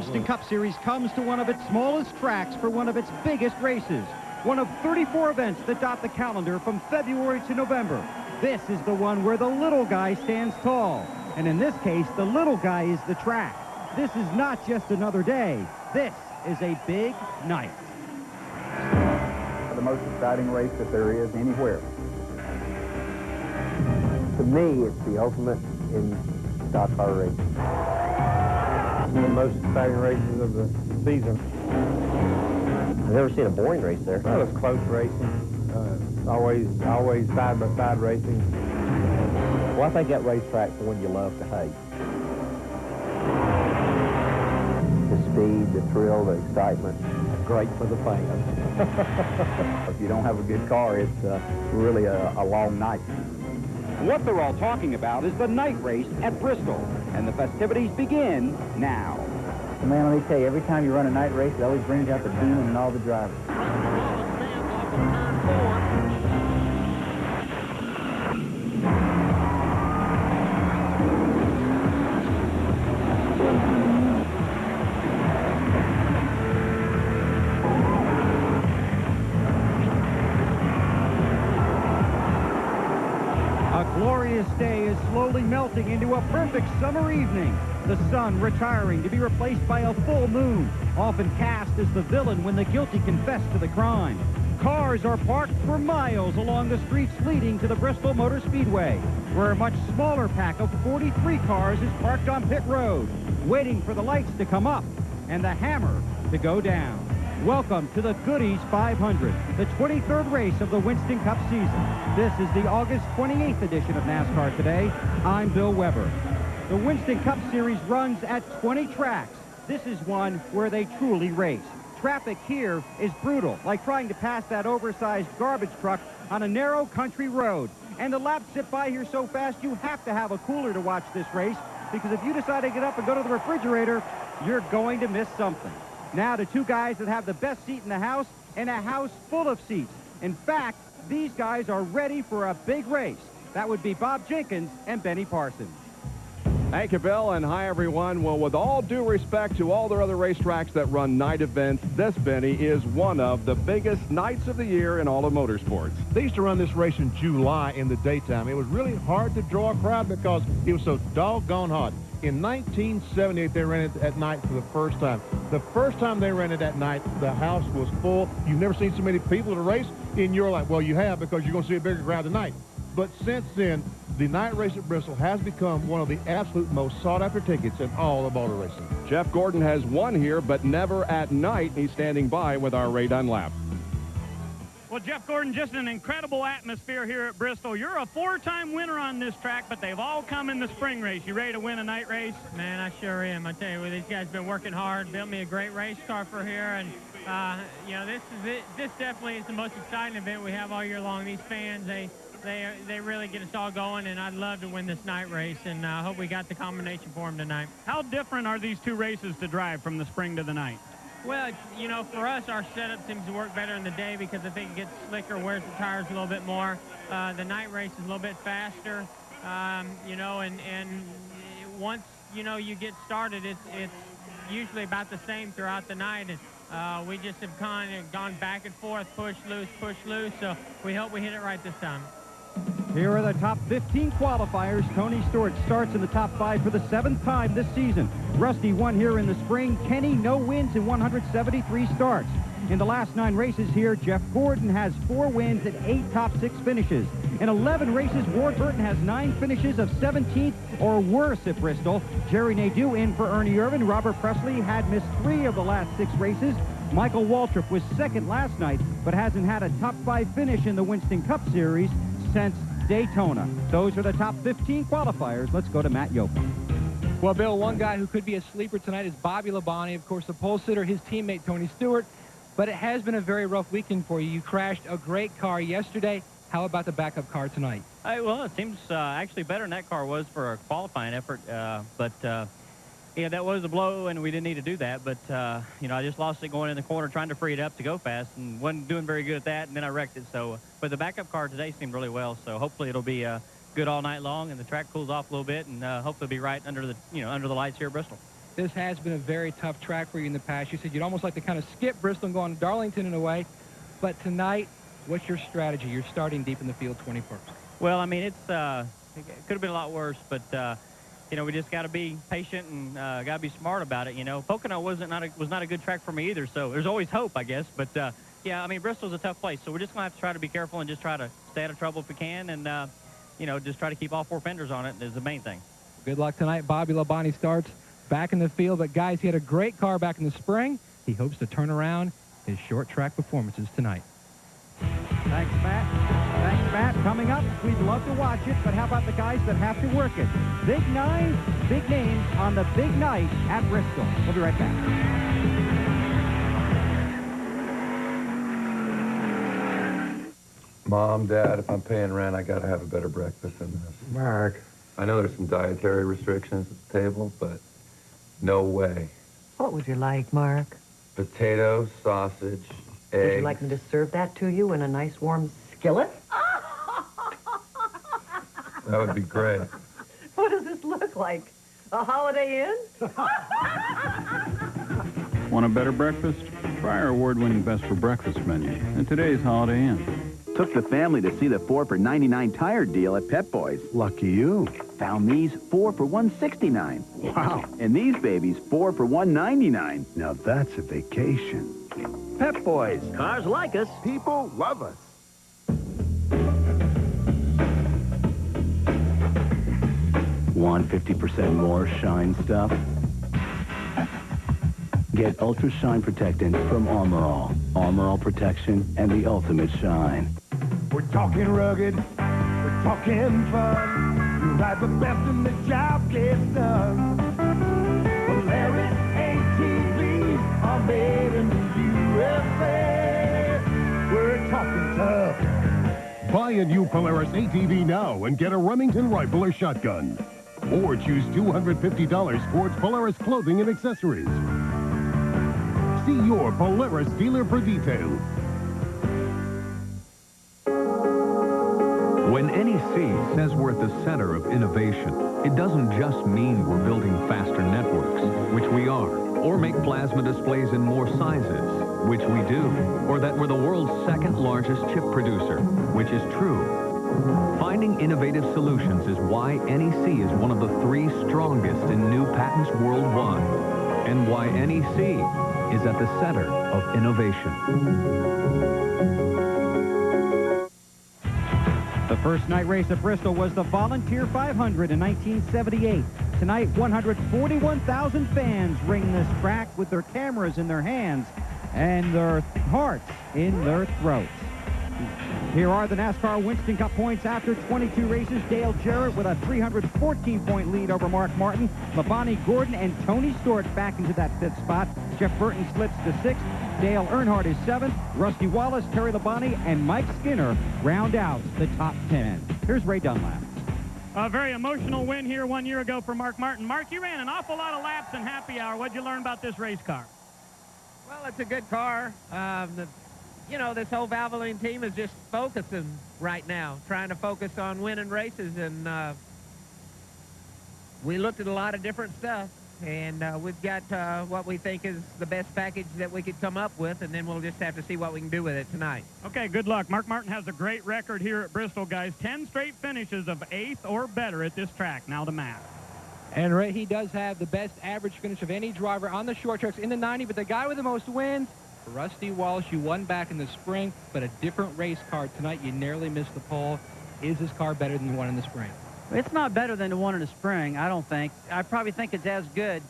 Winston Cup Series comes to one of its smallest tracks for one of its biggest races. One of 34 events that dot the calendar from February to November. This is the one where the little guy stands tall. And in this case, the little guy is the track. This is not just another day. This is a big night. The most exciting race that there is anywhere. To me, it's the ultimate in stock car racing. One of the most exciting races of the season. I've never seen a boring race there. Well, it's close racing. Always side-by-side racing. Well, I think that racetrack's the one you love to hate. The speed, the thrill, the excitement. Great for the fans. If you don't have a good car, it's really a long night. What they're all talking about is the night race at Bristol. And the festivities begin now. Man, let me tell you, every time you run a night race, it always brings out the demon in all the drivers. A glorious day is slowly melting into a perfect summer evening. The sun retiring to be replaced by a full moon, often cast as the villain when the guilty confess to the crime. Cars are parked for miles along the streets leading to the Bristol Motor Speedway, where a much smaller pack of 43 cars is parked on pit road, waiting for the lights to come up and the hammer to go down. Welcome to the Goody's 500, the 23rd race of the Winston Cup season. This is the August 28th edition of NASCAR Today. I'm Bill Weber. The Winston Cup Series runs at 20 tracks. This is one where they truly race. Traffic here is brutal, like trying to pass that oversized garbage truck on a narrow country road. And the laps zip by here so fast you have to have a cooler to watch this race, because if you decide to get up and go to the refrigerator, you're going to miss something. Now to two guys that have the best seat in the house and a house full of seats. In fact, these guys are ready for a big race. That would be Bob Jenkins and Benny Parsons. Thank you, Bill, and hi, everyone. Well, with all due respect to all their other racetracks that run night events, this, Benny, is one of the biggest nights of the year in all of motorsports. They used to run this race in July in the daytime. It was really hard to draw a crowd because it was so doggone hot. In 1978, they ran it at night for the first time. The first time they ran it at night, the house was full. You've never seen so many people at a race in your life. Well, you have, because you're going to see a bigger crowd tonight. But since then, the night race at Bristol has become one of the absolute most sought-after tickets in all of auto racing. Jeff Gordon has won here, but never at night. He's standing by with our Ray Dunlap. Well, Jeff Gordon, just an incredible atmosphere here at Bristol. You're a four-time winner on this track, but they've all come in the spring race. You ready to win a night race? Man, I sure am. I tell you, these guys have been working hard, built me a great race car for here, and you know, this definitely is the most exciting event we have all year long. These fans, they really get us all going, and I'd love to win this night race, and I hope we got the combination for them tonight. How different are these two races to drive from the spring to the night? Well, you know, for us, our setup seems to work better in the day because I think it gets slicker, wears the tires a little bit more. The night race is a little bit faster, you know, and once, you know, you get started, it's usually about the same throughout the night. And we just have kind of gone back and forth, push, loose, so we hope we hit it right this time. Here are the top 15 qualifiers. Tony Stewart starts in the top 5 for the 7th time this season. Rusty won here in the spring. Kenny, no wins in 173 starts. In the last 9 races here, Jeff Gordon has 4 wins and 8 top 6 finishes. In 11 races, Ward Burton has 9 finishes of 17th or worse at Bristol. Jerry Nadeau in for Ernie Irvin. Robert Presley had missed 3 of the last 6 races. Michael Waltrip was second last night, but hasn't had a top 5 finish in the Winston Cup Series since Daytona. Those are the top 15 qualifiers. Let's go to Matt Yoakum. Well, Bill, one guy who could be a sleeper tonight is Bobby Labonte, of course, the pole sitter, his teammate Tony Stewart. But it has been a very rough weekend for you. You crashed a great car yesterday. How about the backup car tonight? Well, it seems actually better than that car was for a qualifying effort. Yeah, that was a blow, and we didn't need to do that. But, you know, I just lost it going in the corner trying to free it up to go fast and wasn't doing very good at that, and then I wrecked it. So, but the backup car today seemed really well, so hopefully it'll be good all night long, and the track cools off a little bit, and hopefully it'll be right under the, under the lights here at Bristol. this has been a very tough track for you in the past. You said you'd almost like to kind of skip Bristol and go on Darlington in a way. But tonight, what's your strategy? You're starting deep in the field 21st. Well, I mean, it could have been a lot worse, but you know, we just got to be patient and got to be smart about it. You know, Pocono was not a good track for me either, so there's always hope, I guess. But yeah, I mean, Bristol's a tough place, so we're just gonna have to try to be careful and just try to stay out of trouble if we can, and you know, just try to keep all 4 fenders on it is the main thing. Good luck tonight. Bobby Labonte starts back in the field, but guys, he had a great car back in the spring. He hopes to turn around his short track performances tonight. Thanks, Matt. Thanks, Matt. Coming up, we'd love to watch it, but how about the guys that have to work it? Big 9, big names on the big night at Bristol. We'll be right back. Mom, Dad, if I'm paying rent, I gotta have a better breakfast than this. Mark. I know there's some dietary restrictions at the table, but no way. What would you like, Mark? Potatoes, sausage, eggs. Would you like me to serve that to you in a nice warm skillet? That would be great. What does this look like? A Holiday Inn? Want a better breakfast? Try our award-winning Best for Breakfast menu at today's Holiday Inn. Took the family to see the 4 for $99 tire deal at Pep Boys. Lucky you. Found these 4 for $169. Wow. And these babies 4 for $199. Now that's a vacation. Pep Boys. Cars like us. People love us. Want 50% more shine stuff? Get Ultra Shine Protectant from Armor All. Armor All protection and the ultimate shine. We're talking rugged, we're talking fun. You ride the best and the job gets done. Polaris ATVs are made in the USA. We're talking tough. Buy a new Polaris ATV now and get a Remington rifle or shotgun. Or choose $250 towards Polaris clothing and accessories. See your Polaris dealer for details. When NEC says we're at the center of innovation, it doesn't just mean we're building faster networks, which we are, or make plasma displays in more sizes, which we do, or that we're the world's second largest chip producer, which is true. Finding innovative solutions is why NEC is one of the 3 strongest in new patents worldwide, and why NEC is at the center of innovation. The first night race at Bristol was the Volunteer 500 in 1978. Tonight, 141,000 fans ring this track with their cameras in their hands and their hearts in their throats. Here are the NASCAR Winston Cup points after 22 races. Dale Jarrett with a 314-point lead over Mark Martin. Labonte Gordon and Tony Stewart back into that 5th spot. Jeff Burton slips to 6th. Dale Earnhardt is 7th. Rusty Wallace, Terry Labonte, and Mike Skinner round out the top 10. Here's Ray Dunlap. A very emotional win here 1 year ago for Mark Martin. Mark, you ran an awful lot of laps in happy hour. What'd you learn about this race car? Well, it's a good car. You know, this whole Valvoline team is just focusing right now, trying to focus on winning races, and we looked at a lot of different stuff, and we've got what we think is the best package that we could come up with, and then we'll just have to see what we can do with it tonight. Okay, good luck. Mark Martin has a great record here at Bristol, guys. 10 straight finishes of 8th or better at this track. Now the map. And Ray, he does have the best average finish of any driver on the short tracks in the 90, but the guy with the most wins, Rusty Wallace. You won back in the spring, but a different race car tonight. You narrowly missed the pole. Is this car better than the one in the spring? It's not better than the one in the spring, I don't think. I probably think it's as good,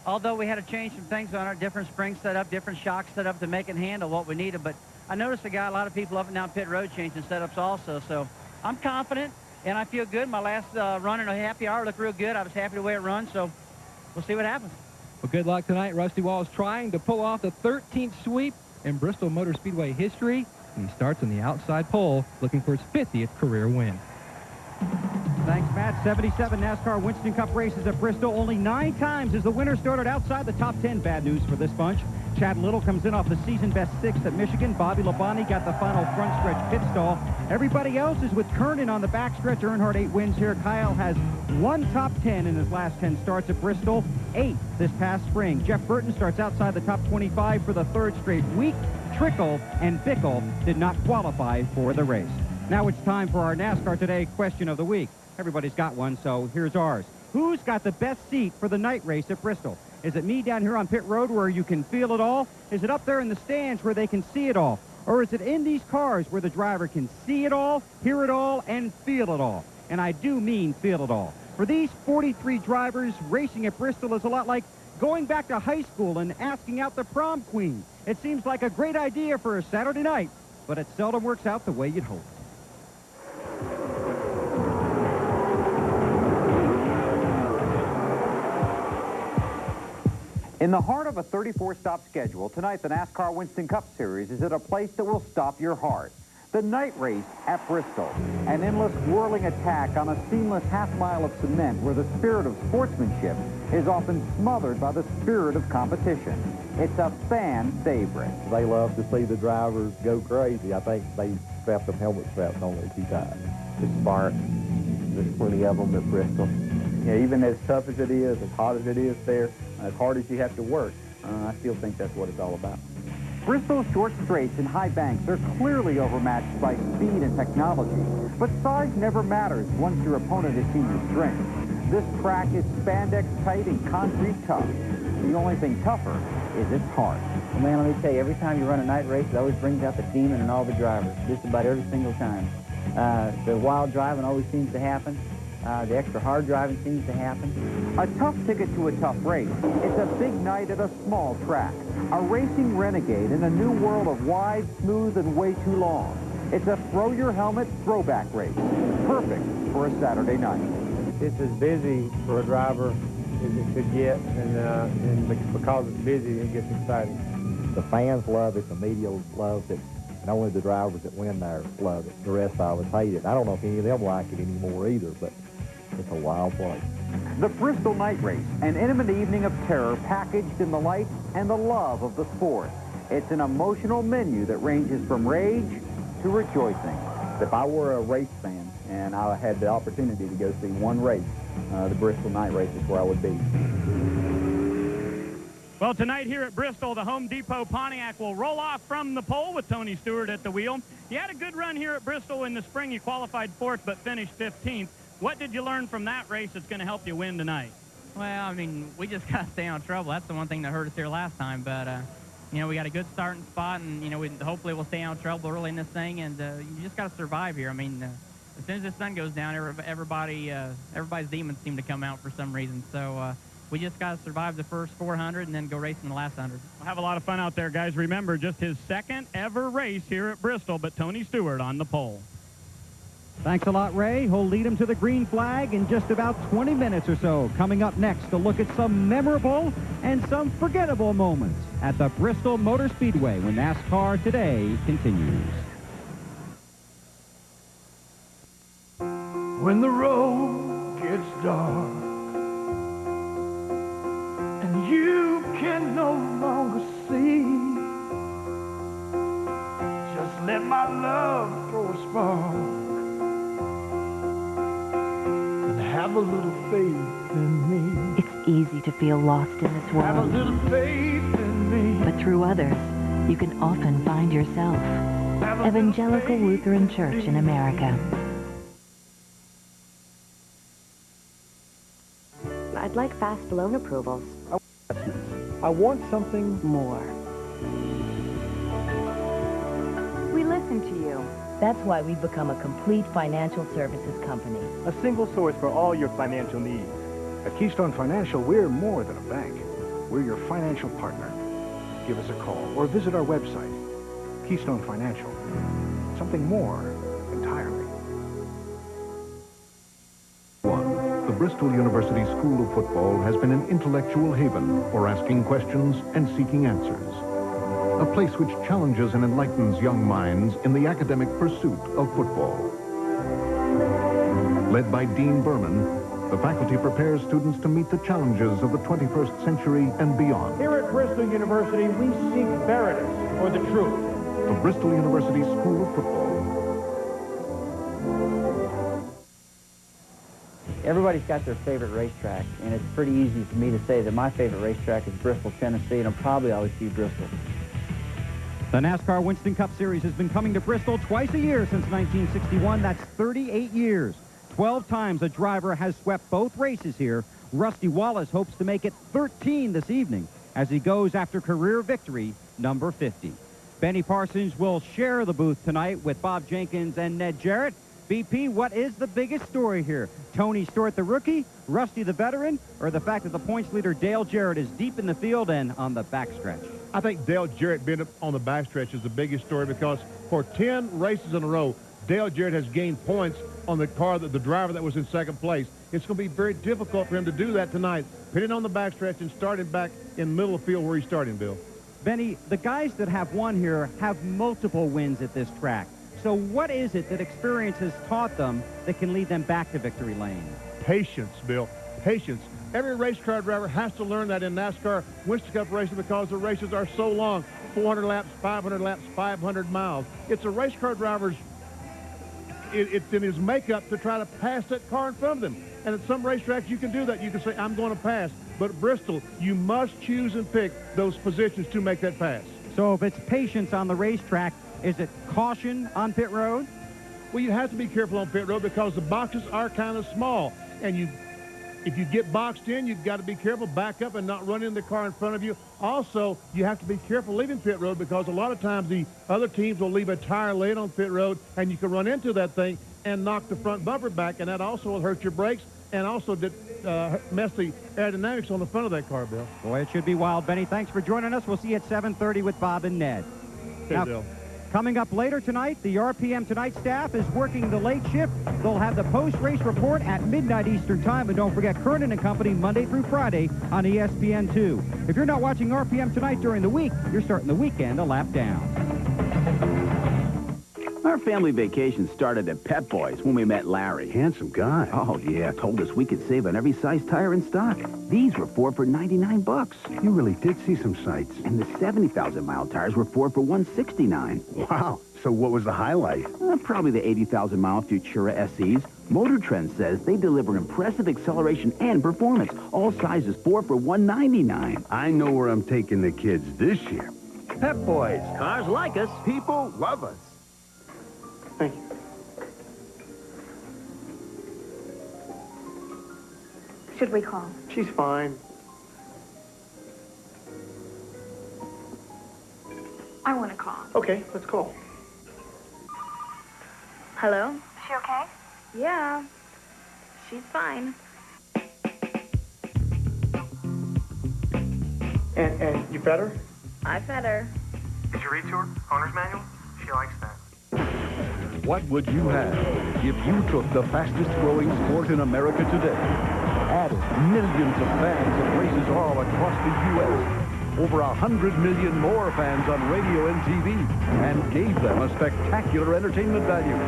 although we had to change some things on our different spring setup, different shock setup to make it handle what we needed. But I noticed a lot of people up and down pit road changing setups also. So I'm confident, and I feel good. My last run in a happy hour looked real good. I was happy the way it runs, so we'll see what happens. Well, good luck tonight. Rusty Wallace trying to pull off the 13th sweep in Bristol Motor Speedway history. And he starts on the outside pole, looking for his 50th career win. Thanks, Matt. 77 NASCAR Winston Cup races at Bristol. Only 9 times has the winner started outside the top 10. Bad news for this bunch. Chad Little comes in off the season-best 6th at Michigan. Bobby Labonte got the final front stretch pit stall. Everybody else is with Kernan on the backstretch. Earnhardt 8 wins here. Kyle has 1 top 10 in his last 10 starts at Bristol. 8 this past spring. Jeff Burton starts outside the top 25 for the 3rd straight week. Trickle and Bickle did not qualify for the race. Now it's time for our NASCAR Today question of the week. Everybody's got one, so here's ours. Who's got the best seat for the night race at Bristol? Is it me down here on pit road where you can feel it all? Is it up there in the stands where they can see it all? Or is it in these cars where the driver can see it all, hear it all, and feel it all? And I do mean feel it all. For these 43 drivers, racing at Bristol is a lot like going back to high school and asking out the prom queen. It seems like a great idea for a Saturday night, but it seldom works out the way you'd hope. In the heart of a 34-stop schedule, tonight the NASCAR Winston Cup Series is at a place that will stop your heart. The night race at Bristol, an endless whirling attack on a seamless half-mile of cement where the spirit of sportsmanship is often smothered by the spirit of competition. It's a fan favorite. They love to see the drivers go crazy. I think they strap them helmet straps on there too tight. The spark. There's plenty of them at Bristol. Yeah, even as tough as it is, as hot as it is there, as hard as you have to work, I still think that's what it's all about. Bristol's short straights and high banks are clearly overmatched by speed and technology, but size never matters once your opponent has seen your strength. This track is spandex tight and concrete tough. The only thing tougher is its heart. Well, man, let me tell you, every time you run a night race, it always brings out the demon in all the drivers, just about every single time. The wild driving always seems to happen. The extra hard driving seems to happen. A tough ticket to a tough race. It's a big night at a small track. A racing renegade in a new world of wide, smooth, and way too long. It's a throw-your-helmet throwback race. Perfect for a Saturday night. It's as busy for a driver as it could get, and because it's busy, it gets exciting. The fans love it, the media loves it, and only the drivers that win there love it. The rest of us hate it. I don't know if any of them like it anymore either, but it's a wild place. The Bristol Night Race, an intimate evening of terror packaged in the lights and the love of the sport. It's an emotional menu that ranges from rage to rejoicing. If I were a race fan and I had the opportunity to go see one race, the Bristol Night Race is where I would be. Well, tonight here at Bristol, the Home Depot Pontiac will roll off from the pole with Tony Stewart at the wheel. You had a good run here at Bristol in the spring. You qualified 4th but finished 15th. What did you learn from that race that's going to help you win tonight? Well, I mean, we just got to stay out of trouble. That's the one thing that hurt us here last time. But, you know, we got a good starting spot, and, you know, hopefully we'll stay out of trouble early in this thing. And you just got to survive here. I mean, as soon as the sun goes down, everybody's demons seem to come out for some reason. So we just got to survive the first 400 and then go racing the last 100. We'll have a lot of fun out there, guys. Remember, just his 2nd ever race here at Bristol, but Tony Stewart on the pole. Thanks a lot, Ray. He'll lead him to the green flag in just about 20 minutes or so. Coming up next to look at some memorable and some forgettable moments at the Bristol Motor Speedway when NASCAR Today continues. When the road gets dark and you can no longer see, just let my love throw a spark. Have a little faith in me. It's easy to feel lost in this world. Have a little faith in me. But through others, you can often find yourself. Evangelical Lutheran Church in America. I'd like fast loan approvals. I want something more. We listen to you. That's why we've become a complete financial services company. A single source for all your financial needs. At Keystone Financial, we're more than a bank. We're your financial partner. Give us a call or visit our website. Keystone Financial. Something more entirely. The Bristol University School of Football has been an intellectual haven for asking questions and seeking answers. A place which challenges and enlightens young minds in the academic pursuit of football. Led by Dean Berman, The faculty prepares students to meet the challenges of the 21st century and beyond. Here at Bristol University, we seek veritas, or the truth. The Bristol University School of Football. Everybody's got their favorite racetrack, and it's pretty easy for me to say that my favorite racetrack is Bristol, Tennessee, and I'll probably always be Bristol. The NASCAR Winston Cup Series has been coming to Bristol twice a year since 1961. That's 38 years. 12 times a driver has swept both races here. Rusty Wallace hopes to make it 13 this evening as he goes after career victory number 50. Benny Parsons will share the booth tonight with Bob Jenkins and Ned Jarrett. BP, what is the biggest story here? Tony Stewart, the rookie, Rusty, the veteran, or the fact that the points leader, Dale Jarrett, is deep in the field and on the backstretch? I think Dale Jarrett being on the backstretch is the biggest story because for 10 races in a row, Dale Jarrett has gained points on the car, the driver that was in second place. It's going to be very difficult for him to do that tonight, pitting on the backstretch and starting back in the middle of the field where he's starting, Bill. Benny, the guys that have won here have multiple wins at this track. So what is it that experience has taught them that can lead them back to victory lane? Patience, Bill. Patience. Every race car driver has to learn that in NASCAR Winston Cup racing because the races are so long. 400 laps, 500 laps, 500 miles. It's a race car driver's, it's in his makeup to try to pass that car in front of them. And at some racetracks, you can do that. You can say, I'm going to pass. But at Bristol, you must choose and pick those positions to make that pass. So if it's patience on the racetrack, is it caution on pit road? Well, you have to be careful on pit road because the boxes are kind of small. And if you get boxed in, you've got to be careful, back up and not run into the car in front of you. Also, you have to be careful leaving pit road because a lot of times the other teams will leave a tire laid on pit road and you can run into that thing and knock the front bumper back, and that also will hurt your brakes and also mess the aerodynamics on the front of that car, Bill. Boy, it should be wild. Benny, thanks for joining us. We'll see you at 7:30 with Bob and Ned. Hey, now, Bill. Coming up later tonight, the RPM Tonight staff is working the late shift. They'll have the post-race report at midnight Eastern Time. And don't forget Kernan and Company Monday through Friday on ESPN2. If you're not watching RPM Tonight during the week, you're starting the weekend a lap down. Our family vacation started at Pep Boys when we met Larry. Handsome guy. Oh, yeah. Told us we could save on every size tire in stock. These were 4 for $99. You really did see some sights. And the 70,000-mile tires were 4 for $169. Wow. So what was the highlight? Probably the 80,000-mile Futura SEs. Motor Trend says they deliver impressive acceleration and performance. All sizes 4 for $199. I know where I'm taking the kids this year. Pep Boys. Cars like us. People love us. Thank you. Should we call? She's fine. I want to call. Okay, let's call. Hello? Is she okay? Yeah. She's fine. And you fed her? I fed her. Did you read to her? Owner's manual? She likes that. What would you have if you took the fastest growing sport in America today, added millions of fans at races all across the U.S., over 100 million more fans on radio and TV, and gave them a spectacular entertainment value,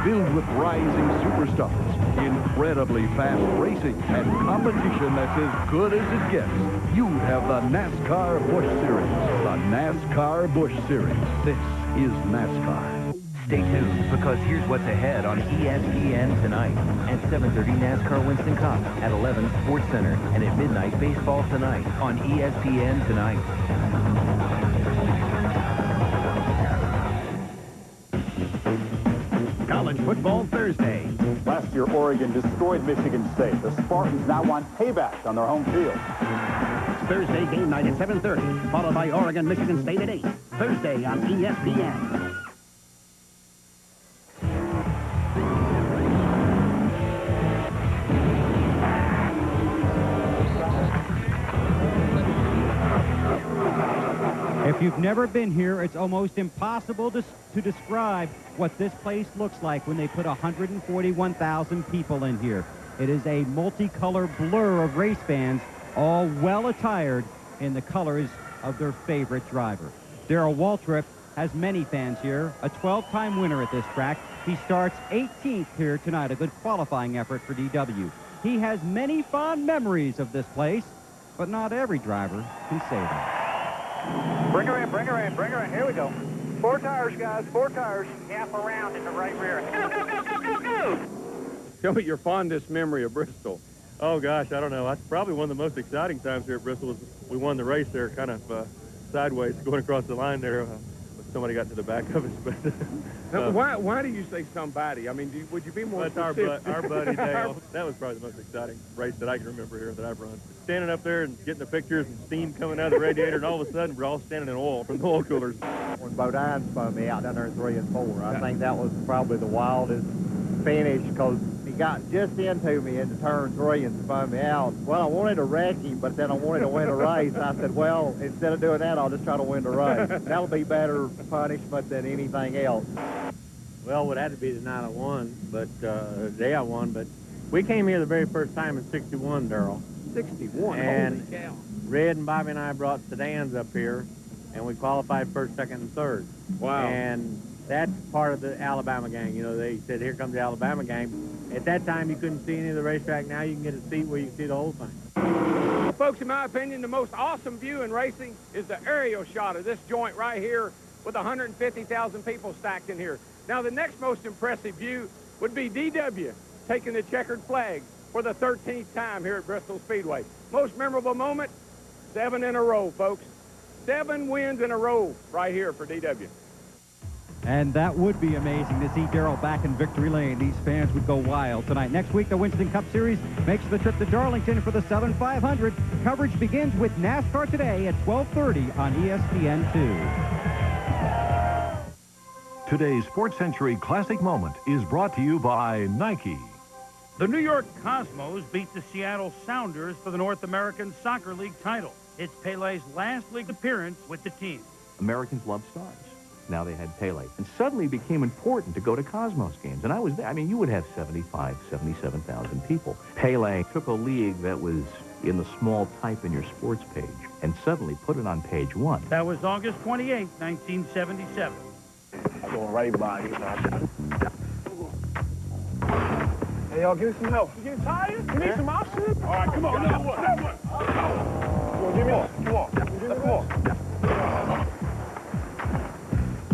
filled with rising superstars, incredibly fast racing, and competition that's as good as it gets? You'd have the NASCAR Busch Series. The NASCAR Busch Series. This is NASCAR. Stay tuned, because here's what's ahead on ESPN tonight. At 7:30, NASCAR Winston Cup. At 11, Sports Center. And at midnight, Baseball Tonight on ESPN tonight. College football Thursday. Last year, Oregon destroyed Michigan State. The Spartans now want payback on their home field. It's Thursday game night at 7:30, followed by Oregon, Michigan State at 8. Thursday on ESPN. If you've never been here, it's almost impossible to describe what this place looks like when they put 141,000 people in here. It is a multicolor blur of race fans, all well attired in the colors of their favorite driver. Darrell Waltrip has many fans here, a 12-time winner at this track. He starts 18th here tonight, a good qualifying effort for DW. He has many fond memories of this place, but not every driver can say that. Bring her in, bring her in, bring her in. Here we go. 4 tires, guys, 4 tires. Half around in the right rear. Go, go, go, go, go, go! Tell me your fondest memory of Bristol. Oh, gosh, I don't know. That's probably one of the most exciting times here at Bristol was we won the race there kind of sideways going across the line there. Somebody got to the back of us, but... Now, why do you say somebody? I mean, would you be more specific? Our buddy Dale. That was probably the most exciting race that I can remember here that I've run. Standing up there and getting the pictures and steam coming out of the radiator, and all of a sudden we're all standing in oil from the oil coolers. When Bodine spun me out down there in 3 and 4, I think that was probably the wildest finish because he got just into me into turn 3 and spun me out. Well, I wanted to wreck him, but then I wanted to win a race. I said, well, instead of doing that, I'll just try to win the race. That'll be better punishment than anything else. Well, it would have to be the night I won, but the day I won. But we came here the very first time in 61, Darrell. 61? And holy cow. Red and Bobby and I brought sedans up here, and we qualified first, second, and third. Wow. And that's part of the Alabama gang. You know, they said, here comes the Alabama gang. At that time, you couldn't see any of the racetrack. Now you can get a seat where you can see the whole thing. Well, folks, in my opinion, the most awesome view in racing is the aerial shot of this joint right here with 150,000 people stacked in here. Now, the next most impressive view would be DW taking the checkered flag for the 13th time here at Bristol Speedway. Most memorable moment, 7 in a row, folks. 7 wins in a row right here for DW. And that would be amazing to see Darrell back in victory lane. These fans would go wild tonight. Next week, the Winston Cup Series makes the trip to Darlington for the Southern 500. Coverage begins with NASCAR Today at 12:30 on ESPN2. Today's Sports Century Classic Moment is brought to you by Nike. The New York Cosmos beat the Seattle Sounders for the North American Soccer League title. It's Pele's last league appearance with the team. Americans love stars. Now they had Pele. And suddenly it became important to go to Cosmos games. And I was there. I mean, you would have 75, 77,000 people. Pele took a league that was in the small type in your sports page and suddenly put it on page 1. That was August 28, 1977. I'm going right by you. Hey, y'all, give me some help. You getting tired? You need some oxygen? All right, come on. Now what? Come on, give me that. Come on. Come on.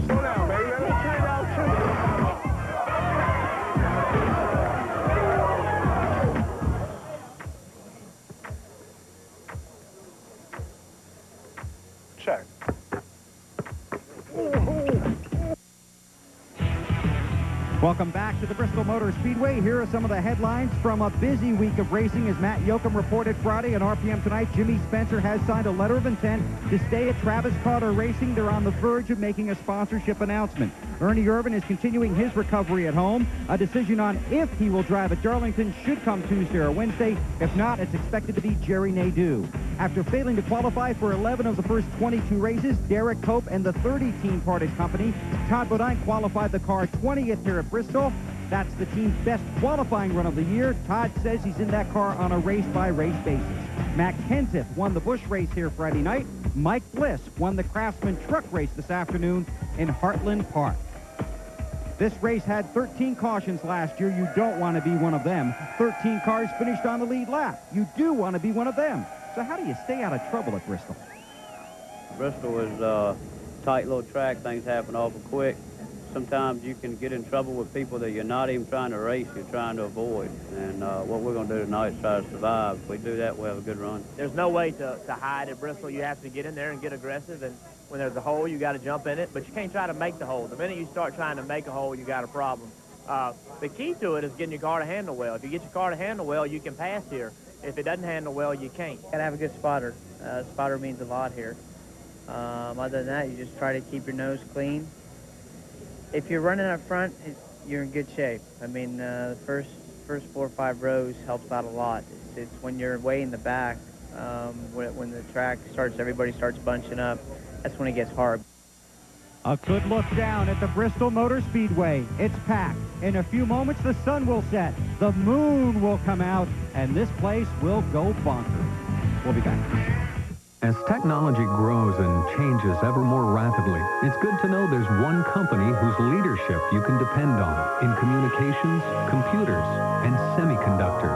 Slow down, baby. Let me turn down too. Check. Welcome back to the Bristol Motor Speedway. Here are some of the headlines from a busy week of racing. As Matt Yoakum reported Friday on RPM Tonight, Jimmy Spencer has signed a letter of intent to stay at Travis Carter Racing. They're on the verge of making a sponsorship announcement. Ernie Irvin is continuing his recovery at home. A decision on if he will drive at Darlington should come Tuesday or Wednesday. If not, it's expected to be Jerry Nadeau. After failing to qualify for 11 of the first 22 races, Derek Cope and the 30 team parted company. Todd Bodine qualified the car 20th here at Bristol. That's the team's best qualifying run of the year. Todd says he's in that car on a race-by-race basis. Matt Kenseth won the Busch race here Friday night. Mike Bliss won the Craftsman truck race this afternoon in Heartland Park. This race had 13 cautions last year. You don't want to be one of them. 13 cars finished on the lead lap. You do want to be one of them. So how do you stay out of trouble at Bristol? Bristol is a tight little track. Things happen awful quick. Sometimes you can get in trouble with people that you're not even trying to race, you're trying to avoid. And what we're going to do tonight is try to survive. If we do that, we'll have a good run. There's no way to hide at Bristol. You have to get in there and get aggressive. And when there's a hole, you got to jump in it. But you can't try to make the hole. The minute you start trying to make a hole, you got a problem. The key to it is getting your car to handle well. If you get your car to handle well, you can pass here. If it doesn't handle well, you can't. Got to have a good spotter. Spotter means a lot here. Other than that, you just try to keep your nose clean. If you're running up front, you're in good shape. I mean, the first 4 or 5 rows helps out a lot. It's when you're way in the back, when the track starts, everybody starts bunching up. That's when it gets hard. A good look down at the Bristol Motor Speedway. It's packed. In a few moments, the sun will set, the moon will come out, and this place will go bonkers. We'll be back. As technology grows and changes ever more rapidly, it's good to know there's one company whose leadership you can depend on in communications, computers, and semiconductors.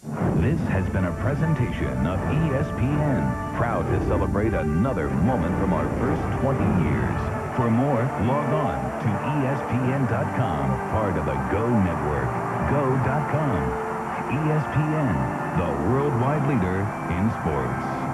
This has been a presentation of ESPN, proud to celebrate another moment from our first 20 years. For more, log on to ESPN.com, part of the Go Network. Go.com. ESPN, the worldwide leader in sports.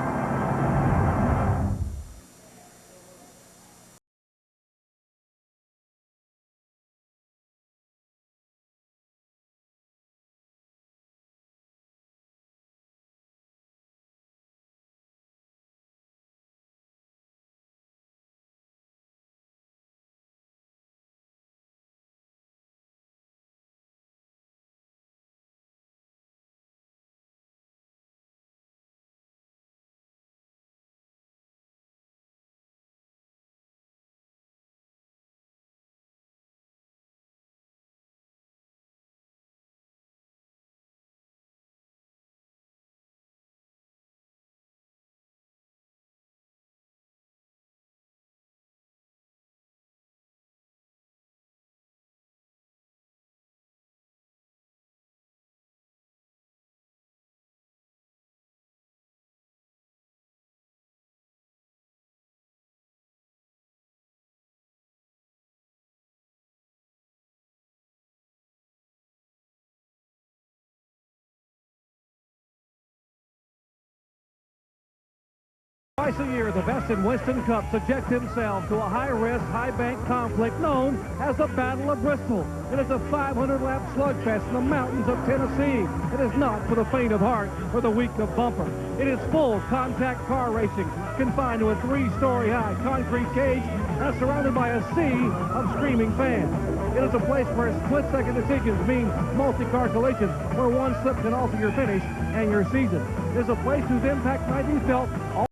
Twice a year, the best in Winston Cup subject themselves to a high-risk, high-bank conflict known as the Battle of Bristol. It is a 500-lap slugfest in the mountains of Tennessee. It is not for the faint of heart or the weak of bumper. It is full contact car racing, confined to a 3-story high concrete cage and surrounded by a sea of screaming fans. It is a place where split-second decisions mean multi-car collisions, where one slip can alter your finish and your season. It is a place whose impact might be felt all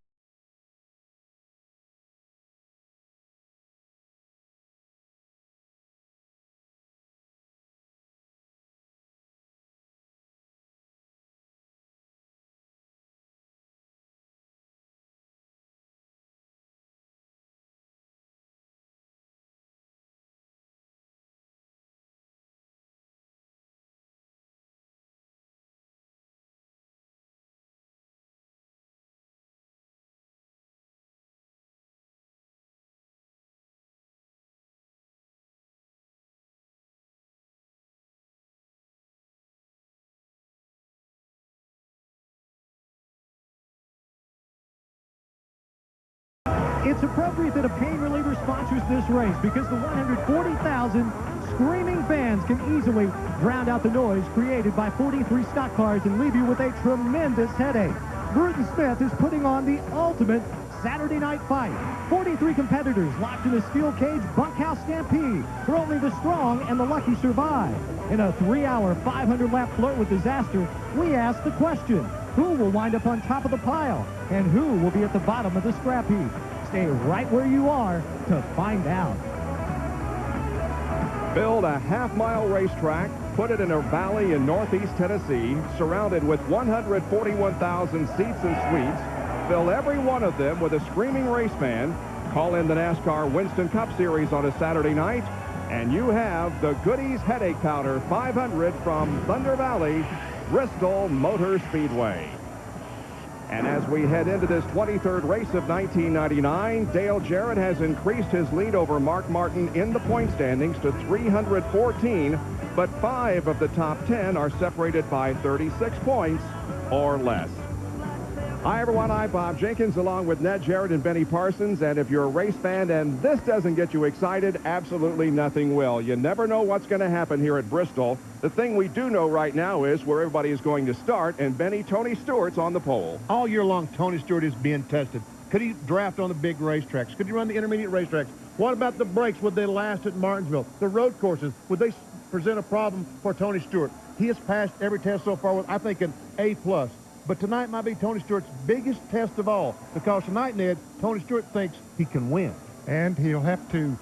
It's appropriate that a pain reliever sponsors this race because the 140,000 screaming fans can easily drown out the noise created by 43 stock cars and leave you with a tremendous headache. Bruton Smith is putting on the ultimate Saturday night fight. 43 competitors locked in a steel cage bunkhouse stampede where only the strong and the lucky survive. In a 3-hour, 500-lap flirt with disaster, we ask the question, who will wind up on top of the pile and who will be at the bottom of the scrap heap? Stay right where you are to find out. Build a half-mile racetrack, put it in a valley in northeast Tennessee, surrounded with 141,000 seats and suites. Fill every one of them with a screaming race fan. Call in the NASCAR Winston Cup Series on a Saturday night, and you have the Goody's Headache Powder 500 from Thunder Valley, Bristol Motor Speedway. And as we head into this 23rd race of 1999, Dale Jarrett has increased his lead over Mark Martin in the point standings to 314, but 5 of the top 10 are separated by 36 points or less. Hi, everyone. I'm Bob Jenkins, along with Ned Jarrett and Benny Parsons. And if you're a race fan and this doesn't get you excited, absolutely nothing will. You never know what's going to happen here at Bristol. The thing we do know right now is where everybody is going to start, and Benny, Tony Stewart's on the pole. All year long, Tony Stewart is being tested. Could he draft on the big racetracks? Could he run the intermediate racetracks? What about the brakes? Would they last at Martinsville? The road courses, would they present a problem for Tony Stewart? He has passed every test so far with, I think, an A+. But tonight might be Tony Stewart's biggest test of all, because tonight, Ned, Tony Stewart thinks he can win. And he'll have to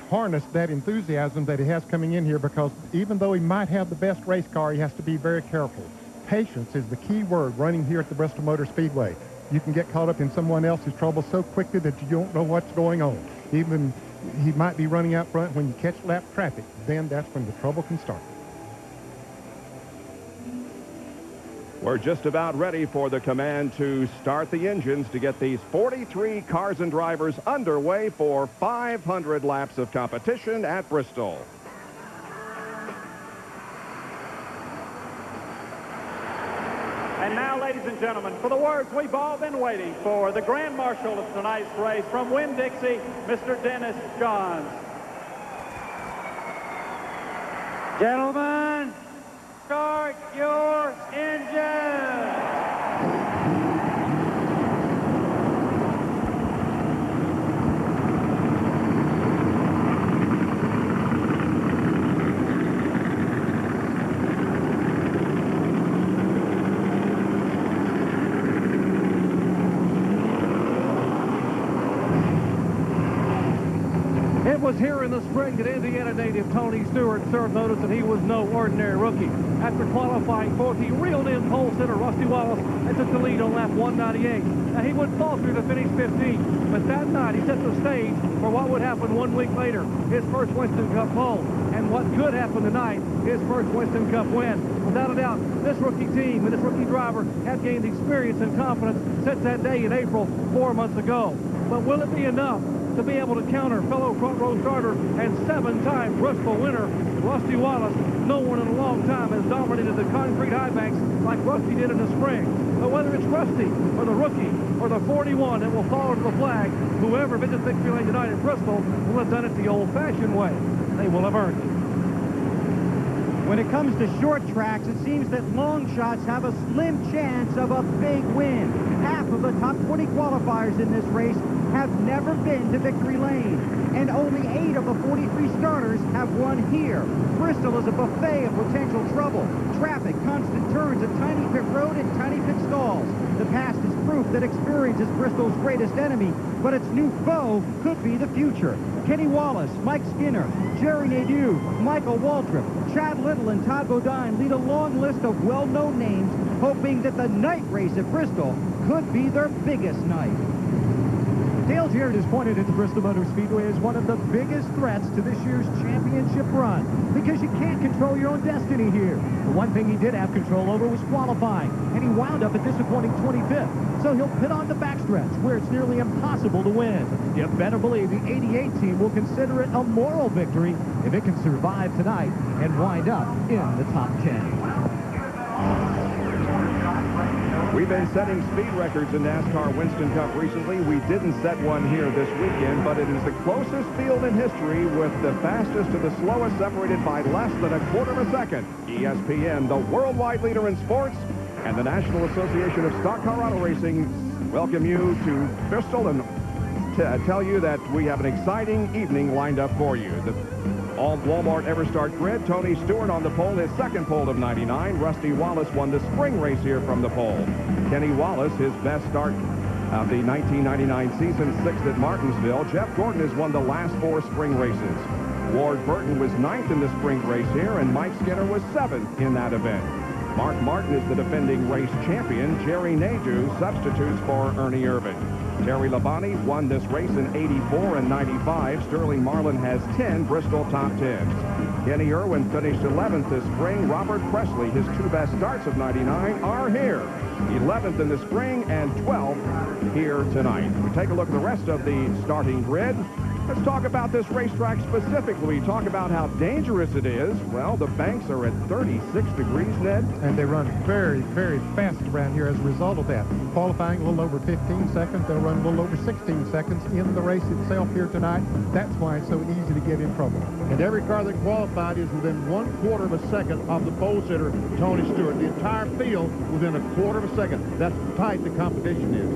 harness that enthusiasm that he has coming in here, because even though he might have the best race car, he has to be very careful. Patience is the key word running here at the Bristol Motor Speedway. You can get caught up in someone else's trouble so quickly that you don't know what's going on. Even he might be running out front when you catch lap traffic, then that's when the trouble can start. We're just about ready for the command to start the engines to get these 43 cars and drivers underway for 500 laps of competition at Bristol. And now, ladies and gentlemen, for the words we've all been waiting for, the Grand Marshal of tonight's race from Winn-Dixie, Mr. Dennis Johns. Gentlemen, start your engine. It was here in the spring that Indiana native Tony Stewart served notice that he was no ordinary rookie. After qualifying fourth, he reeled in pole sitter Rusty Wallace and took the lead on lap 198. Now, he would falter to finish 15th, but that night he set the stage for what would happen 1 week later, his first Winston Cup pole. And what could happen tonight, his first Winston Cup win. Without a doubt, this rookie team and this rookie driver have gained experience and confidence since that day in April 4 months ago. But will it be enough to be able to counter fellow front row starter and 7-time Bristol winner Rusty Wallace? No one in a long time has dominated the concrete high banks like Rusty did in the spring. But whether it's Rusty or the rookie or the 41 that will fall to the flag, whoever visits victory lane tonight at Bristol will have done it the old-fashioned way. They will have earned it. When it comes to short tracks, it seems that long shots have a slim chance of a big win. Half of the top 20 qualifiers in this race have never been to victory lane, and only 8 of the 43 starters have won here. Bristol is a buffet of potential trouble. Traffic, constant turns, a tiny pit road, and tiny pit stalls. The past is proof that experience is Bristol's greatest enemy, but its new foe could be the future. Kenny Wallace, Mike Skinner, Jerry Nadeau, Michael Waltrip, Chad Little, and Todd Bodine lead a long list of well-known names, hoping that the night race at Bristol could be their biggest night. Dale Jarrett has pointed at the Bristol Motor Speedway as one of the biggest threats to this year's championship run, because you can't control your own destiny here. The one thing he did have control over was qualifying, and he wound up a disappointing 25th. So he'll pit on the backstretch, where it's nearly impossible to win. You better believe the 88 team will consider it a moral victory if it can survive tonight and wind up in the top 10. We've been setting speed records in NASCAR Winston Cup recently. We didn't set one here this weekend, but it is the closest field in history, with the fastest to the slowest separated by less than a quarter of a second. ESPN, the worldwide leader in sports, and the National Association of Stock Car Auto Racing welcome you to Bristol and tell you that we have an exciting evening lined up for you. The Walmart Everstart grid, Tony Stewart on the pole, his second pole of 99. Rusty Wallace won the spring race here from the pole. Kenny Wallace, his best start of the 1999 season, 6th at Martinsville. Jeff Gordon has won the last 4 spring races. Ward Burton was 9th in the spring race here, and Mike Skinner was 7th in that event. Mark Martin is the defending race champion. Jerry Nadeau substitutes for Ernie Irvan. Terry Labonte won this race in 84 and 95. Sterling Marlin has 10 Bristol top 10s. Kenny Irwin finished 11th this spring. Robert Presley, his 2 best starts of 99 are here. 11th in the spring and 12th here tonight. We take a look at the rest of the starting grid. Let's talk about this racetrack specifically. We talk about how dangerous it is. Well, the banks are at 36 degrees, Ned. And they run very, very fast around here as a result of that. Qualifying a little over 15 seconds. They'll run a little over 16 seconds in the race itself here tonight. That's why it's so easy to get in trouble. And every car that qualified is within 1/4 of a second of the pole sitter, Tony Stewart. The entire field within 1/4 of a second. That's how tight the competition is.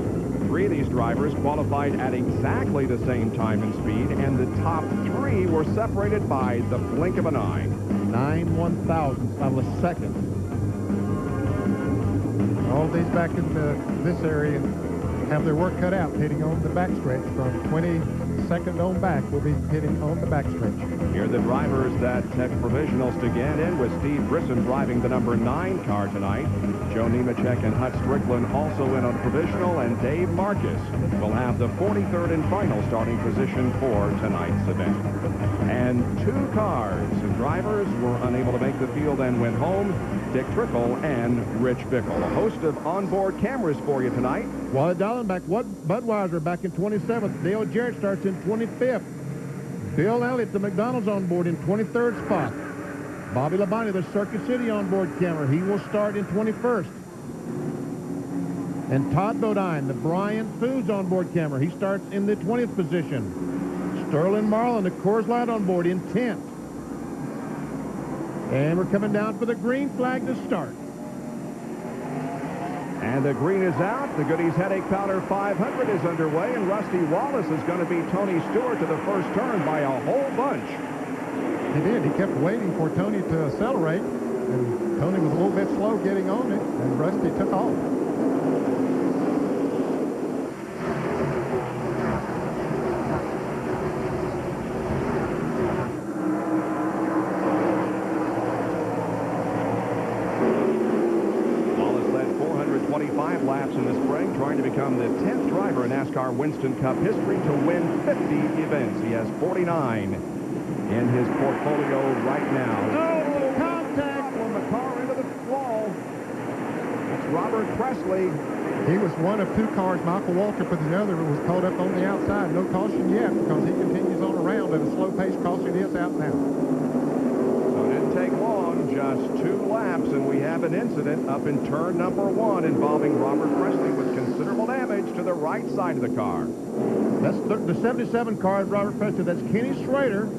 3 of these drivers qualified at exactly the same time and speed, and the top 3 were separated by the blink of an eye. 9 1/1000ths of a second. All these back in this area have their work cut out, hitting on the backstretch from 20 second on back will be hitting on the backstretch. Here are the drivers that tech provisionals to get in, with Steve Brisson driving the number 9 car tonight. Joe Nemechek and Hut Strickland also in on provisional, and Dave Marcus will have the 43rd and final starting position for tonight's event. And 2 cars and drivers were unable to make the field and went home. Dick Trickle and Rich Bickle. A host of onboard cameras for you tonight. Wally Dallenbach, Budweiser back in 27th. Dale Jarrett starts in 25th. Bill Elliott, the McDonald's on board in 23rd spot. Bobby Labonte, the Circuit City onboard camera. He will start in 21st. And Todd Bodine, the Bryant Foods onboard camera. He starts in the 20th position. Sterling Marlin, the Coors Light on board in 10th. And we're coming down for the green flag to start. And the green is out. The Goody's Headache Powder 500 is underway, and Rusty Wallace is going to beat Tony Stewart to the first turn by a whole bunch. He did. He kept waiting for Tony to accelerate, and Tony was a little bit slow getting on it, and Rusty took off. Laps in the spring, trying to become the 10th driver in NASCAR Winston Cup history to win 50 events. He has 49 in his portfolio right now. Oh, contact from the car into the wall. It's Robert Presley. He was one of 2 cars. Michael Waltrip with the other was caught up on the outside. No caution yet, because he continues on around at a slow pace. Caution is out now. So it didn't take long, just 2 laps, and we have an incident up in turn number 1 involving Robert Presley with considerable damage to the right side of the car. That's the 77 car is Robert Presley. That's Kenny Schrader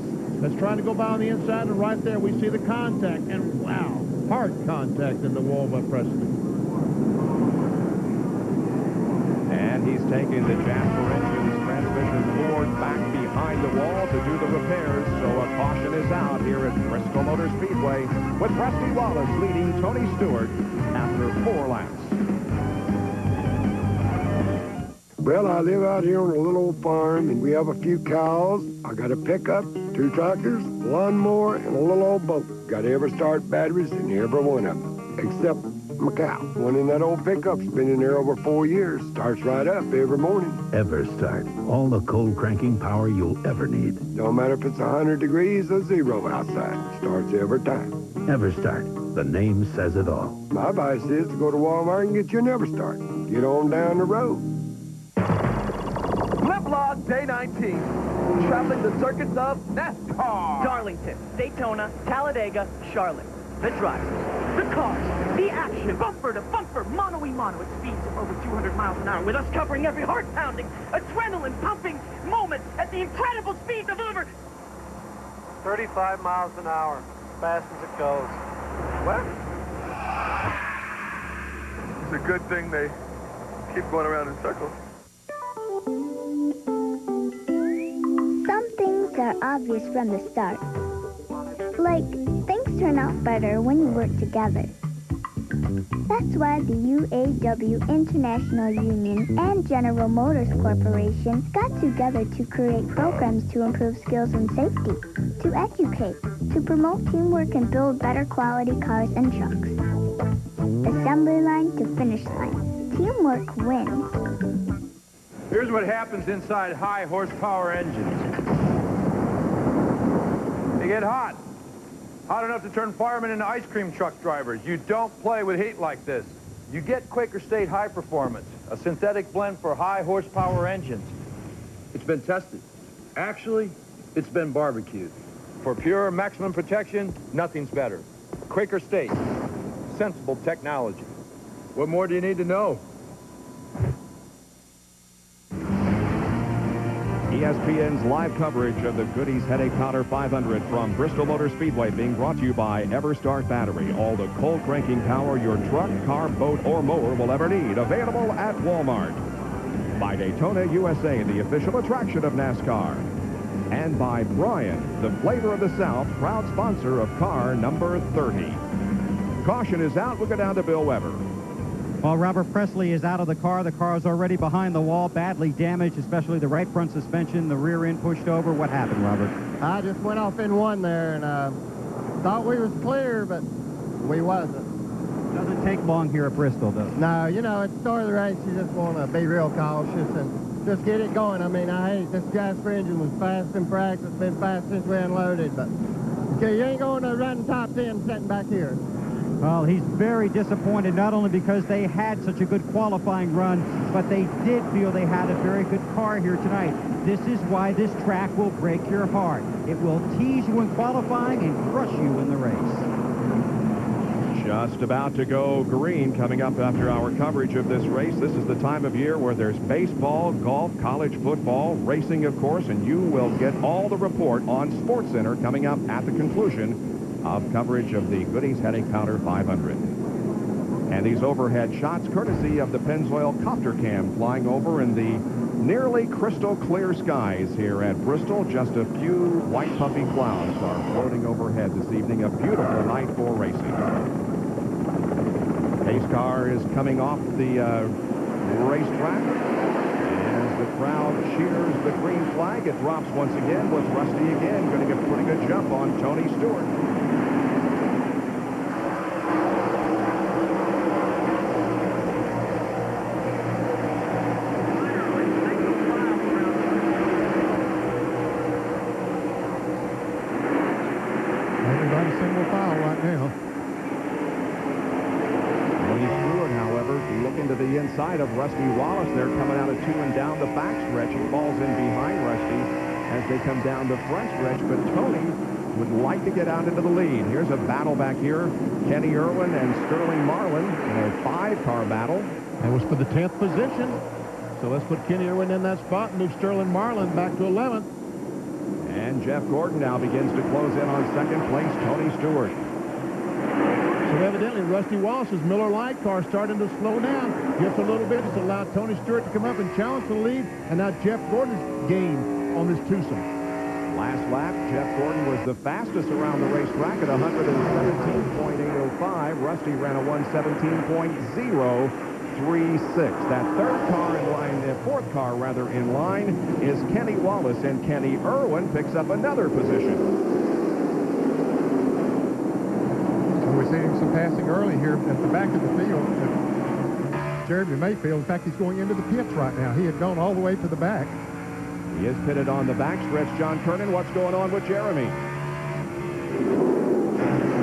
that's trying to go by on the inside, and right there we see the contact, and wow, hard contact in the wall by Presley. And he's taking the Jasper Engines transmission board back behind the wall to do the repairs, so a caution is out here at Bristol Motor Speedway, with Rusty Wallace leading Tony Stewart after 4 laps. Well, I live out here on a little old farm, and we have a few cows. I got a pickup, 2 tractors, lawnmower, and a little old boat. Got Everstart batteries in every one of them, except my cow. One in that old pickup's been in there over 4 years. Starts right up every morning. Everstart. All the cold cranking power you'll ever need. Don't matter if it's 100 degrees or 0 outside. Starts every time. Everstart. The name says it all. My advice is to go to Walmart and get you an Everstart. Get on down the road. Flip-Log Day 19. Traveling the circuits of NASCAR. Darlington, Daytona, Talladega, Charlotte. The drivers, the cars, the action, bumper to bumper, mano-a-mano at speeds of over 200 miles an hour, with us covering every heart-pounding, adrenaline-pumping moment at the incredible speeds of over 35 miles an hour, fast as it goes. What? It's a good thing they keep going around in circles. Some things are obvious from the start. Like, things turn out better when you work together. That's why the UAW International Union and General Motors Corporation got together to create programs to improve skills and safety, to educate, to promote teamwork and build better quality cars and trucks. Assembly line to finish line. Teamwork wins. Here's what happens inside high horsepower engines. They get hot. Hot enough to turn firemen into ice cream truck drivers. You don't play with heat like this. You get Quaker State High Performance, a synthetic blend for high horsepower engines. It's been tested. Actually, it's been barbecued. For pure maximum protection, nothing's better. Quaker State, sensible technology. What more do you need to know? ESPN's live coverage of the Goody's Headache Powder 500 from Bristol Motor Speedway being brought to you by Everstart Battery. All the cold cranking power your truck, car, boat, or mower will ever need. Available at Walmart. By Daytona, USA, the official attraction of NASCAR. And by Bryant, the flavor of the South, proud sponsor of car number 30. Caution is out. We'll go down to Bill Weber. Well, Robert Presley is out of the car. The car is already behind the wall, badly damaged, especially the right front suspension, the rear end pushed over. What happened, Robert? I just went off in one there and thought we was clear, but we wasn't. Doesn't take long here at Bristol, does it? No, you know, at the start of the race, you just want to be real cautious and just get it going. I mean, I hate this Jasper engine was fast in practice, been fast since we unloaded, but okay, you ain't going to run top 10 sitting back here. Well, he's very disappointed, not only because they had such a good qualifying run, but they did feel they had a very good car here tonight. This is why this track will break your heart. It will tease you in qualifying and crush you in the race. Just about to go green coming up after our coverage of this race. This is the time of year where there's baseball, golf, college football, racing, of course, and you will get all the report on SportsCenter coming up at the conclusion of coverage of the Goody's Heading Powder 500. And these overhead shots courtesy of the Pennzoil Copter Cam flying over in the nearly crystal clear skies here at Bristol. Just a few white puffy clouds are floating overhead this evening. A beautiful night for racing. Pace car is coming off the racetrack. As the crowd cheers the green flag, it drops once again with Rusty again. Going to get a pretty good jump on Tony Stewart. Everybody single file right now. Tony Stewart, however, looking to the inside of Rusty Wallace. They're coming out of 2 and down the backstretch. He falls in behind Rusty as they come down the front stretch, but Tony would like to get out into the lead. Here's a battle back here. Kenny Irwin and Sterling Marlin in a 5-car battle. That was for the 10th position. So let's put Kenny Irwin in that spot and move Sterling Marlin back to 11th. And Jeff Gordon now begins to close in on second place, Tony Stewart. So evidently, Rusty Wallace's Miller Lite car starting to slow down just a little bit. Just allowed Tony Stewart to come up and challenge the lead. And now Jeff Gordon's gained on this twosome. Last lap, Jeff Gordon was the fastest around the racetrack at 117.805. Rusty ran a 117.036. That third car in line, the fourth car rather in line, is Kenny Wallace, and Kenny Irwin picks up another position. So we're seeing some passing early here at the back of the field. Jeremy Mayfield, in fact, he's going into the pits right now. He had gone all the way to the back. He is pitted on the backstretch. John Kernan, what's going on with Jeremy?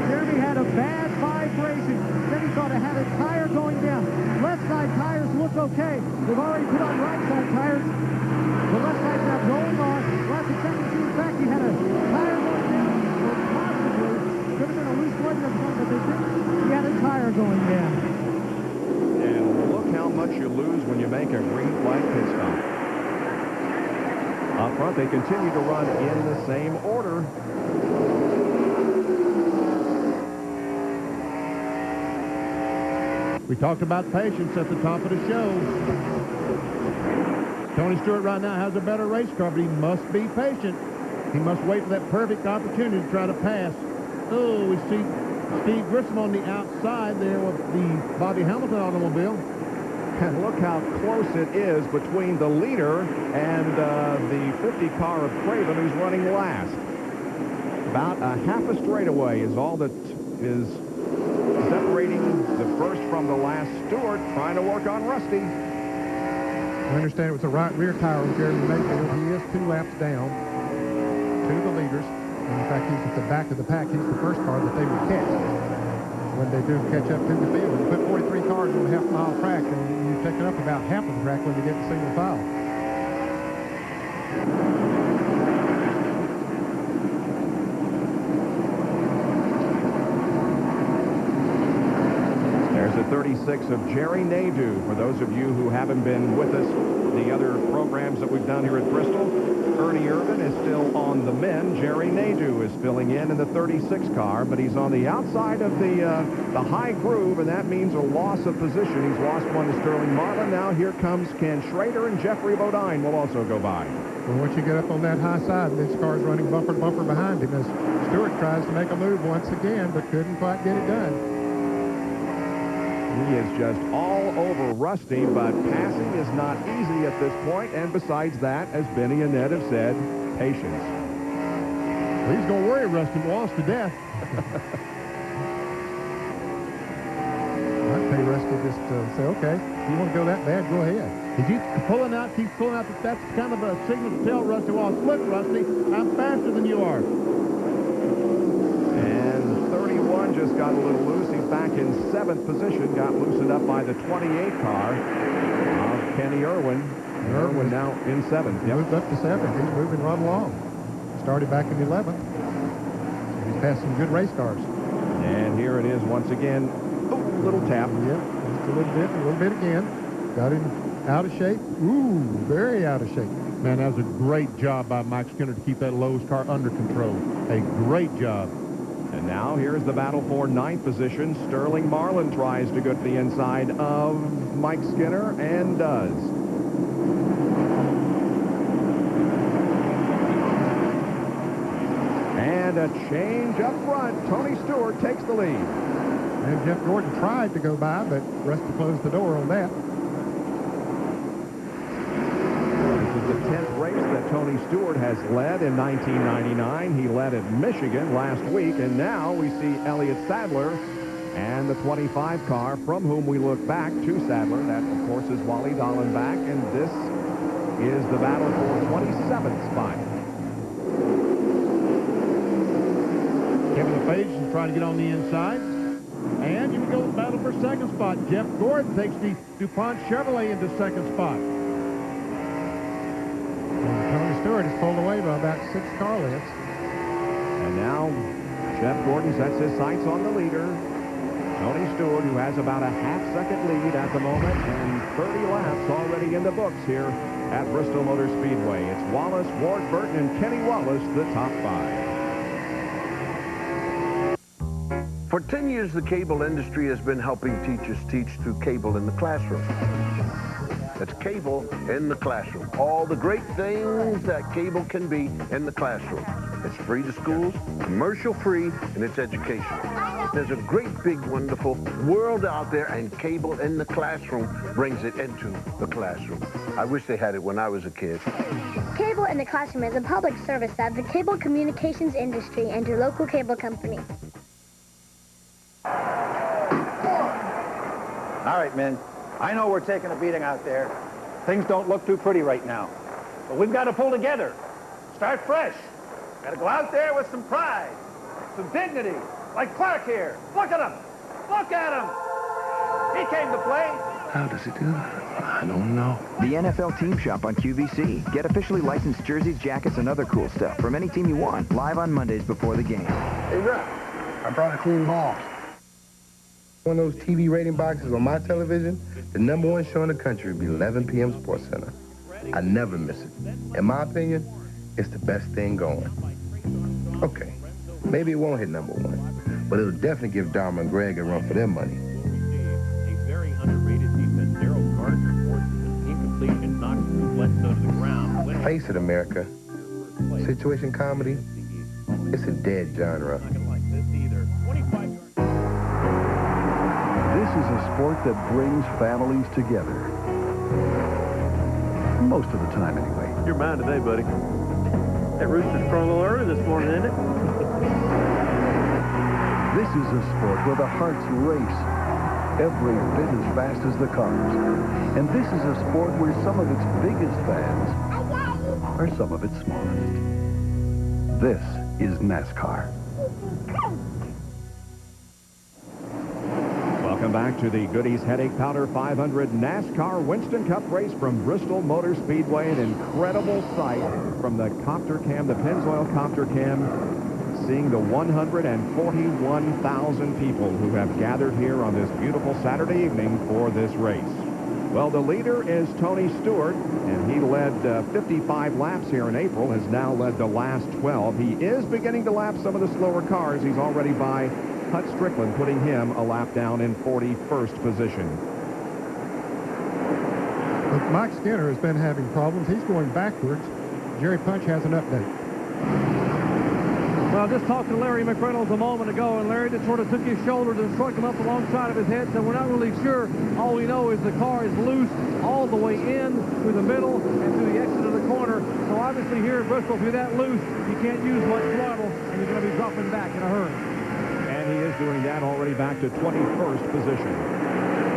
Jeremy had a bad vibration. Then he thought it had a tire going down. Left side tires look okay. They've already put on right side tires. The left side's now going on. We'll have to check and see. In fact, he had a tire going down, or possibly could have been a loose plug or something, but they didn't. He had a tire going down. And look how much you lose when you make a green flag pit stop. Up front, they continue to run in the same order. We talked about patience at the top of the show. Tony Stewart right now has a better race car, but he must be patient. He must wait for that perfect opportunity to try to pass. Oh, we see Steve Grissom on the outside there with the Bobby Hamilton automobile. And look how close it is between the leader and the 50 car of Craven, who's running last. About a half a straightaway is all that is separating the first from the last. Stewart trying to work on Rusty. I understand it was the right rear tire of Jeremy Mayfield. He is 2 laps down to the leaders. And in fact, he's at the back of the pack. He's the first car that they would catch when they do catch up to the field. You put 43 cars on a half-mile track, and you're picking up about half of the track when you get to single file. There's a 36 of Jerry Nadeau. For those of you who haven't been with us, the other programs that we've done here at Bristol, Ernie Irvin is still on the men. Jerry Nadeau is filling in the 36 car, but he's on the outside of the high groove, and that means a loss of position. He's lost one to Sterling Marlin. Now here comes Ken Schrader, and Jeffrey Bodine will also go by. Well, once you get up on that high side, this car's running bumper to bumper behind him as Stewart tries to make a move once again, but couldn't quite get it done. He is just all over Rusty, but passing is not easy at this point. And besides that, as Benny and Ned have said, patience. Well, he's going to worry Rusty Wallace to death. I'd pay Rusty just to say, okay, if you want to go that bad, go ahead. If you keep pulling out, that's kind of a signal to tell Rusty Wallace, look, Rusty, I'm faster than you are. And 31 just got a little loose. He's back in 7th position, got loosened up by the 28 car of Kenny Irwin. Irwin now in 7th. He moved up to 7th. He's moving right along. Started back in 11th. He's passed some good race cars. And here it is once again. Oh, little tap. Yep, just a little bit again. Got him out of shape. Ooh, very out of shape. Man, that was a great job by Mike Skinner to keep that Lowe's car under control. A great job. And now here's the battle for 9th position. Sterling Marlin tries to go to the inside of Mike Skinner and does. And a change up front. Tony Stewart takes the lead. And Jeff Gordon tried to go by, but Rusty closed the door on that. This is the 10th race that Tony Stewart has led in 1999. He led at Michigan last week, and now we see Elliott Sadler and the 25 car, from whom we look back to Sadler. That, of course, is Wally Dallenbach, and this is the battle for 27th spot. Kevin LePage is trying to get on the inside. And you go battle for 2nd spot. Jeff Gordon takes the DuPont Chevrolet into 2nd spot. And Tony Stewart is pulled away by about 6 car lengths. And now Jeff Gordon sets his sights on the leader, Tony Stewart, who has about a half-second lead at the moment, and 30 laps already in the books here at Bristol Motor Speedway. It's Wallace, Ward Burton, and Kenny Wallace, the top 5. For 10 years, the cable industry has been helping teachers teach through cable in the classroom. It's cable in the classroom. All the great things that cable can be in the classroom. It's free to schools, commercial-free, and it's educational. There's a great, big, wonderful world out there, and cable in the classroom brings it into the classroom. I wish they had it when I was a kid. Cable in the Classroom is a public service of the cable communications industry and your local cable company. All right, men. I know we're taking a beating out there. Things don't look too pretty right now. But we've got to pull together. Start fresh. Got to go out there with some pride, some dignity, like Clark here. Look at him. Look at him. He came to play. How does he do that? I don't know. The NFL Team Shop on QVC. Get officially licensed jerseys, jackets, and other cool stuff from any team you want, live on Mondays before the game. Hey, Rep, I brought a clean ball. One of those TV rating boxes on my television, the #1 show in the country would be 11 p.m. Sports Center. I never miss it. In my opinion, it's the best thing going. Okay, maybe it won't hit #1, but it'll definitely give Dharma and Greg a run for their money. A very underrated defense. Daryl Gardner forces an incompletion, knocks Bledsoe to the ground. Face it, America. Situation comedy, it's a dead genre. This is a sport that brings families together. Most of the time, anyway. You're mine today, buddy. That rooster's crowing a little early this morning, isn't it? This is a sport where the hearts race every bit as fast as the cars. And this is a sport where some of its biggest fans are some of its smallest. This is NASCAR. Welcome back to the Goody's Headache Powder 500 NASCAR Winston Cup race from Bristol Motor Speedway. An incredible sight from the copter cam, the Pennzoil copter cam, seeing the 141,000 people who have gathered here on this beautiful Saturday evening for this race. Well, the leader is Tony Stewart, and he led 55 laps here in April, has now led the last 12. He is beginning to lap some of the slower cars. He's already by Hut Strickland, putting him a lap down in 41st position. But Mike Skinner has been having problems. He's going backwards. Jerry Punch has an update. Well, I just talked to Larry McReynolds a moment ago, and Larry just sort of took his shoulders and struck him up alongside of his head, so we're not really sure. All we know is the car is loose all the way in, through the middle, and through the exit of the corner. So obviously here in Bristol, if you're that loose, you can't use much throttle, and you're going to be dropping back in a hurry. And he is doing that, already back to 21st position.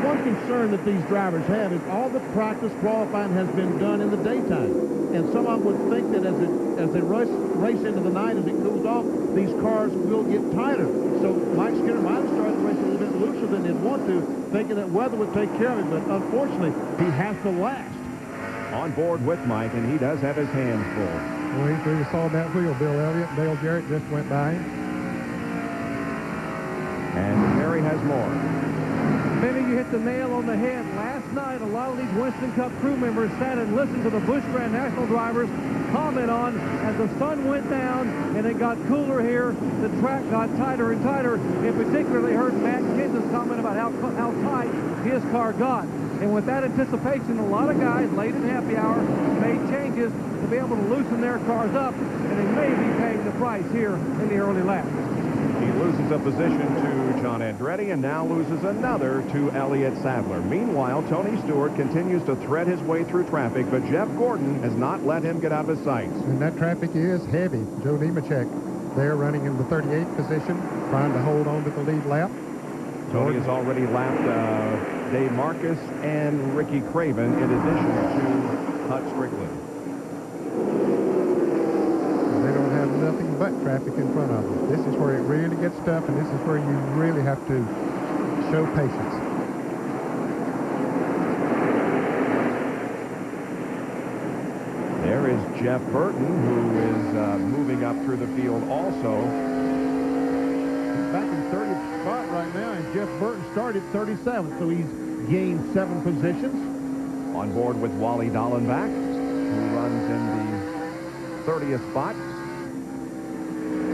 One concern that these drivers have is all the practice qualifying has been done in the daytime. And some of them would think that as they race into the night, as it cools off, these cars will get tighter. So Mike Skinner might have started the race a little bit looser than he'd want to, thinking that weather would take care of it. But unfortunately, he has to last. On board with Mike, and he does have his hands full. Well, he threw the saw that wheel, Bill Elliott. Dale Jarrett just went by him. And Jerry has more. Maybe you hit the nail on the head. Last night, a lot of these Winston Cup crew members sat and listened to the Busch Grand National drivers comment on as the sun went down and it got cooler here, the track got tighter and tighter. In particular, they heard Matt Kenseth's comment about how tight his car got. And with that anticipation, a lot of guys late in happy hour made changes to be able to loosen their cars up, and they may be paying the price here in the early laps. He loses a position to John Andretti and now loses another to Elliott Sadler. Meanwhile, Tony Stewart continues to thread his way through traffic, but Jeff Gordon has not let him get out of his sights. And that traffic is heavy. Joe Nemechek there running in the 38th position, trying to hold on to the lead lap. Tony has already lapped Dave Marcus and Ricky Craven in addition to Hut Strickland. They don't have nothing but traffic in front of them. This is where it really gets tough, and this is where you really have to show patience. There is Jeff Burton, who is moving up through the field also. He's back in 30th spot right now, and Jeff Burton started 37th, so he's gained 7 positions. On board with Wally Dallenbach, who runs in the 30th spot.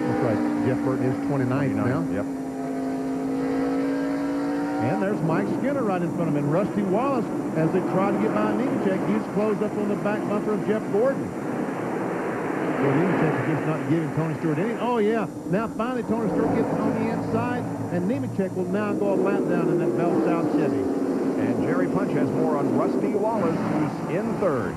That's right. Jeff Burton is 29th now. Yep. And there's Mike Skinner right in front of him. And Rusty Wallace, as they try to get by Nemechek, he's closed up on the back bumper of Jeff Gordon. So Nemechek is just not giving Tony Stewart any. Oh, yeah. Now, finally, Tony Stewart gets on the inside, and Nemechek will now go a lap down in that Bell South Chevy. And Jerry Punch has more on Rusty Wallace, who's in 3rd.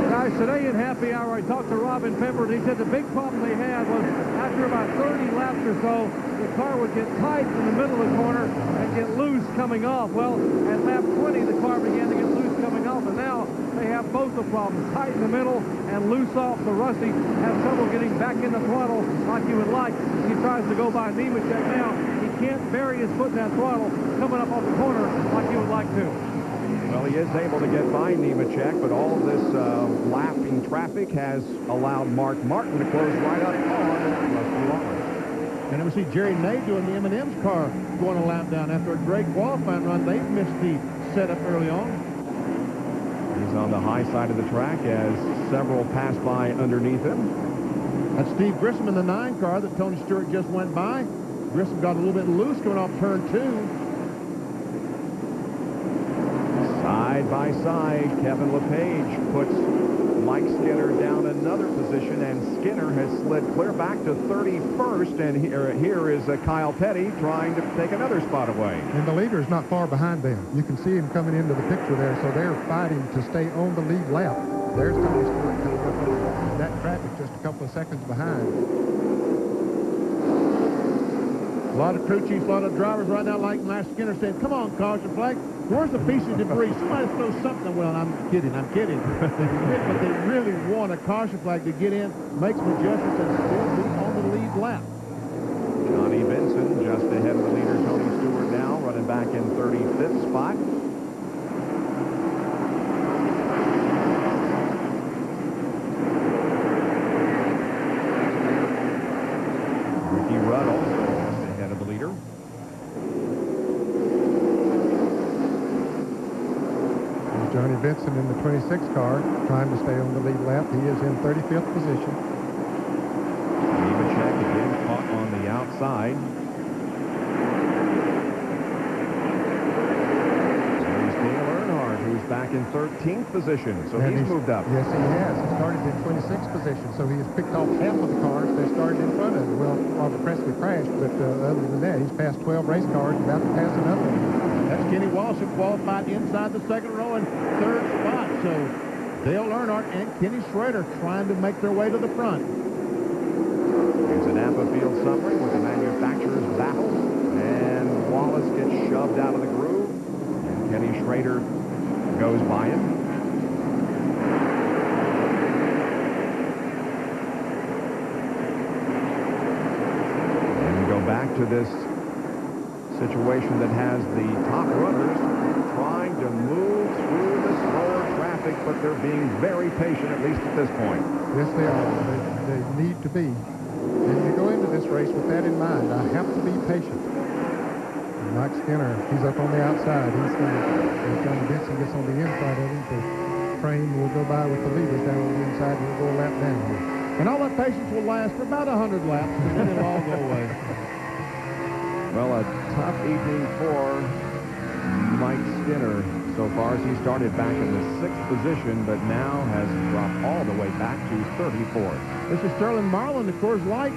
Guys, today in happy hour, I talked to Robin Pemberton. He said the big problem they had was after about 30 laps or so, the car would get tight in the middle of the corner and get loose coming off. Well, at lap 20, the car began to get loose coming off, and now they have both the problems, tight in the middle and loose off. So Rusty has trouble getting back in the throttle like he would like. He tries to go by Nemechek now. He can't bury his foot in that throttle coming up off the corner like he would like to. Well, he is able to get by Nemechek, but all of this lapping traffic has allowed Mark Martin to close right up on Rusty Wallace. And then we see Jerry Ney doing the M&M's car going a lap down after a great qualifying run. They missed the setup early on. He's on the high side of the track as several pass by underneath him. That's Steve Grissom in the 9 car that Tony Stewart just went by. Grissom got a little bit loose coming off turn 2. Side by side, Kevin LePage puts Mike Skinner down another position, and Skinner has slid clear back to 31st, and here is Kyle Petty trying to take another spot away. And the leader is not far behind them. You can see him coming into the picture there, so they're fighting to stay on the lead lap. There's Tony Stewart coming up on that traffic just a couple of seconds behind. A lot of crew chiefs, a lot of drivers right now, like Mike Skinner, saying, come on, caution flag. Where's the piece of debris? Somebody throw something. Well, I'm kidding. But they really want a caution flag to get in, make some adjustments, and still be on the lead lap. Johnny Benson just ahead of the leader, Tony Stewart now, running back in 35th spot. Ricky Rudd also just ahead of the leader. Johnny Benson in the 26 car, trying to stay on the lead lap. He is in 35th position. Nemechek again caught on the outside. There's Dale Earnhardt, who's back in 13th position, so And he's moved up. Yes, he has. He started in 26th position, so he has picked off half of the cars that started in front of him. Well, Robert Presley crashed, but other than that, he's passed 12 race cars, about to pass another one. That's Kenny Walsh, who qualified inside the second row in third spot. So Dale Earnhardt and Kenny Schrader trying to make their way to the front. Here's a Napa field summary with the manufacturer's battle. And Wallace gets shoved out of the groove. And Kenny Schrader goes by him. And we go back to this situation that has the top runners trying to move through the slower traffic, but they're being very patient, at least at this point. Yes, they are. They need to be. And you go into this race with that in mind. I have to be patient. And Mike Skinner, he's up on the outside. He's going to, John Benson gets on the inside of him. The train will go by with the leaders down on the inside, and we'll go a lap down here. And all that patience will last for about 100 laps, and then it'll all go away. Well, a tough evening for Mike Skinner so far, as he started back in the 6th position, but now has dropped all the way back to 34th. This is Sterling Marlin, the Coors Light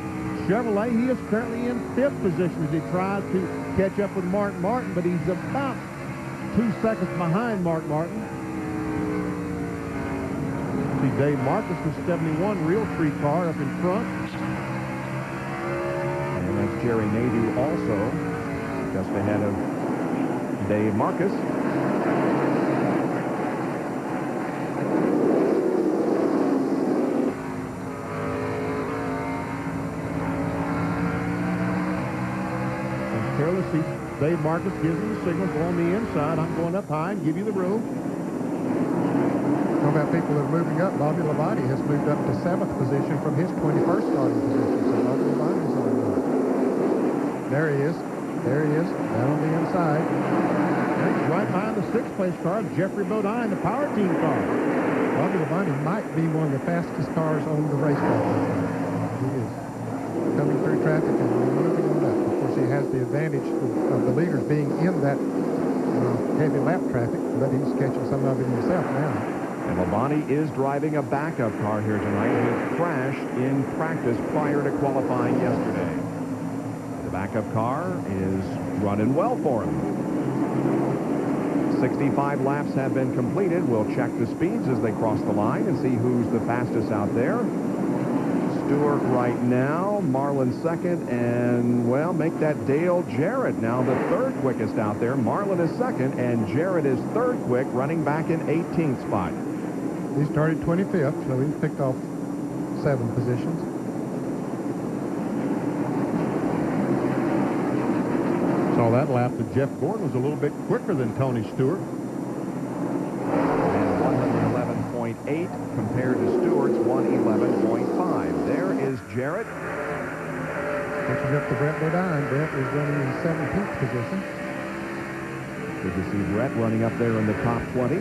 Chevrolet. He is currently in 5th position as he tries to catch up with Mark Martin, but he's about 2 seconds behind Mark Martin. See Dave Marcus with 71 Realtree car up in front. And that's Jerry Nadeau also just ahead of Dave Marcus. Careless, Dave Marcus gives him the signal, go on the inside. I'm going up high and give you the room. How about people that are moving up? Bobby Labonte has moved up to 7th position from his 21st starting position. So Bobby Labonte's on the run. There he is. There he is, down on the inside. He's right behind the 6th place car, Jeffrey Bodine, the power team car. Bobby Labonte might be one of the fastest cars on the racetrack. He is coming through traffic and moving on up. Of course, he has the advantage of the leaders being in that heavy lap traffic, but he's catching some of it himself now. And Labonte is driving a backup car here tonight. He crashed in practice prior to qualifying yesterday. The backup car is running well for him. 65 laps have been completed. We'll check the speeds as they cross the line and see who's the fastest out there. Stewart right now, Marlin second, and, well, make that Dale Jarrett now the 3rd quickest out there. Marlin is second, and Jarrett is 3rd quick, running back in 18th spot. He started 25th, so he's picked off 7 positions. Saw that lap that Jeff Gordon was a little bit quicker than Tony Stewart. And 111.8 compared to Stewart's 111.5. There is Jarrett. Catching up to Brett Bodine. Brett is running in 17th position. Good to see Brett running up there in the top 20.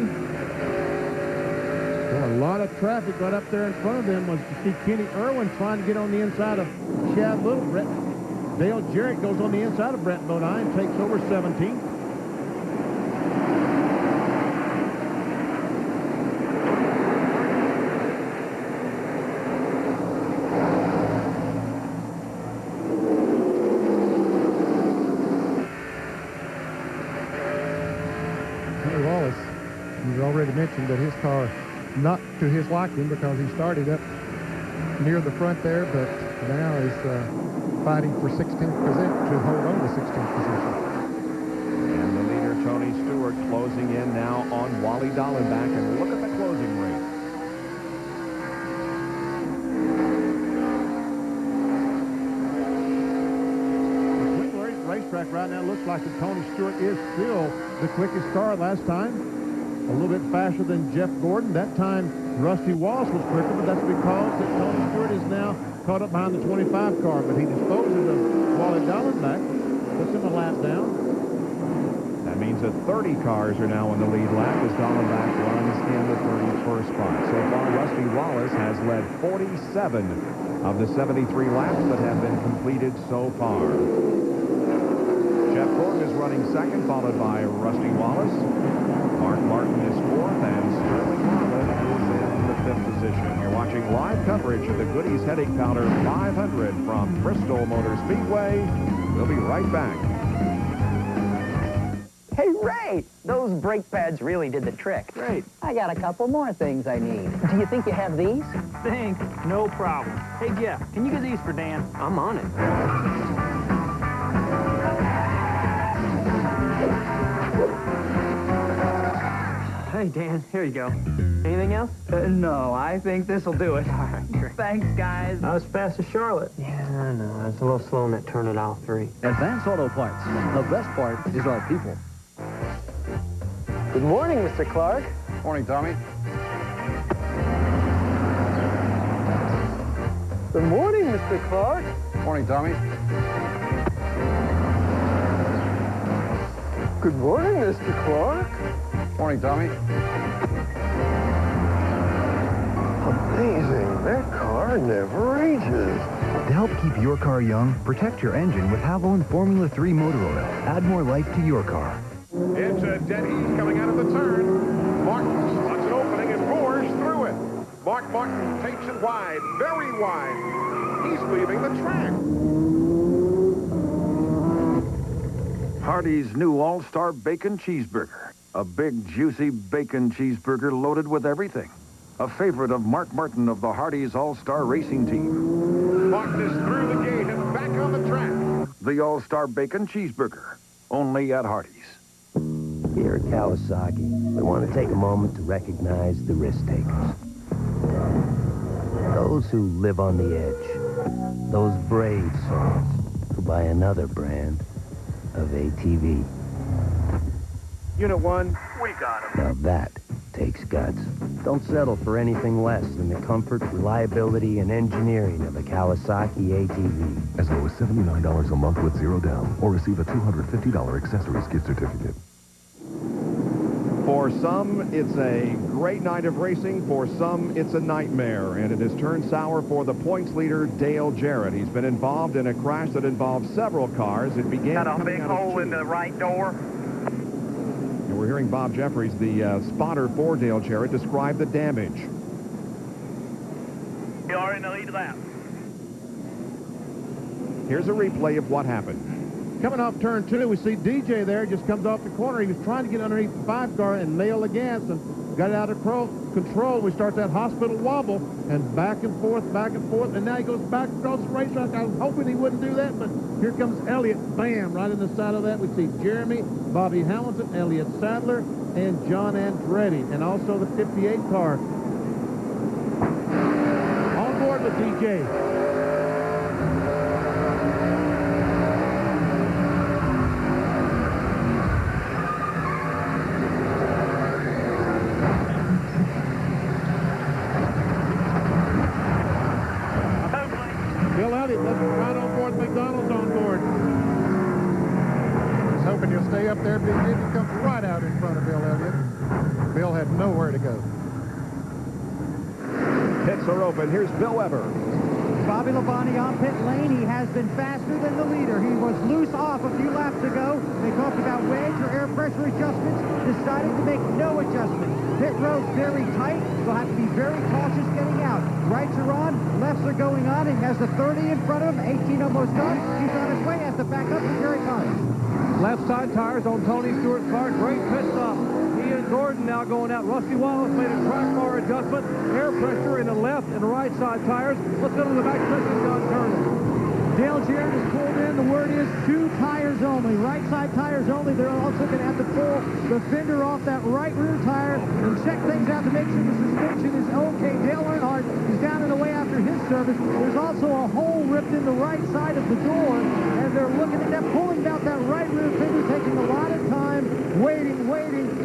Well, a lot of traffic right up there in front of them was to see Kenny Irwin trying to get on the inside of Chad Little. Dale Jarrett goes on the inside of Brett Bodine, takes over 17th. Henry Wallace, you've already mentioned that his car not to his liking because he started up near the front there, but now is fighting for 16th position to hold on to 16th position. And the leader, Tony Stewart, closing in now on Wally Dallenbach. And look at the closing rate. The racetrack right now looks like that Tony Stewart is still the quickest car last time. A little bit faster than Jeff Gordon. That time, Rusty Wallace was quicker, but that's because that Tony Stewart is now caught up behind the 25 car. But he disposes of Wally Dallenbach, puts him a lap down. That means that 30 cars are now in the lead lap as Dallenbach runs in the 31st spot. So far, Rusty Wallace has led 47 of the 73 laps that have been completed so far. Jeff Gordon is running second, followed by Rusty Wallace. Mark Martin is 4th, and Sterling Marlin is in the 5th position. You're watching live coverage of the Goody's Headache Powder 500 from Bristol Motor Speedway. We'll be right back. Hey, Ray, those brake pads really did the trick. Great. I got a couple more things I need. Do you think you have these? Think? No problem. Hey, Jeff, can you get these for Dan? I'm on it. Hey, Dan, here you go. Anything else? No, I think this'll do it. All right, great. Thanks, guys. Not as fast as Charlotte. Yeah, I know. It's a little slow in that turn at aisle 3. Advance Auto Parts. The best part is our people. Good morning, Mr. Clark. Morning, Tommy. Good morning, Mr. Clark. Morning, Tommy. Good morning, Mr. Clark. Morning, Tommy. Amazing. That car never ages. To help keep your car young, protect your engine with Havoline Formula 3 motor oil. Add more life to your car. It's a dead heat coming out of the turn. Martin spots an opening and roars through it. Mark Martin takes it wide, very wide. He's leaving the track. Hardee's new All-Star Bacon Cheeseburger. A big, juicy bacon cheeseburger loaded with everything. A favorite of Mark Martin of the Hardee's All-Star Racing Team. Martin is through the gate and back on the track. The All-Star Bacon Cheeseburger. Only at Hardee's. Here at Kawasaki, we want to take a moment to recognize the risk takers. Those who live on the edge. Those brave souls who buy another brand of ATV. Unit 1. We got him. Now that takes guts. Don't settle for anything less than the comfort, reliability, and engineering of a Kawasaki ATV. As low as $79 a month with 0 down, or receive a $250 accessories gift certificate. For some, it's a great night of racing. For some, it's a nightmare. And it has turned sour for the points leader, Dale Jarrett. He's been involved in a crash that involved several cars. It began Got a big hole in the right door. And we're hearing Bob Jeffries, the spotter for Dale Jarrett, describe the damage. You are in the lead lap. Here's a replay of what happened. Coming off turn 2, we see DJ there, just comes off the corner. He was trying to get underneath the 5-car and nail the gas and got it out of control. We start that hospital wobble and back and forth, and now he goes back across the racetrack. I was hoping he wouldn't do that, but here comes Elliott, bam, right in the side of that. We see Jeremy, Bobby Hamilton, Elliott Sadler, and John Andretti, and also the 58 car. On board with DJ. Right on board, McDonald's on board. He's hoping he'll stay up there, but he comes right out in front of Bill Elliott. Bill had nowhere to go. Pits are open. Here's Bill Weber. Bobby Labonte on pit lane. He has been faster than the leader. He was loose off a few laps ago. They talked about wedge or air pressure adjustments. Decided to make no adjustment. Pit road very tight. You'll have to be very cautious getting out. Rights are on, lefts are going on. He has the 30 in front of him, 18 almost done. He's on his way, has to back up, and here he comes. Left side tires on Tony Stewart's car. Great pit stop. He and Gordon now going out. Rusty Wallace made a track bar adjustment. Air pressure in the left and right side tires. Let's go to the back section, John Turner. Dale Jarrett is pulled in. The word is 2 tires only. Right side tires only. They're also going to have to pull the fender off that right rear tire and check things out to make sure the suspension is okay. Dale Earnhardt is down and away after his service. There's also a hole ripped in the right side of the door, and they're looking at that, pulling out that right rear fender, taking a lot of time, waiting.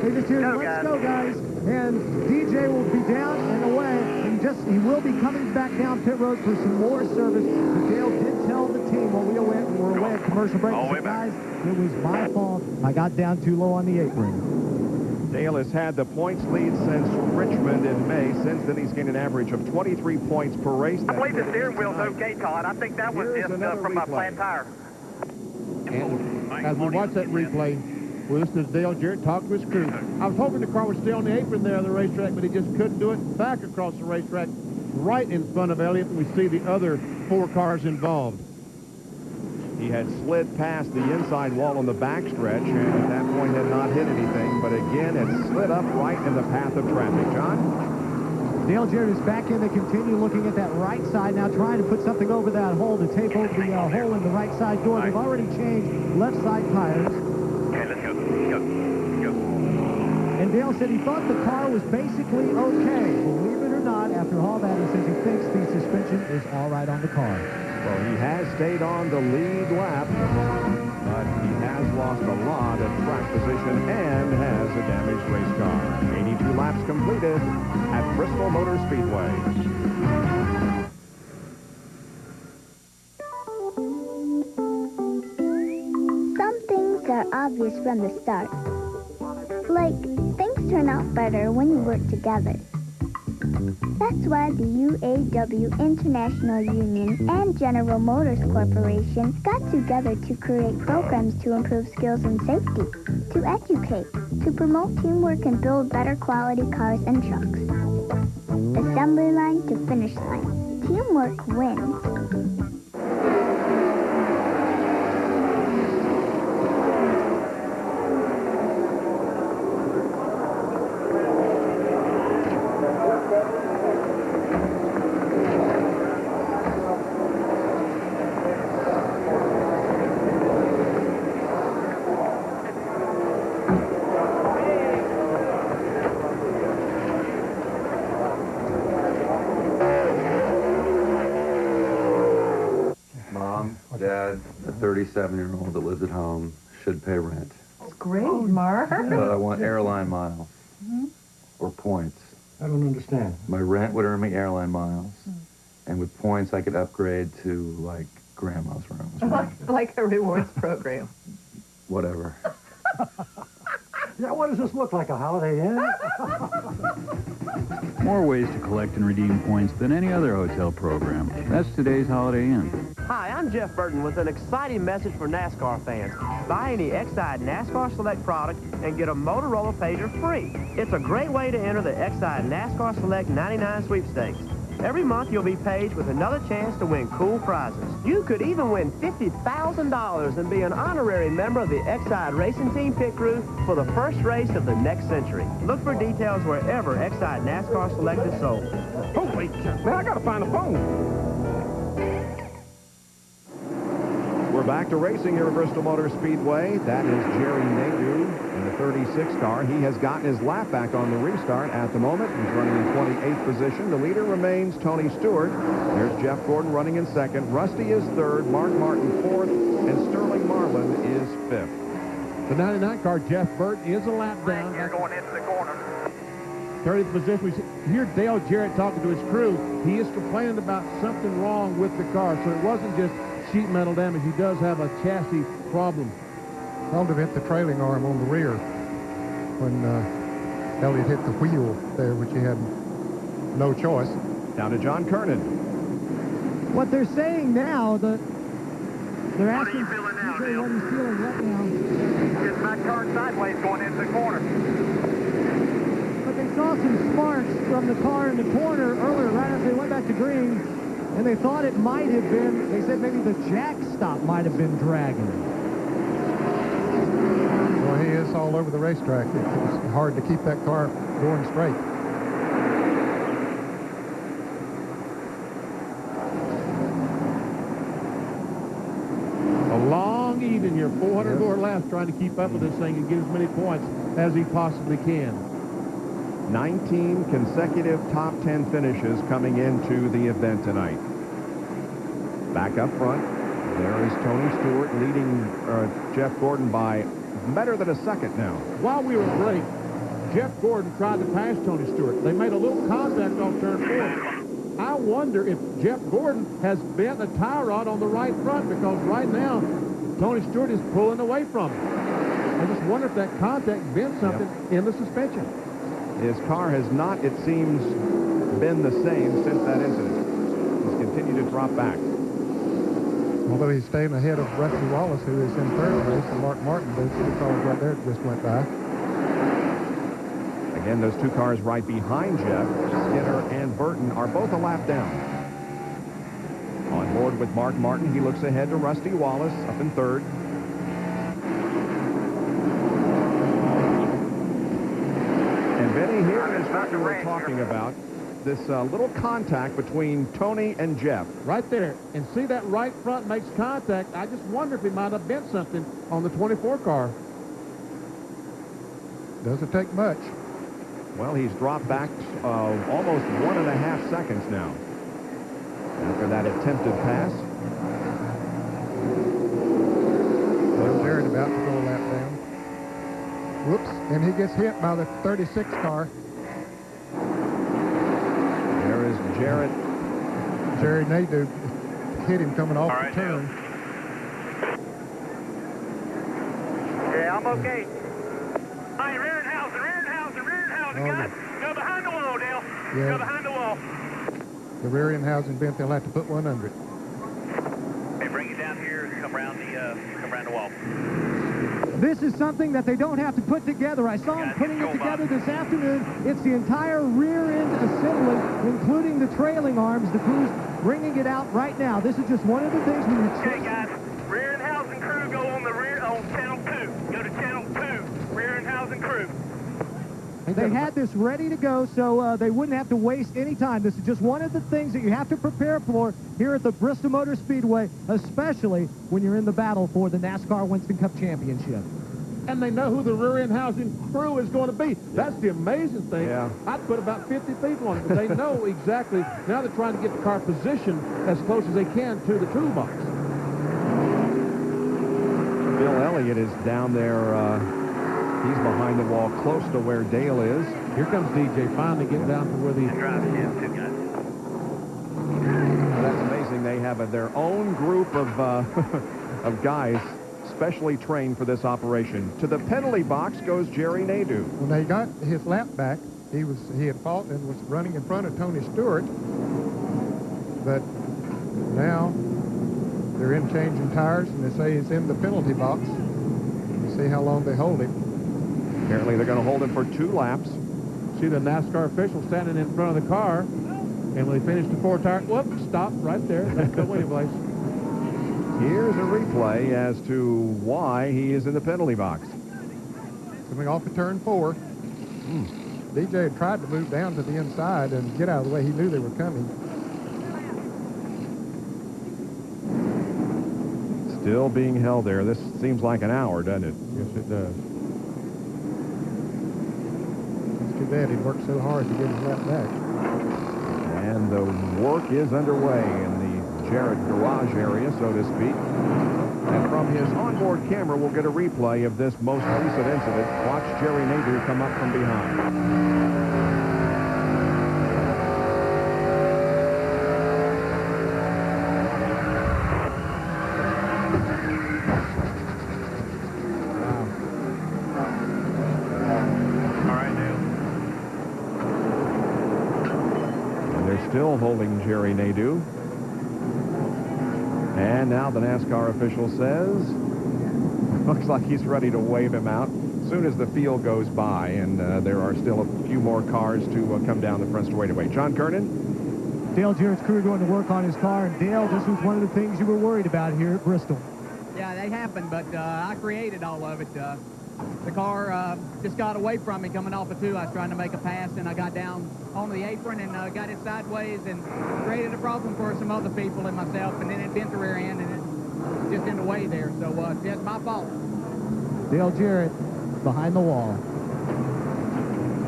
They just hear, let's go, guys. And DJ will be down and away, and he will be coming back down pit road for some more service. But Dale did tell the team when we were away at commercial break, he said, guys, it was my fault. I got down too low on the apron. Dale has had the points lead since Richmond in May. Since then, he's gained an average of 23 points per race. I believe the steering wheel's okay, Todd. I think that was just from my flat tire. And as we watch that replay, We'll listen to Dale Jarrett talk to his crew. I was hoping the car would stay on the apron there on the racetrack, but he just couldn't do it. Back across the racetrack, right in front of Elliott, and we see the other 4 cars involved. He had slid past the inside wall on the backstretch, and at that point had not hit anything, but again, it slid up right in the path of traffic. John? Dale Jarrett is back in. They continue looking at that right side now, trying to put something over that hole to tape over the hole in the right side door. They've already changed left side tires. Okay, let's go. Go. And Dale said he thought the car was basically okay. Believe it or not, after all that, he says he thinks the suspension is all right on the car. Well, he has stayed on the lead lap, but he has lost a lot of track position and has a damaged race car. 82 laps completed at Bristol Motor Speedway. Some things are obvious from the start. Like, things turn out better when you work together. That's why the UAW International Union and General Motors Corporation got together to create programs to improve skills and safety, to educate, to promote teamwork and build better quality cars and trucks. Assembly line to finish line. Teamwork wins. Dad, a 37-year-old that lives at home, should pay rent. That's great, Mark. But I want airline miles or points. I don't understand. My rent would earn me airline miles, and with points I could upgrade to, like, grandma's rooms. Like a rewards program. Whatever. Yeah, what does this look like, a Holiday Inn? More ways to collect and redeem points than any other hotel program. That's today's Holiday Inn. Hi, I'm Jeff Burton with an exciting message for NASCAR fans. Buy any Exide NASCAR Select product and get a Motorola pager free. It's a great way to enter the Exide NASCAR Select 99 sweepstakes. Every month you'll be paged with another chance to win cool prizes. You could even win $50,000 and be an honorary member of the Exide Racing Team pit crew for the first race of the next century. Look for details wherever Exide NASCAR Select is sold. Holy cow, man, I gotta find the phone. We're back to racing here at Bristol Motor Speedway. That is Jerry Nadeau in the 36 car. He has gotten his lap back on the restart at the moment. He's running in 28th position. The leader remains Tony Stewart. There's Jeff Gordon running in second. Rusty is third. Mark Martin fourth. And Sterling Marlin is fifth. The 99 car, Jeff Burton, is a lap down. You're going into the corner. 30th position. We hear Dale Jarrett talking to his crew. He is complaining about something wrong with the car, so it wasn't just sheet metal damage. He does have a chassis problem. Told him hit the trailing arm on the rear when Elliott hit the wheel there, which he had no choice. Down to John Kernan. What they're saying now, they're asking What are you feeling now, what Dale? he's feeling right now. Getting back car sideways going into the corner. But they saw some sparks from the car in the corner earlier, right after they went back to green, and they thought it might have been, they said maybe the jack stop might have been dragging. Well, he is all over the racetrack. It's hard to keep that car going straight. A long evening here, 400 more laps trying to keep up with this thing and get as many points as he possibly can. 19 consecutive top 10 finishes coming into the event tonight. Back up front, there is Tony Stewart leading Jeff Gordon by better than a second now. While we were at break, Jeff Gordon tried to pass Tony Stewart. They made a little contact off turn 4. I wonder if Jeff Gordon has bent a tie rod on the right front, because right now Tony Stewart is pulling away from him. I just wonder if that contact bent something in the suspension. His car has not, it seems, been the same since that incident. He's continued to drop back. Although he's staying ahead of Rusty Wallace, who is in third place, and Mark Martin, those two cars right there just went by. Again, those two cars right behind Jeff, Skinner and Burton, are both a lap down. On board with Mark Martin, he looks ahead to Rusty Wallace up in third. And Benny, here is what we were talking about. This little contact between Tony and Jeff. Right there. And see that right front makes contact. I just wonder if he might have bent something on the 24 car. Doesn't take much. Well, he's dropped back almost 1.5 seconds now after that attempted pass. Well, Jarrett about to go a lap down. Whoops, and he gets hit by the 36 car. There is Jarrett. Jerry Nadeau hit him coming off the turn. Yeah, I'm okay. Hey, Rearenhausen, guys. Go behind the wall, Dale. Yeah. Go behind the wall. The rear end housing bent, they'll have to put one under it. Hey, bring it down here and come around the wall. This is something that they don't have to put together. I saw them putting it together this afternoon. It's the entire rear end assembly, including the trailing arms. The crew's bringing it out right now. This is just one of the things when you're... Okay, guys. Rearenhausen crew, go on channel 2. Go to channel 2. Rearenhausen crew. They had this ready to go, so they wouldn't have to waste any time. This is just one of the things that you have to prepare for here at the Bristol Motor Speedway, especially when you're in the battle for the NASCAR Winston Cup Championship. And they know who the rear end housing crew is going to be. That's the amazing thing. Yeah. I'd put about 50 people on it, but they know exactly. Now they're trying to get the car positioned as close as they can to the toolbox. Bill Elliott is down there. He's behind the wall close to where Dale is. Here comes DJ finally getting down to where the... That's amazing. They have their own group of of guys specially trained for this operation. To the penalty box goes Jerry Nadeau. When they got his lap back, he had fought and was running in front of Tony Stewart. But now they're in changing tires, and they say he's in the penalty box. We'll see how long they hold him. Apparently they're going to hold him for 2 laps. See the NASCAR official standing in front of the car, and when they finish the 4 tire, whoop, stop right there. That's the winning place. Here's a replay as to why he is in the penalty box. Coming off of turn 4. DJ had tried to move down to the inside and get out of the way. He knew they were coming. Still being held there. This seems like an hour, doesn't it? Yes, it does. It's too bad he worked so hard to get his lap back. And the work is underway in the Jarrett garage area, so to speak. And from his onboard camera, we'll get a replay of this most recent incident. Watch Jerry Nadeau come up from behind. Still holding Jerry Nadeau. And now the NASCAR official says, looks like he's ready to wave him out as soon as the field goes by, and there are still a few more cars to come down the front straightaway. John Kernan? Dale Jarrett's crew going to work on his car, and Dale, this was one of the things you were worried about here at Bristol. Yeah, they happened, but I created all of it. The car just got away from me coming off of 2. I was trying to make a pass, and I got down on the apron and got it sideways and created a problem for some other people and myself, and then it bent the rear end, and it was just in the way there. So it's my fault. Dale Jarrett behind the wall.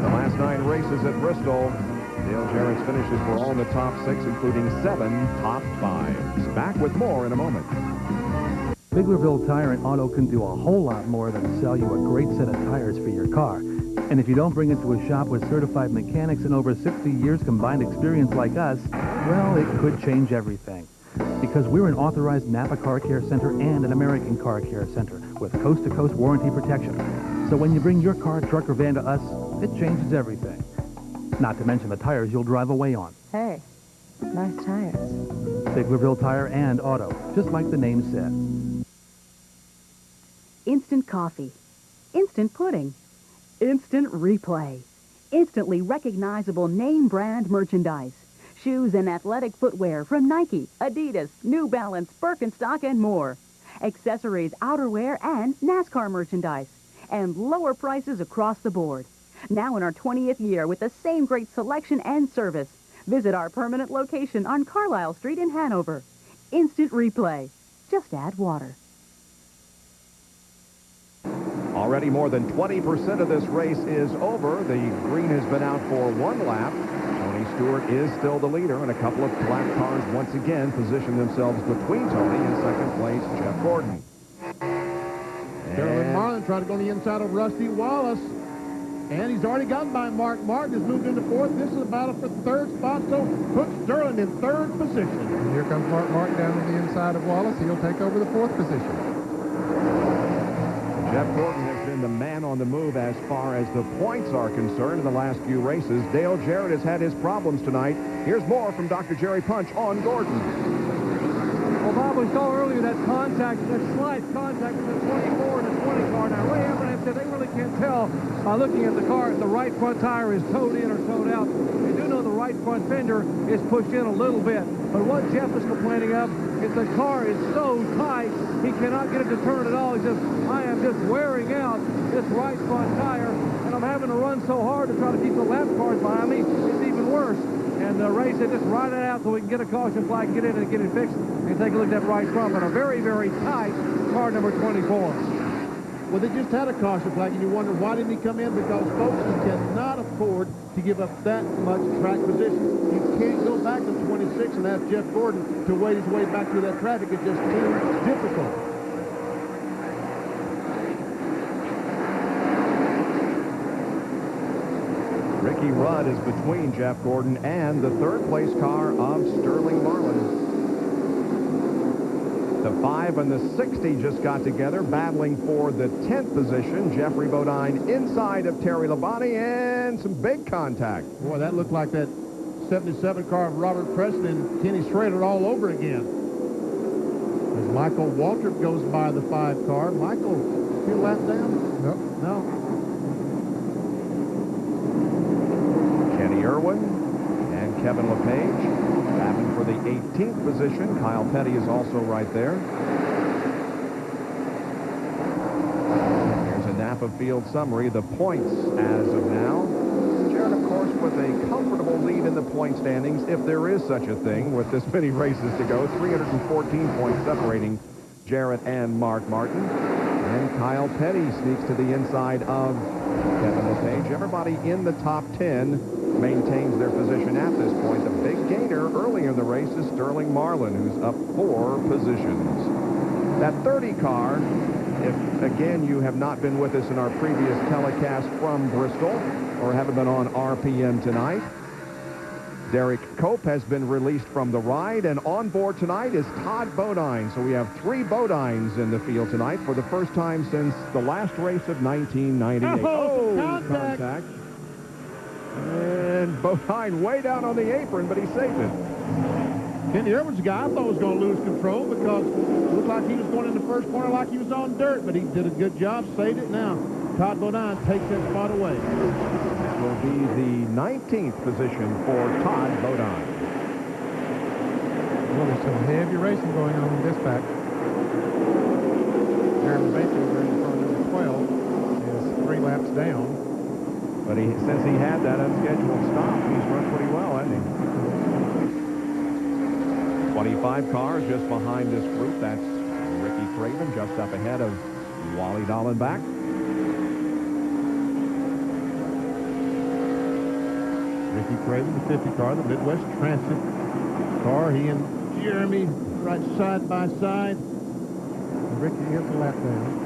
The last 9 races at Bristol, Dale Jarrett's finishes were all in the top 6, including 7 top 5s. Back with more in a moment. Biglerville Tire and Auto can do a whole lot more than sell you a great set of tires for your car. And if you don't bring it to a shop with certified mechanics and over 60 years combined experience like us, well, it could change everything. Because we're an authorized Napa Car Care Center and an American Car Care Center with coast-to-coast warranty protection. So when you bring your car, truck, or van to us, it changes everything. Not to mention the tires you'll drive away on. Hey, nice tires. Biglerville Tire and Auto, just like the name said. Instant coffee, instant pudding, instant replay, instantly recognizable name brand merchandise, shoes and athletic footwear from Nike, Adidas, New Balance, Birkenstock, and more, accessories, outerwear, and NASCAR merchandise, and lower prices across the board. Now in our 20th year with the same great selection and service. Visit our permanent location on Carlisle Street in Hanover. Instant replay. Just add water. Already more than 20% of this race is over. The green has been out for one lap. Tony Stewart is still the leader, and a couple of black cars once again position themselves between Tony and second place Jeff Gordon. Sterling Marlin tried to go on the inside of Rusty Wallace, and he's already gotten by Mark Martin. Has moved into fourth. This is a battle for third spot, so puts Sterling in third position. And here comes Mark Martin down on the inside of Wallace. He'll take over the fourth position. Jeff Gordon has been the man on the move as far as the points are concerned in the last few races. Dale Jarrett has had his problems tonight. Here's more from Dr. Jerry Punch on Gordon. Well, Bob, we saw earlier that contact, that slight contact with the 24 and the 20 car. Now, Ray Evernham said they really can't tell by looking at the car if the right front tire is towed in or towed out. They do know the right front fender is pushed in a little bit. But what Jeff is complaining of is the car is so tight, he cannot get it to turn at all. He says, I am just wearing out this right front tire, and I'm having to run so hard to try to keep the left cars behind me. It's even worse. And Ray said, just ride it out so we can get a caution flag, get in and get it fixed, and take a look at that right front. But a very, very tight car number 24. Well, they just had a caution flag, and you wonder why didn't he come in? Because, folks, he cannot afford to give up that much track position. You can't go back to 26 and ask Jeff Gordon to wade his way back through that traffic. It's just too difficult. Ricky Rudd is between Jeff Gordon and the third place car of Sterling Marlin. The 5 and the 60 just got together, battling for the 10th position. Jeffrey Bodine inside of Terry Labonte, and some big contact. Boy, that looked like that 77 car of Robert Preston and Kenny Schrader all over again. As Michael Waltrip goes by the 5 car. Michael, few laps down? Nope. No. Kenny Irwin and Kevin LePage battling for the 18th position. Kyle Petty is also right there. Here's a Napa Field summary. The points as of now. Jarrett, of course, with a comfortable lead in the point standings, if there is such a thing with this many races to go. 314 points separating Jarrett and Mark Martin. And Kyle Petty sneaks to the inside of Kevin LePage. Everybody in the top 10 maintains their position at this point. The big gainer early in the race is Sterling Marlin, who's up 4 positions. That 30 car, if again you have not been with us in our previous telecast from Bristol or haven't been on RPM tonight, Derek Cope has been released from the ride, and on board tonight is Todd Bodine. So we have 3 Bodines in the field tonight for the first time since the last race of 1998. Oh, contact. And Bodine way down on the apron, but he saved it. Kenny Irwin's guy I thought was going to lose control because it looked like he was going in the first corner like he was on dirt, but he did a good job, saved it. Now, Todd Bodine takes that spot away. That will be the 19th position for Todd Bodine. Well, there's some heavy racing going on in this pack. Aaron Baker in car number 12 is 3 laps down. But since he had that unscheduled stop, he's run pretty well, hasn't he? 25 cars just behind this group. That's Ricky Craven just up ahead of Wally Dallenbach. Ricky Craven, the 50 car, the Midwest Transit car. He and Jeremy right side by side. And Ricky is a lap down.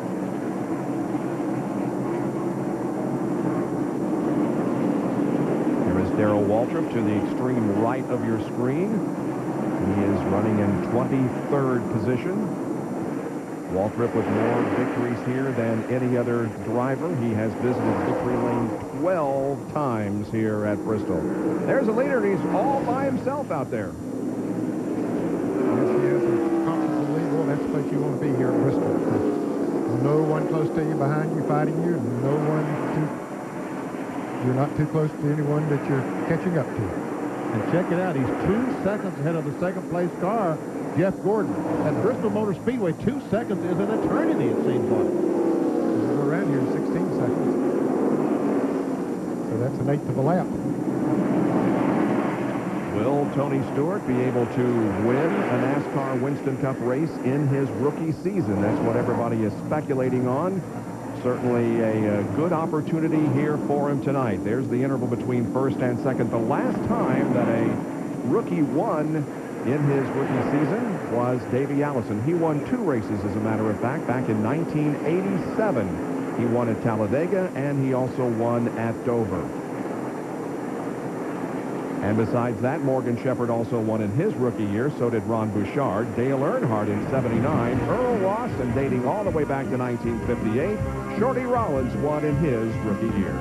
Darrell Waltrip to the extreme right of your screen. He is running in 23rd position. Waltrip with more victories here than any other driver. He has visited victory lane 12 times here at Bristol. There's a leader, and he's all by himself out there. one close to you, behind you, fighting you, and you're not too close to anyone that you're catching up to. And check it out, he's 2 seconds ahead of the second-place car, Jeff Gordon. At Bristol Motor Speedway, 2 seconds is an eternity, it seems like. We'll go around here in 16 seconds. So that's an eighth of a lap. Will Tony Stewart be able to win a NASCAR Winston Cup race in his rookie season? That's what everybody is speculating on. Certainly a good opportunity here for him tonight. There's the interval between first and second. The last time that a rookie won in his rookie season was Davey Allison. He won 2 races, as a matter of fact, back in 1987. He won at Talladega, and he also won at Dover. And besides that, Morgan Shepherd also won in his rookie year. So did Ron Bouchard, Dale Earnhardt in '79, Earl Ross, and dating all the way back to 1958, Shorty Rollins won in his rookie year.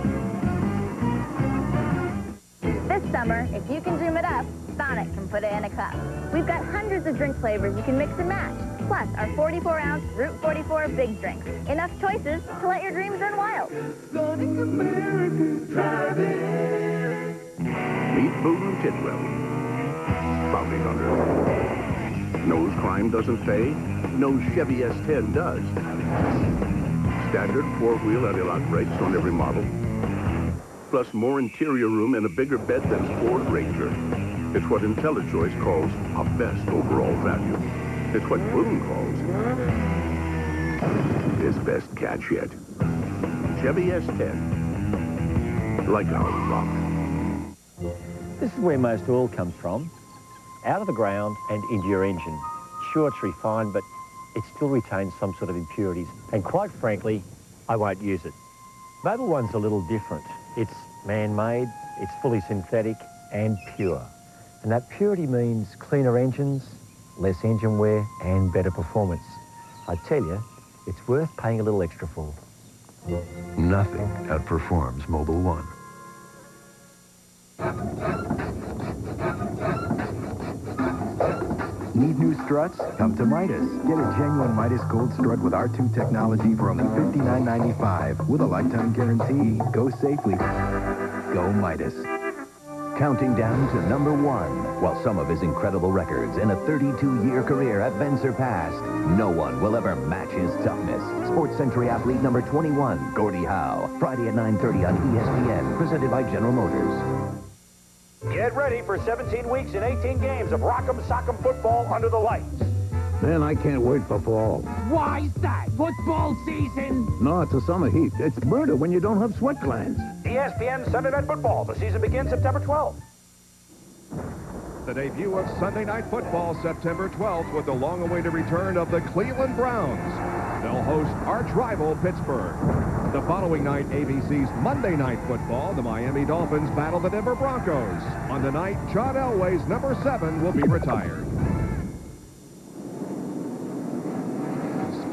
This summer, if you can dream it up, Sonic can put it in a cup. We've got hundreds of drink flavors you can mix and match. Plus, our 44-ounce Route 44 big drinks. Enough choices to let your dreams run wild. Sonic America, drive it. Meet Booten Tidwell, bounty hunter. Knows crime doesn't pay, knows Chevy S10 does. Standard 4-wheel anti-lock brakes on every model. Plus more interior room and a bigger bed than Ford Ranger. It's what IntelliChoice calls a best overall value. It's what Boone calls his best catch yet. Chevy S10. Like our rock. This is where most oil comes from. Out of the ground and into your engine. Sure, it's refined, but it still retains some sort of impurities. And quite frankly, I won't use it. Mobil One's a little different. It's man-made, it's fully synthetic and pure. And that purity means cleaner engines, less engine wear and better performance. I tell you, it's worth paying a little extra for. Nothing outperforms Mobil One. Need new struts? Come to Midas. Get a genuine Midas Gold strut with R2 technology for only $59.95 with a lifetime guarantee. Go safely. Go Midas. Counting down to #1. While some of his incredible records in a 32-year career have been surpassed, no one will ever match his toughness. Sports Century athlete number 21, Gordie Howe. Friday at 9:30 on ESPN, presented by General Motors. Get ready for 17 weeks and 18 games of Rock'em Sock'em football under the lights. Man, I can't wait for fall. Why is that? Football season? No, it's a summer heat. It's murder when you don't have sweat glands. ESPN Sunday Night Football. The season begins September 12th. The debut of Sunday Night Football September 12th with the long-awaited return of the Cleveland Browns. They'll host arch rival Pittsburgh. The following night, ABC's Monday Night Football, the Miami Dolphins battle the Denver Broncos. On the night, John Elway's number 7 will be retired.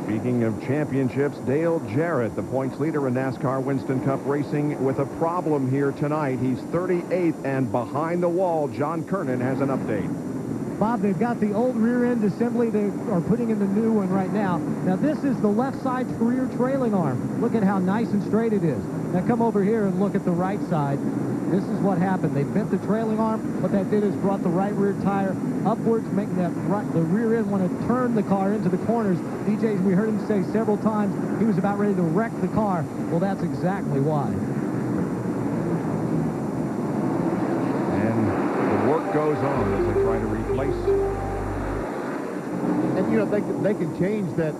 Speaking of championships, Dale Jarrett, the points leader in NASCAR Winston Cup racing, with a problem here tonight. He's 38th and behind the wall. John Kernan has an update. Bob, they've got the old rear end assembly. They are putting in the new one right now. Now, this is the left side rear trailing arm. Look at how nice and straight it is. Now, come over here and look at the right side. This is what happened. They bent the trailing arm. What that did is brought the right rear tire upwards, making the rear end want to turn the car into the corners. DJs, we heard him say several times he was about ready to wreck the car. Well, that's exactly why. And the work goes on as they try to replace. And, you know, they can change that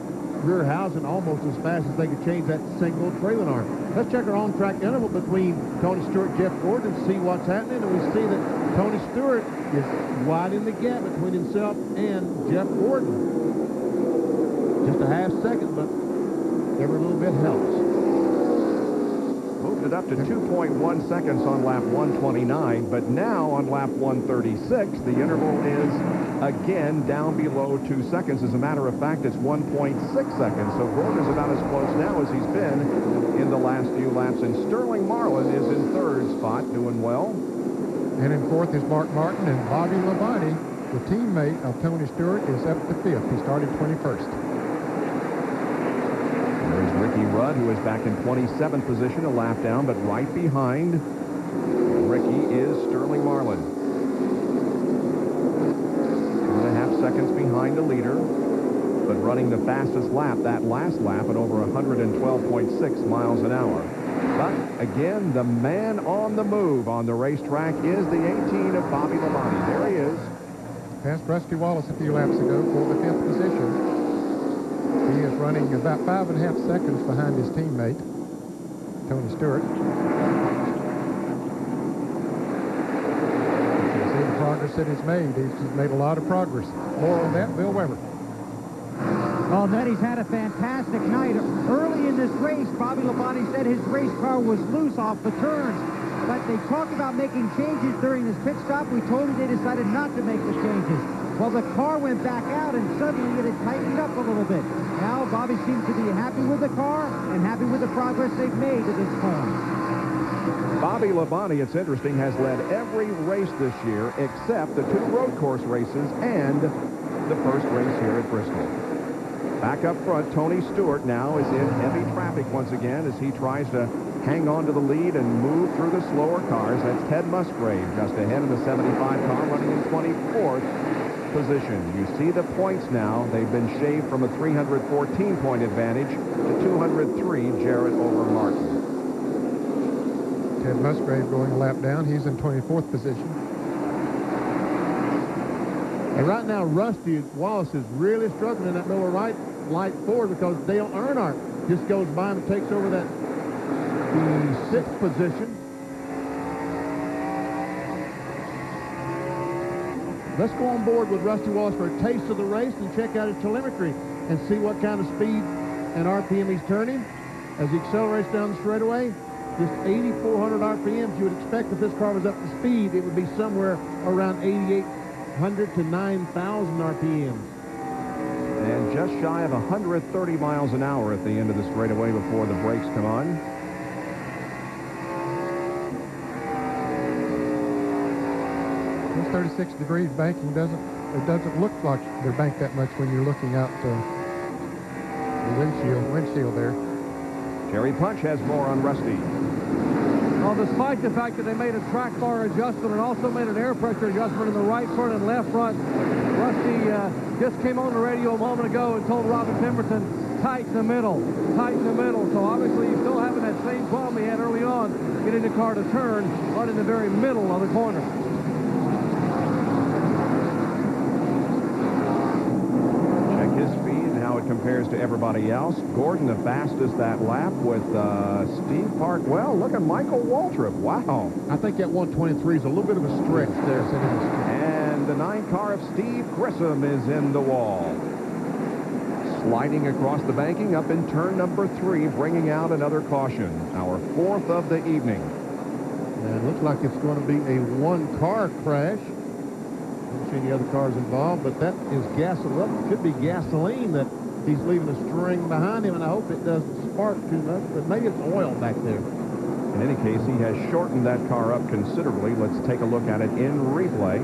rear housing almost as fast as they could change that single trailing arm. Let's check our on-track interval between Tony Stewart and Jeff Gordon and see what's happening. And we see that Tony Stewart is widening the gap between himself and Jeff Gordon. Just a half second, but every little bit helps. Moved it up to 2.1 seconds on lap 129, but now on lap 136, the interval is again down below 2 seconds. As a matter of fact, it's 1.6 seconds. So Gordon is about as close now as he's been in the last few laps. And Sterling Marlin is in third spot, doing well. And in fourth is Mark Martin, and Bobby Labonte, the teammate of Tony Stewart, is up to fifth. He started 21st. There's Ricky Rudd, who is back in 27th position, a lap down, but right behind Ricky is Sterling Marlin. 2.5 seconds behind the leader, but running the fastest lap, that last lap, at over 112.6 miles an hour. But again, the man on the move on the racetrack is the 18 of Bobby Labonte. There he is. Passed Rusty Wallace a few laps ago for the 5th position. He is running about 5.5 seconds behind his teammate, Tony Stewart. You can see the progress that he's made. He's made a lot of progress. More on that, Bill Weber. Well, Nettie's had a fantastic night. Early in this race, Bobby Labonte said his race car was loose off the turns. But they talked about making changes during this pit stop. We told him they decided not to make the changes. Well, the car went back out, and suddenly it had tightened up a little bit. Now, Bobby seems to be happy with the car and happy with the progress they've made to this point. Bobby Labonte, it's interesting, has led every race this year except the 2 road course races and the first race here at Bristol. Back up front, Tony Stewart now is in heavy traffic once again as he tries to hang on to the lead and move through the slower cars. That's Ted Musgrave just ahead of the 75 car, running in 24th position. You see the points now. They've been shaved from a 314-point advantage to 203, Jarrett over Martin. Ted Musgrave going a lap down. He's in 24th position. And right now, Rusty Wallace is really struggling in that middle right light forward because Dale Earnhardt just goes by him and takes over that the 6th position. Let's go on board with Rusty Wallace for a taste of the race and check out his telemetry and see what kind of speed and RPM he's turning as he accelerates down the straightaway. Just 8,400 RPMs. You would expect if this car was up to speed, it would be somewhere around 8,800 to 9,000 RPMs. And just shy of 130 miles an hour at the end of the straightaway before the brakes come on. This 36 degrees banking doesn't look like they're banked that much when you're looking out the windshield there. Terry Punch has more on Rusty. Well, despite the fact that they made a track bar adjustment and also made an air pressure adjustment in the right front and left front, Rusty just came on the radio a moment ago and told Robin Pemberton, tighten the middle, tighten the middle. So obviously he's still having that same problem he had early on, getting the car to turn right in the very middle of the corner. Compares to everybody else. Gordon the fastest that lap with Steve Parkwell. Look at Michael Waltrip. Wow. I think that 123 is a little bit of a stretch there. And the 9 car of Steve Grissom is in the wall. Sliding across the banking up in turn number 3, bringing out another caution. Our 4th of the evening. And it looks like it's going to be a 1-car crash. Don't see any other cars involved, but that is gasoline. It could be gasoline that he's leaving a string behind him, and I hope it doesn't spark too much, but maybe it's oil back there. In any case, he has shortened that car up considerably. Let's take a look at it in replay.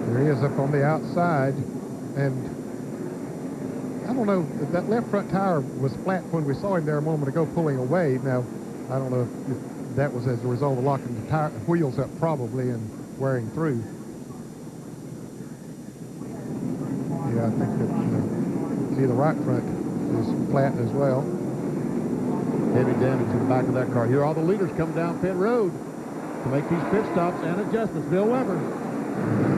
There he is up on the outside, and I don't know, that left front tire was flat when we saw him there a moment ago pulling away. Now, I don't know if that was as a result of locking the wheels up probably and wearing through. Yeah, I think that, see, the right front is flat as well. Heavy damage to the back of that car. Here are all the leaders come down pit road to make these pit stops and adjustments. Bill Weber.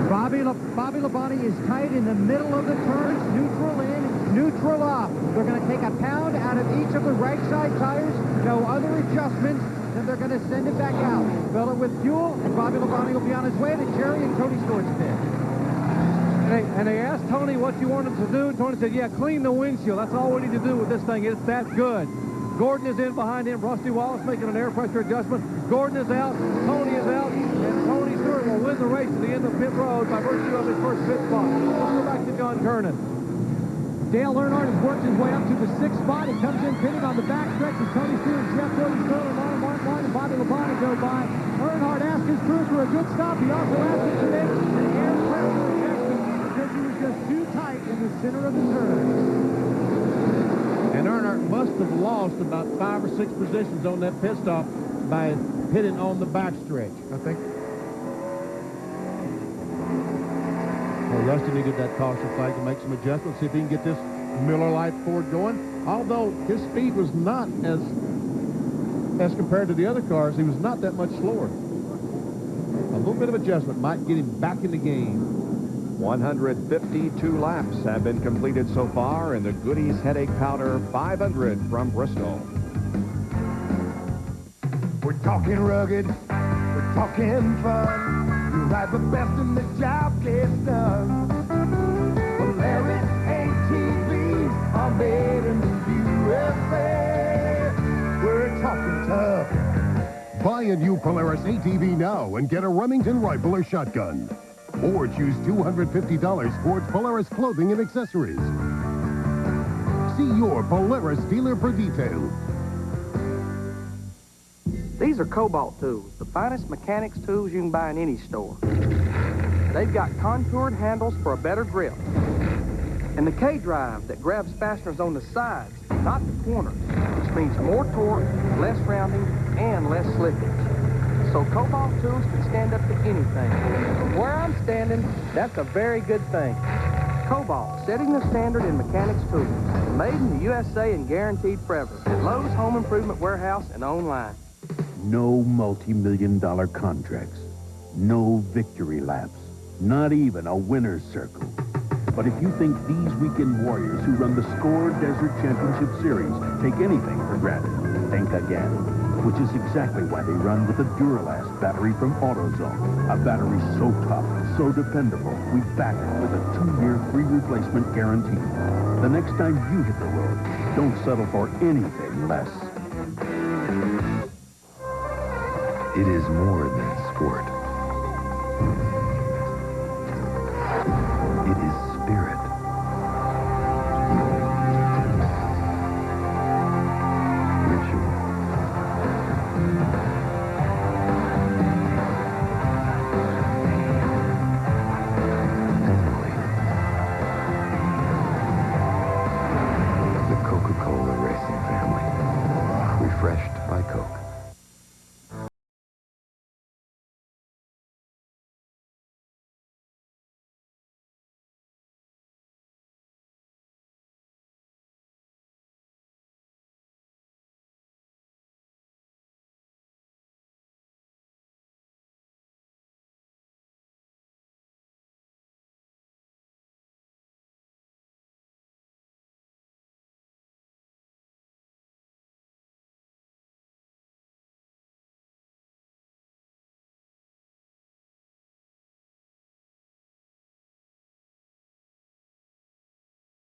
Bobby Labonte is tight in the middle of the turns, neutral in, neutral off. They're going to take a pound out of each of the right side tires, no other adjustments, then they're going to send it back out. Fill it with fuel, and Bobby Labonte will be on his way to Jerry and Tony Stewart's pit. And they asked Tony what you wanted to do, and Tony said, yeah, clean the windshield. That's all we need to do with this thing. It's that good. Gordon is in behind him. Rusty Wallace making an air pressure adjustment. Gordon is out. Tony is out. And Tony Stewart will win the race to the end of pit road by virtue of his first pit spot. Let's go back to John Kernan. Dale Earnhardt has worked his way up to the 6th spot. He comes in pitting on the back stretch as Tony Stewart, Jeff Williams, Sterling Martin, Mark Martin, and Bobby Labonte go by. Earnhardt asked his crew for a good stop. He also asked him to make an air pressure adjustment because he was just too tight in the center of the turn. lost about 5 or 6 positions on that pit stop by hitting on the backstretch. I think. Well, Rusty needed that caution flag to make some adjustments, see if he can get this Miller Lite Ford going. Although his speed was not as compared to the other cars, he was not that much slower. A little bit of adjustment might get him back in the game. 152 laps have been completed so far in the Goody's Headache Powder 500 from Bristol. We're talking rugged, we're talking fun. You ride the best and the job gets done. Polaris ATVs are made in the USA. We're talking tough. Buy a new Polaris ATV now and get a Remington rifle or shotgun. Or choose $250 towards Polaris clothing and accessories. See your Polaris dealer for details. These are Cobalt tools, the finest mechanics tools you can buy in any store. They've got contoured handles for a better grip. And the K-drive that grabs fasteners on the sides, not the corners, which means more torque, less rounding, and less slippage. So Cobalt tools can stand up to anything. From where I'm standing, that's a very good thing. Cobalt, setting the standard in mechanics tools. Made in the USA and guaranteed forever. At Lowe's Home Improvement Warehouse and online. No multi-million-dollar contracts. No victory laps. Not even a winner's circle. But if you think these weekend warriors who run the SCORE Desert Championship Series take anything for granted, think again. Which is exactly why they run with the Duralast battery from AutoZone. A battery so tough, so dependable, we back it with a 2-year free replacement guarantee. The next time you hit the road, don't settle for anything less. It is more than sport. It is spirit. Ritual. Family. The Coca-Cola Racing family. Refreshed by Coke.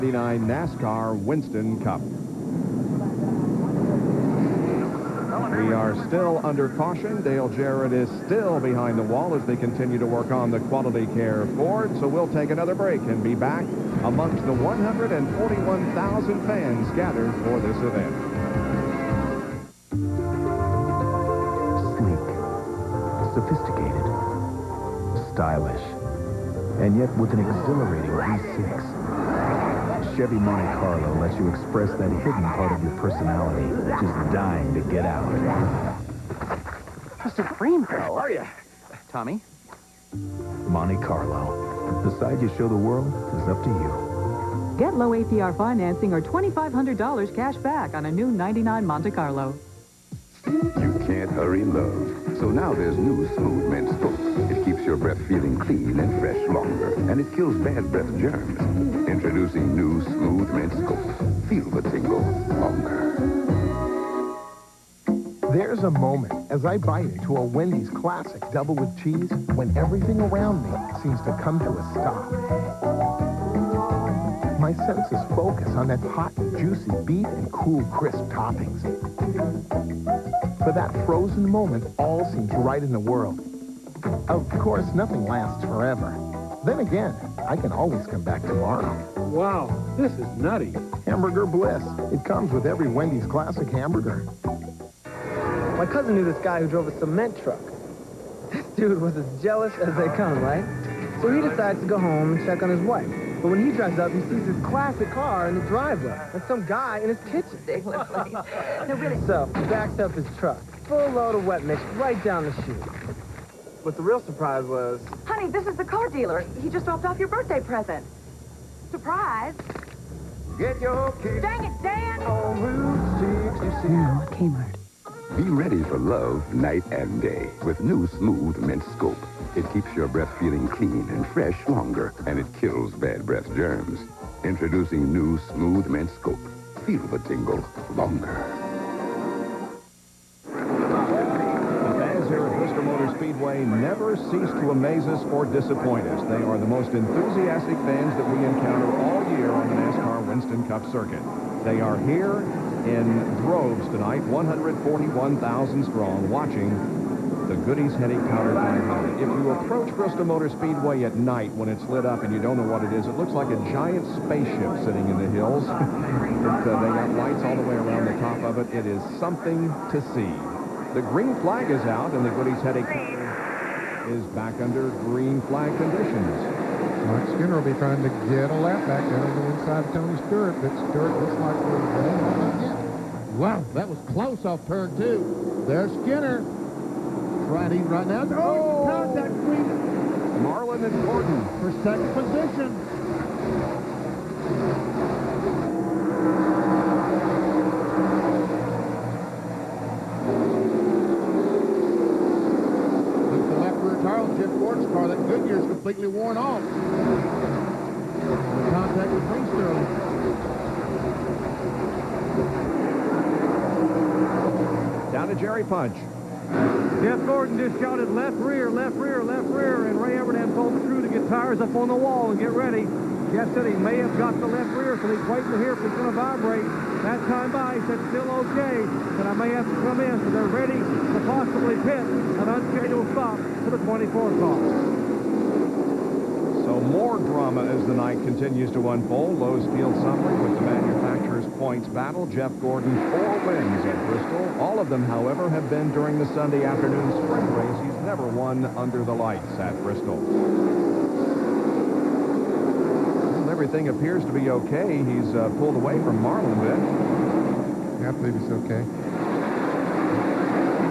NASCAR Winston Cup. We are still under caution. Dale Jarrett is still behind the wall as they continue to work on the Quality Care Ford. So we'll take another break and be back amongst the 141,000 fans gathered for this event. Sleek, sophisticated, stylish, and yet with an exhilarating V6. Chevy Monte Carlo lets you express that hidden part of your personality, which is dying to get out. Mr. Freeman, how are you? Tommy? Monte Carlo. The side you show the world is up to you. Get low APR financing or $2,500 cash back on a new 99 Monte Carlo. You can't hurry love. So now there's new Smooth Mint Scope. It keeps your breath feeling clean and fresh longer, and it kills bad breath germs. Introducing new Smooth Mint Scope. Feel the tingle longer. There's a moment as I bite into a Wendy's classic double with cheese when everything around me seems to come to a stop. My senses focus on that hot and juicy beef and cool, crisp toppings. For that frozen moment, all seems right in the world. Of course, nothing lasts forever. Then again, I can always come back tomorrow. Wow, this is nutty. Hamburger bliss. It comes with every Wendy's classic hamburger. My cousin knew this guy who drove a cement truck. This dude was as jealous as they come, right? So he decides to go home and check on his wife. But when he drives up, he sees his classic car in the driveway and some guy in his kitchen. So he backs up his truck, full load of wet mix right down the chute. But the real surprise was... Honey, this is the car dealer. He just dropped off your birthday present. Surprise. Get your kids Dang it, Dan! on Route 66. Now at Kmart. Be ready for love night and day with new Smooth Mint Scope. It keeps your breath feeling clean and fresh longer, and it kills bad breath germs. Introducing new Smooth Mint Scope. Feel the tingle longer. The fans here at Bristol Motor Speedway never cease to amaze us or disappoint us. They are the most enthusiastic fans that we encounter all year on the NASCAR Winston Cup circuit. They are here in droves tonight, 141,000 strong, watching the Goody's Headache Powder 500. If you approach Bristol Motor Speedway at night when it's lit up and you don't know what it is, it looks like a giant spaceship sitting in the hills. They got lights all the way around the top of it. It is something to see. The green flag is out, and the Goody's Headache Powder is back under green flag conditions. Mark Skinner will be trying to get a lap back down on the inside of Tony Stewart, but Stewart looks like we're wow, that was close off turn 2. There's Skinner. Riding right now. Oh, contact between Marlin and Gordon for second position. Look at the left rear tire on Jeff Gordon's car. That Goodyear's completely worn off. Contact between Sterling. Down to Jerry Punch. Jeff Gordon just shouted left rear, left rear, left rear, and Ray Evernham told the crew to get tires up on the wall and get ready. Jeff said he may have got the left rear, so he's waiting to hear if it's going to vibrate. That time by, he said still okay, but I may have to come in, so they're ready to possibly pit an unscheduled stop for the 24 car. So more drama as the night continues to unfold. Lowe's Field summary with the manufacturer's points battle. Jeff Gordon, 4 wins at Bristol. All of them, however, have been during the Sunday afternoon sprint race. He's never won under the lights at Bristol. Well, everything appears to be okay. He's pulled away from Marlin a bit. Yeah, I believe it's okay.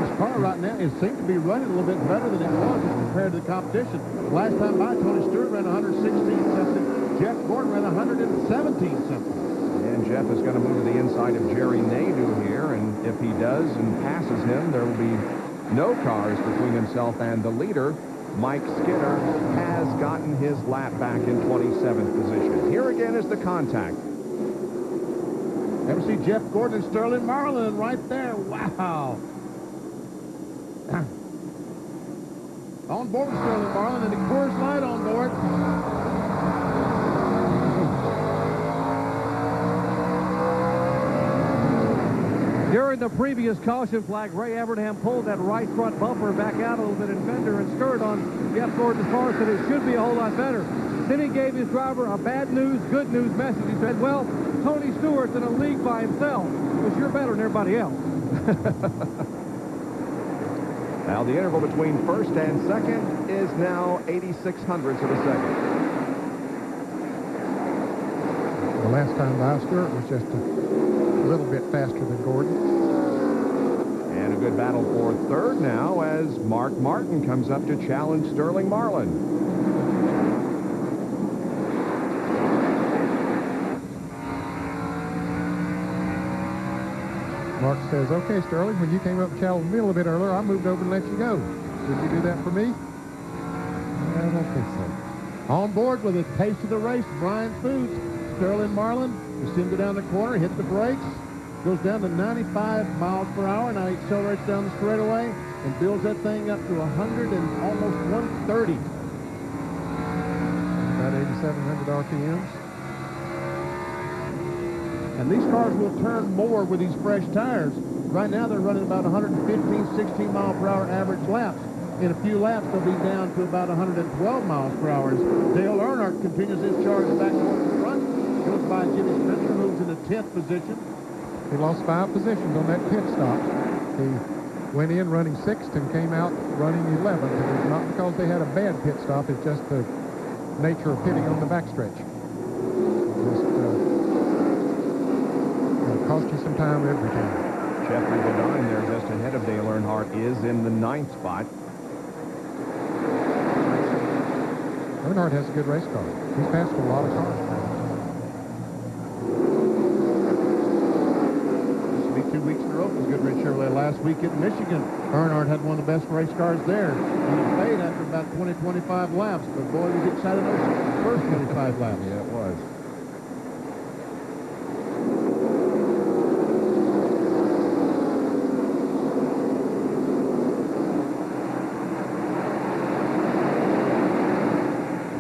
His car right now, it seems to be running a little bit better than it was compared to the competition. Last time by, Tony Stewart ran 116 something. Jeff Gordon ran 117 something. And Jeff is going to move to the inside of Jerry Nadeau here, and if he does and passes him, there will be no cars between himself and the leader. Mike Skinner has gotten his lap back in 27th position. Here again is the contact. Ever see Jeff Gordon and Sterling Marlin right there? Wow. On board Sterling Marlin and the Coors Light on board. During the previous caution flag, Ray Evernham pulled that right front bumper back out a little bit, and fender and skirt on Jeff Gordon's car, said it should be a whole lot better. Then he gave his driver a bad news, good news message. He said, well, Tony Stewart's in a league by himself, but you're better than everybody else. Now the interval between first and second is now 86 hundredths of a second. The last time by, Stewart was just a little bit faster than Gordon. And a good battle for third now as Mark Martin comes up to challenge Sterling Marlin. Mark says, okay, Sterling, when you came up and challenged me a little bit earlier, I moved over and let you go. Did you do that for me? I don't think so. On board with a taste of the race, Brian Foods. Sterling Marlin, we see him go down the corner, hit the brakes, goes down to 95 miles per hour. Now he accelerates down the straightaway and builds that thing up to 100 and almost 130. About 8,700 RPMs. And these cars will turn more with these fresh tires. Right now they're running about 115, 16 mile per hour average laps. In a few laps they'll be down to about 112 miles per hour. Dale Earnhardt continues his charge back towards the front. Goes by Jimmy Spencer, moves into 10th position. He lost 5 positions on that pit stop. He went in running 6th and came out running 11th. It was not because they had a bad pit stop. It's just the nature of pitting on the backstretch. Just it'll cost you some time every time. Jeffrey Bodine there just ahead of Dale Earnhardt is in the 9th spot. Earnhardt has a good race car. He's passed a lot of cars. This will be 2 weeks in a row for Goodrich Chevrolet. Last week at Michigan, Earnhardt had one of the best race cars there. He was paid after about 20, 25 laps, but boy, was excited those first 25 laps. Yeah, it was.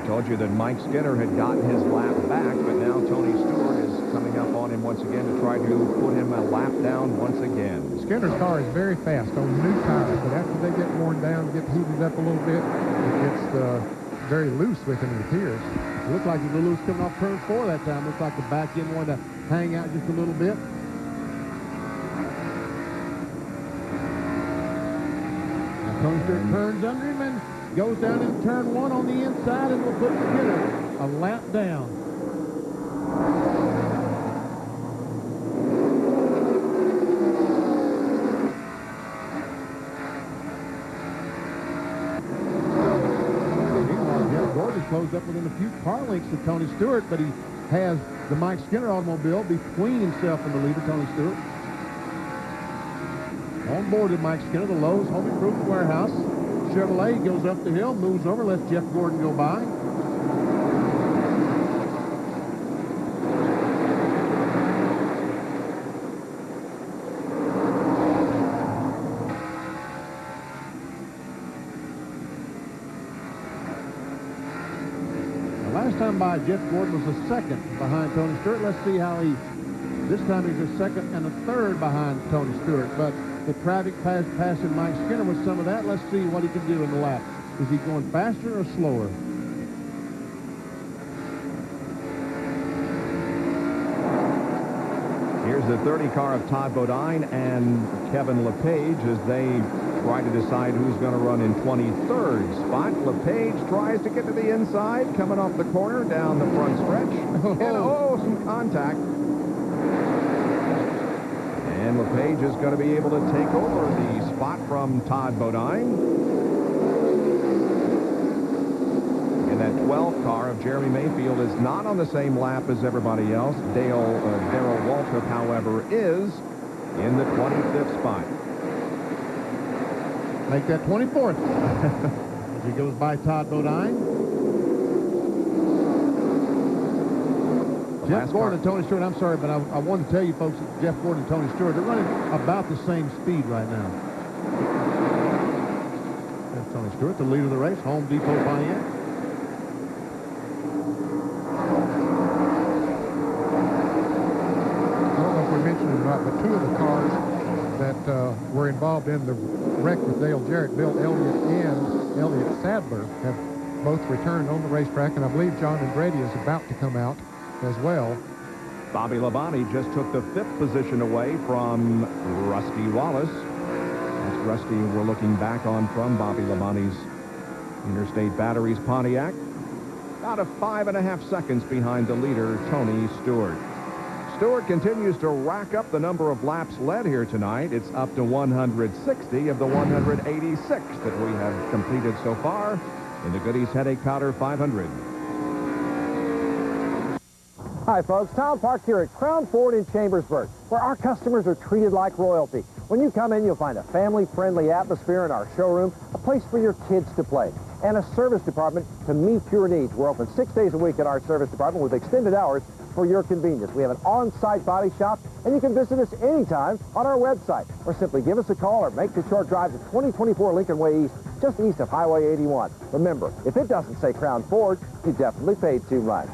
Told you that Mike Skinner had gotten his lap back, but now Tony Stewart is coming up on him once again to try to put him a lap down once again. Skinner's car is very fast on new tires, but after they get worn down, get heated up a little bit, it gets very loose with him, it appears. It looked like he was a little loose coming off turn 4 that time. Looks like the back end wanted to hang out just a little bit. Now Tony Stewart turns under him and goes down in turn 1 on the inside and will put Skinner a lap down. Meanwhile, Jeff Gordon closed up within a few car lengths of Tony Stewart, but he has the Mike Skinner automobile between himself and the leader, Tony Stewart. On board with Mike Skinner, the Lowe's Home Improvement Warehouse. Chevrolet goes up the hill, moves over, lets Jeff Gordon go by. The last time by, Jeff Gordon was a second behind Tony Stewart. Let's see how this time he's a second and a third behind Tony Stewart. But the traffic passing Mike Skinner with some of that. Let's see what he can do in the lap. Is he going faster or slower? Here's the 30 car of Todd Bodine and Kevin LePage as they try to decide who's going to run in 23rd spot. LePage tries to get to the inside, coming off the corner down the front stretch. And some contact. And LePage is going to be able to take over the spot from Todd Bodine. And that 12 car of Jeremy Mayfield is not on the same lap as everybody else. Darrell Waltrip, however, is in the 25th spot. Make that 24th. As he goes by Todd Bodine. Jeff Gordon and Tony Stewart, I'm sorry, but I wanted to tell you folks that Jeff Gordon and Tony Stewart, they're running about the same speed right now. That's Tony Stewart, the leader of the race, Home Depot Pontiac. I don't know if we mentioned it or not, but two of the cars that were involved in the wreck with Dale Jarrett, Bill Elliott and Elliott Sadler, have both returned on the racetrack, and I believe John Andretti is about to come out as well. Bobby Labonte just took the 5th position away from Rusty Wallace. That's Rusty we're looking back on from Bobby Labonte's Interstate Batteries Pontiac. About a 5.5 seconds behind the leader, Tony Stewart. Stewart continues to rack up the number of laps led here tonight. It's up to 160 of the 186 that we have completed so far in the Goody's Headache Powder 500. Hi, folks. Tom Park here at Crown Ford in Chambersburg, where our customers are treated like royalty. When you come in, you'll find a family-friendly atmosphere in our showroom, a place for your kids to play, and a service department to meet your needs. We're open 6 days a week at our service department with extended hours for your convenience. We have an on-site body shop, and you can visit us anytime on our website, or simply give us a call or make the short drive to 2024 Lincoln Way East, just east of Highway 81. Remember, if it doesn't say Crown Ford, you definitely paid too much.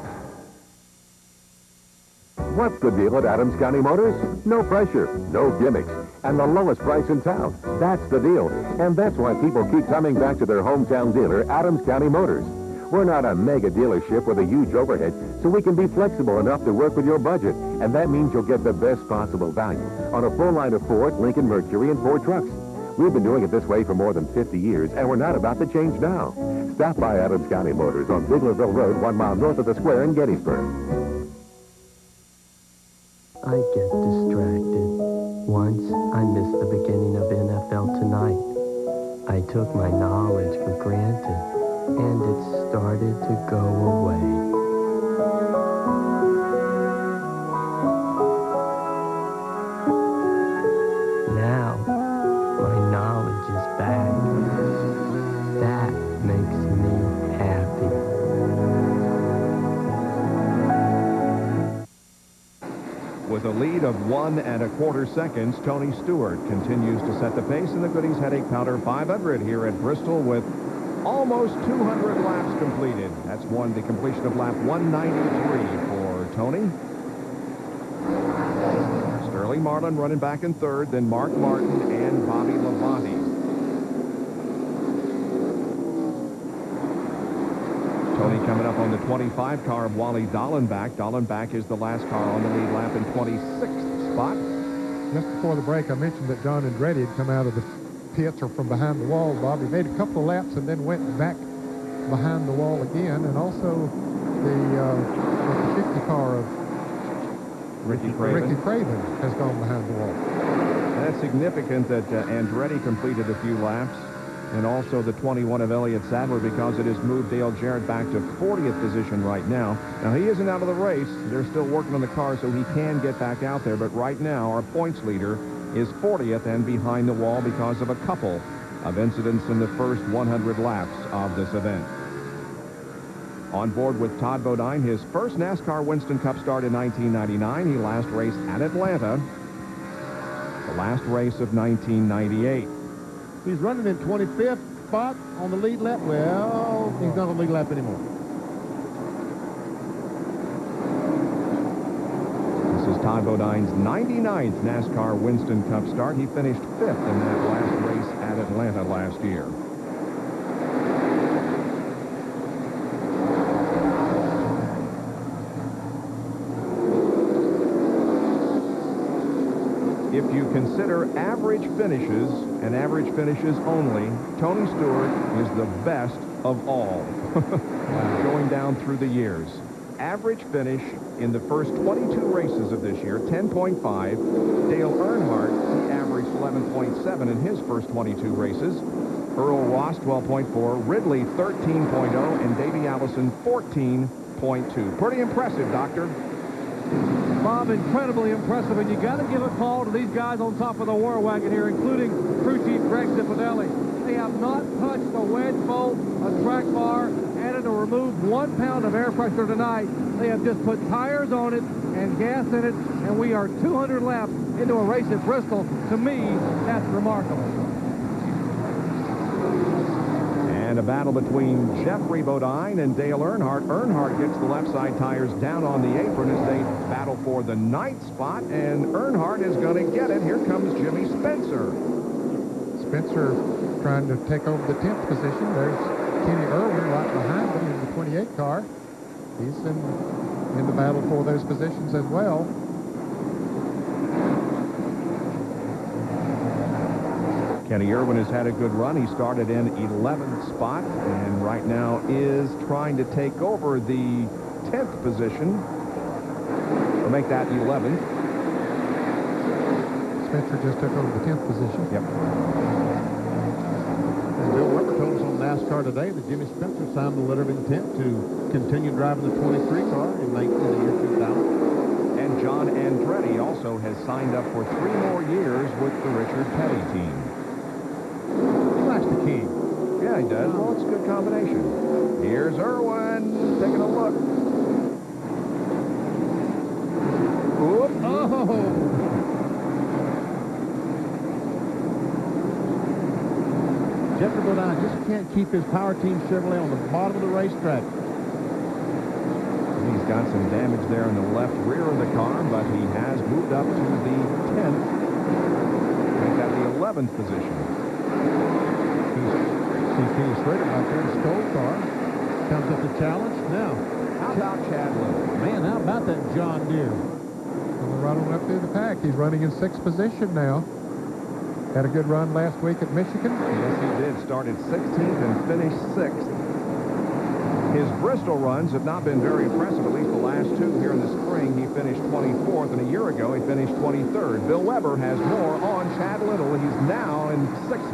What's the deal at Adams County Motors? No pressure, no gimmicks, and the lowest price in town. That's the deal, and that's why people keep coming back to their hometown dealer, Adams County Motors. We're not a mega dealership with a huge overhead, so we can be flexible enough to work with your budget, and that means you'll get the best possible value on a full line of Ford, Lincoln Mercury, and Ford trucks. We've been doing it this way for more than 50 years, and we're not about to change now. Stop by Adams County Motors on Biglerville Road, 1 mile north of the square in Gettysburg. I get distracted. Once, I missed the beginning of NFL Tonight. I took my knowledge for granted, and it started to go away. Now, my knowledge is back. That makes me happy. With a lead of 1 1/4 seconds, Tony Stewart continues to set the pace in the Goody's Headache Powder 500 here at Bristol with almost 200 laps completed. That's the completion of lap 193 for Tony. Sterling Marlin running back in third, then Mark Martin and Bobby Labonte. Tony coming up on the 25 car of Wally Dallenbach. Dallenbach is the last car on the lead lap in 26th spot. Just before the break, I mentioned that John Andretti had come out of the pits or from behind the wall. Bobby made a couple of laps and then went back behind the wall again. And also the 50 car of Ricky Craven has gone behind the wall. And that's significant that Andretti completed a few laps, and also the 21 of Elliott Sadler, because it has moved Dale Jarrett back to 40th position right now. Now, he isn't out of the race. They're still working on the car, so he can get back out there. But right now, our points leader is 40th and behind the wall because of a couple of incidents in the first 100 laps of this event. On board with Todd Bodine, his first NASCAR Winston Cup start in 1999. He last raced at Atlanta, the last race of 1998. He's running in 25th spot on the lead lap. Well, he's not on the lead lap anymore. This is Todd Bodine's 99th NASCAR Winston Cup start. He finished 5th in that last race at Atlanta last year. If you consider average finishes and average finishes only, Tony Stewart is the best of all. Going down through the years. Average finish in the first 22 races of this year, 10.5. Dale Earnhardt, he averaged 11.7 in his first 22 races. Earl Ross, 12.4. Ridley, 13.0. And Davey Allison, 14.2. Pretty impressive, Doctor. Bob, incredibly impressive, and you got to give a call to these guys on top of the war wagon here, including crew chief Greg Zipadelli. They have not touched a wedge bolt, a track bar, added or removed 1 pound of air pressure tonight. They have just put tires on it and gas in it, and we are 200 laps into a race at Bristol. To me, that's remarkable. And a battle between Jeffrey Bodine and Dale Earnhardt. Earnhardt gets the left side tires down on the apron as they battle for the 9th spot, and Earnhardt is going to get it. Here comes Jimmy Spencer. Spencer trying to take over the 10th position. There's Kenny Irwin right behind him in the 28 car. He's in the battle for those positions as well. Kenny Irwin has had a good run. He started in 11th spot and right now is trying to take over the 10th position, or make that 11th. Spencer just took over the 10th position. Yep. And Bill Weber told us on NASCAR today that Jimmy Spencer signed the letter of intent to continue driving the 23 car in the year 2000. And John Andretti also has signed up for 3 more years with the Richard Petty team. He likes the king. Yeah, he does. Well, it's a good combination. Here's Irwin taking a look. Whoop. Oh! Jeffrey Bodine just can't keep his Power Team Chevrolet on the bottom of the racetrack. He's got some damage there in the left rear of the car, but he has moved up to the 10th. Make that the 11th position. Kenny Schrader out there in the Stoll car. Comes up the challenge. Now, how about Chad Little? Man, how about that John Deere? Coming right on up through the pack. He's running in 6th position now. Had a good run last week at Michigan. Yes, he did. Started 16th and finished 6th. His Bristol runs have not been very impressive, at least the last two here in the spring. He finished 24th, and a year ago he finished 23rd. Bill Weber has more on Chad Little. He's now in 6th.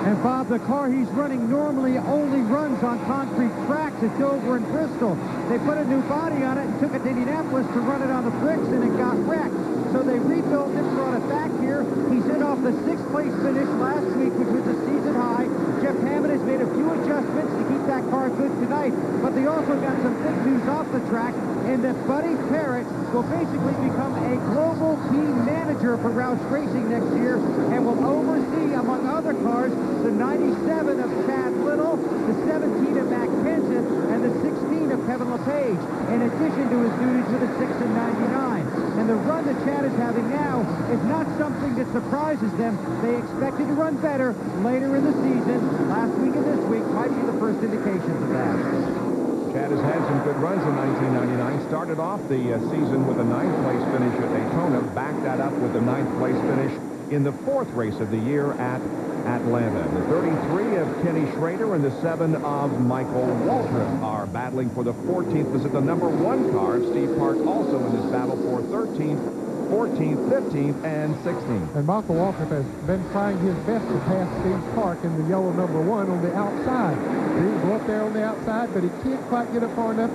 And Bob, the car he's running normally only runs on concrete tracks at Dover and Bristol. They put a new body on it and took it to Indianapolis to run it on the bricks, and it got wrecked. So they rebuilt it, brought it back here. He's in off the 6th place finish last week, which was a season high. Jeff Hammond has made a few adjustments to keep that car good tonight, but they also got some big news off the track, and that Buddy Parrott will basically become a global team manager for Roush Racing next year and will oversee, among other cars, the 97 of Chad Little, the 17 of Mac Kenseth, and the 16 of Kevin LePage, in addition to his duties with the 6 and 99. And the run that Chad is having now is not something that surprises them. They expected to run better later in the season. Last week and this week might be the first indications of that. Chad has had some good runs in 1999. Started off the season with a 9th place finish at Daytona. Backed that up with a 9th place finish in the 4th race of the year at Atlanta. The 33 of Kenny Schrader and the 7 of Michael Waltrip are battling for the 14th. This is the number 1 car of Steve Park, also in this battle for 13th, 14th, 15th, and 16th. And Michael Waltrip has been trying his best to pass Steve Park in the yellow number 1 on the outside. He'll go up there on the outside, but he can't quite get up far enough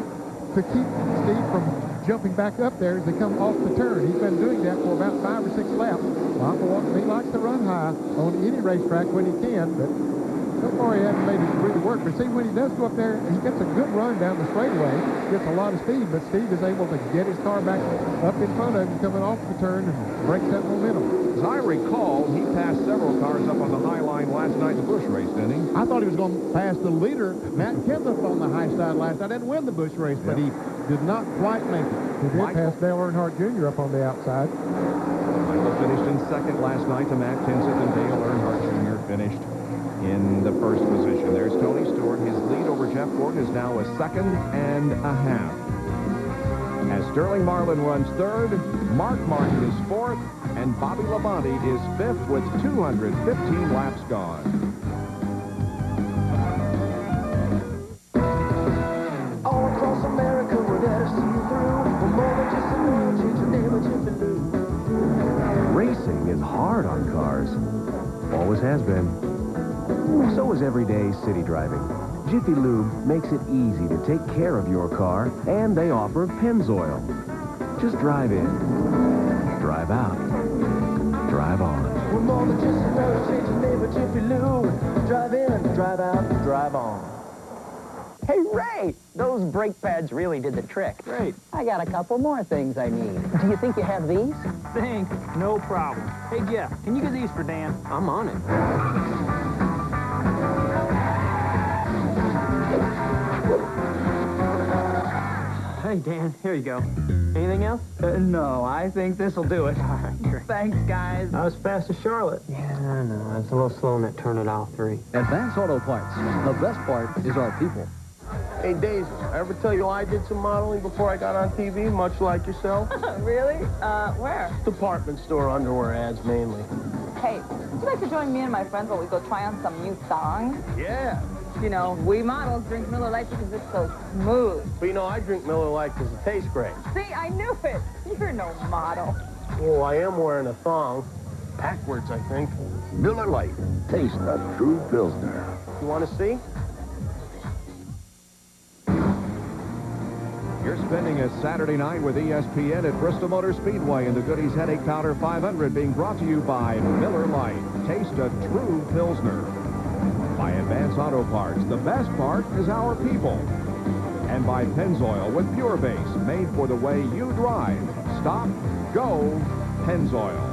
to keep Steve from jumping back up there as they come off the turn. He's been doing that for about 5 or 6 laps. Michael Waltrip, he likes to run high on any racetrack when he can, but so far he hasn't made it really work. But see, when he does go up there, he gets a good run down the straightaway, gets a lot of speed, but Steve is able to get his car back up in front of him coming off the turn and breaks that momentum. As I recall, he passed several cars up on the high line last night in the Busch race, didn't he? I thought he was going to pass the leader, Matt Kenseth, on the high side last night and win the Busch race, but he did not quite make it. He did pass Dale Earnhardt Jr. up on the outside. Michael finished in 2nd last night to Matt Kenseth, and Dale Earnhardt Jr. finished in the 1st position. There's Tony Stewart. His lead over Jeff Gordon is now a 2.5 seconds. As Sterling Marlin runs 3rd, Mark Martin is 4th, and Bobby Labonte is 5th with 215 laps gone. All across America, we're there to see you through. We're more than just an oil change, your name is Jiffy Lube. Racing is hard on cars. Always has been. So is everyday city driving. Jiffy Lube makes it easy to take care of your car, and they offer Pennzoil. Just drive in, drive out, drive on. We're more than just an oil change, your name is Jiffy Lube. Drive in, drive out, drive on. Hey, Ray, those brake pads really did the trick. Great. I got a couple more things I need. Do you think you have these? Think? No problem. Hey, Jeff, can you get these for Dan? I'm on it. Hey, Dan, here you go. Anything else? No, I think this'll do it. All right, great. Thanks, guys. I was fast as Charlotte. Yeah, I know. It's a little slow in that turn at aisle 3. Advance Auto Parts. The best part is our people. Hey, Daisy, I ever tell you I did some modeling before I got on TV, much like yourself? Really? Where? Department store underwear ads, mainly. Hey, would you like to join me and my friends while we go try on some new thongs? Yeah. You know, we models drink Miller Lite because it's so smooth. But, you know, I drink Miller Lite because it tastes great. See, I knew it. You're no model. Oh, I am wearing a thong. Backwards, I think. Miller Lite. Taste a true Pilsner. You want to see? You're spending a Saturday night with ESPN at Bristol Motor Speedway in the Goody's Headache Powder 500, being brought to you by Miller Lite. Taste a true Pilsner. By Advance Auto Parts, the best part is our people. And by Pennzoil with Pure Base, made for the way you drive. Stop, go, Pennzoil.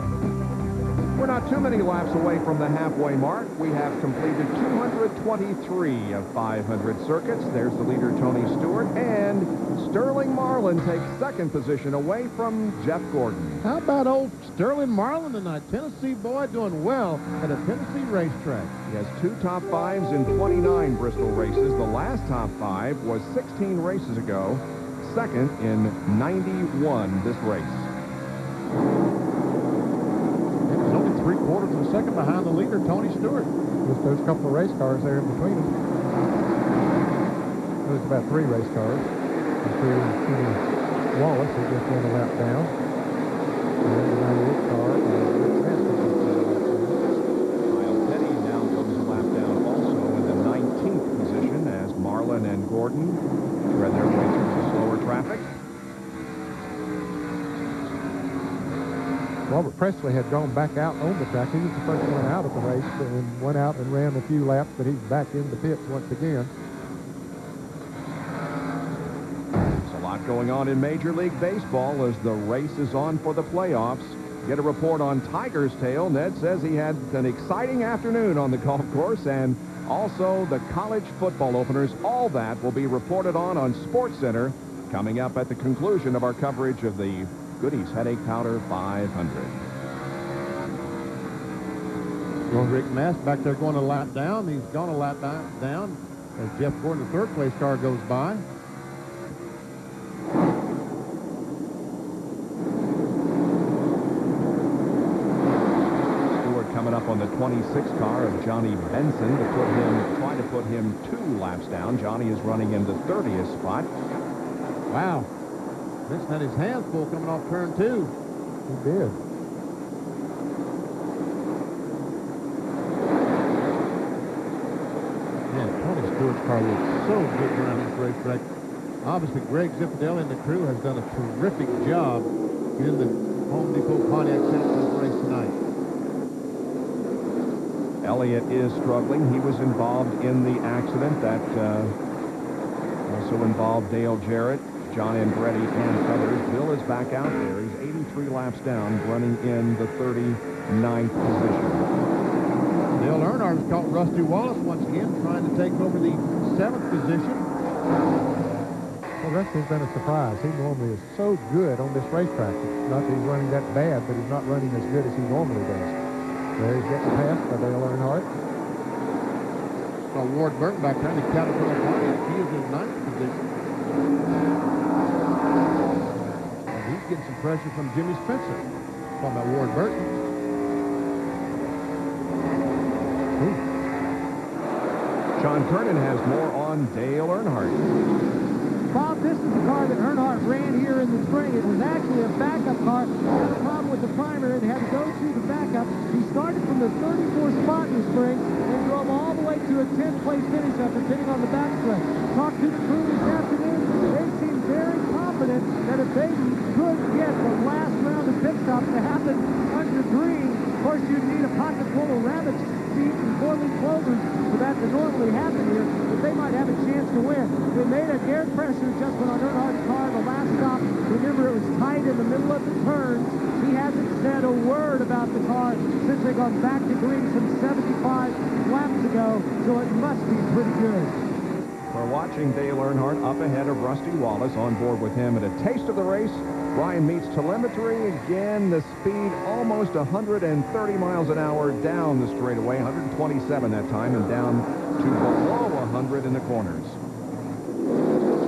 We're not too many laps away from the halfway mark. We have completed 223 of 500 circuits. There's the leader, Tony Stewart, and Sterling Marlin takes 2nd position away from Jeff Gordon. How about old Sterling Marlin tonight? Tennessee boy doing well at a Tennessee racetrack. He has 2 top 5s in 29 Bristol races. The last top 5 was 16 races ago. 2nd in 91 this race. 3/4 of a second behind the leader, Tony Stewart. Just those couple of race cars there in between them. There's about 3 race cars, including Kenny Wallace, who just won a lap down. And the 98 car, Kyle Petty now goes a lap down also in the 19th position as Marlin and Gordon thread their way through the slower traffic. Robert Presley had gone back out on the track. He was the first one out of the race and went out and ran a few laps, but he's back in the pits once again. There's a lot going on in Major League Baseball as the race is on for the playoffs. Get a report on Tiger's Tail. Ned says he had an exciting afternoon on the golf course, and also the college football openers. All that will be reported on SportsCenter coming up at the conclusion of our coverage of the Goody's Headache Powder 500. Going Rick Mass back there going a lap down. He's gone a lap down as Jeff Gordon, the third place car, goes by. Stewart coming up on the 26 car of Johnny Benson to try to put him 2 laps down. Johnny is running in the 30th spot. Wow. Benson had his hands full coming off turn 2. He did. Man, Tony Stewart's car looks so good around this racetrack. Obviously, Greg Zipadelli and the crew has done a terrific job in the Home Depot Pontiac Center for this race tonight. Elliott is struggling. He was involved in the accident that also involved Dale Jarrett, John Andretti, and others. Bill is back out there. He's 83 laps down, running in the 39th position. Dale Earnhardt has caught Rusty Wallace once again, trying to take over the 7th position. Well, Rusty's been a surprise. He normally is so good on this racetrack. It's not that he's running that bad, but he's not running as good as he normally does. There he's getting passed by Dale Earnhardt. So Ward Burton back there in the Caterpillar Pontiac. He is in 9th position. And he's getting some pressure from Jimmy Spencer. Talking about Ward Burton. John Kernan has more on Dale Earnhardt. Bob, this is the car that Earnhardt ran here in the spring. It was actually a backup car. He had a problem with the primer and had to go to the backup. He started from the 34th spot in the spring and drove all the way to a 10th place finish after getting on the backstretch. Talked to the crew this afternoon. They seem very confident that if they could get the last round of pit stops to happen under green, of course you'd need a pocket full of rabbits seeds and 4-leaf clovers for that to normally happen here, but they might have a chance to win. They made a air pressure adjustment on Earnhardt's car the last stop. Remember, it was tight in the middle of the turns. He hasn't said a word about the car since they gone back to green some 75 laps ago, so it must be pretty good. We're watching Dale Earnhardt up ahead of Rusty Wallace, on board with him at a taste of the race. Ryan meets telemetry. Again, the speed almost 130 miles an hour down the straightaway, 127 that time, and down to below 100 in the corners.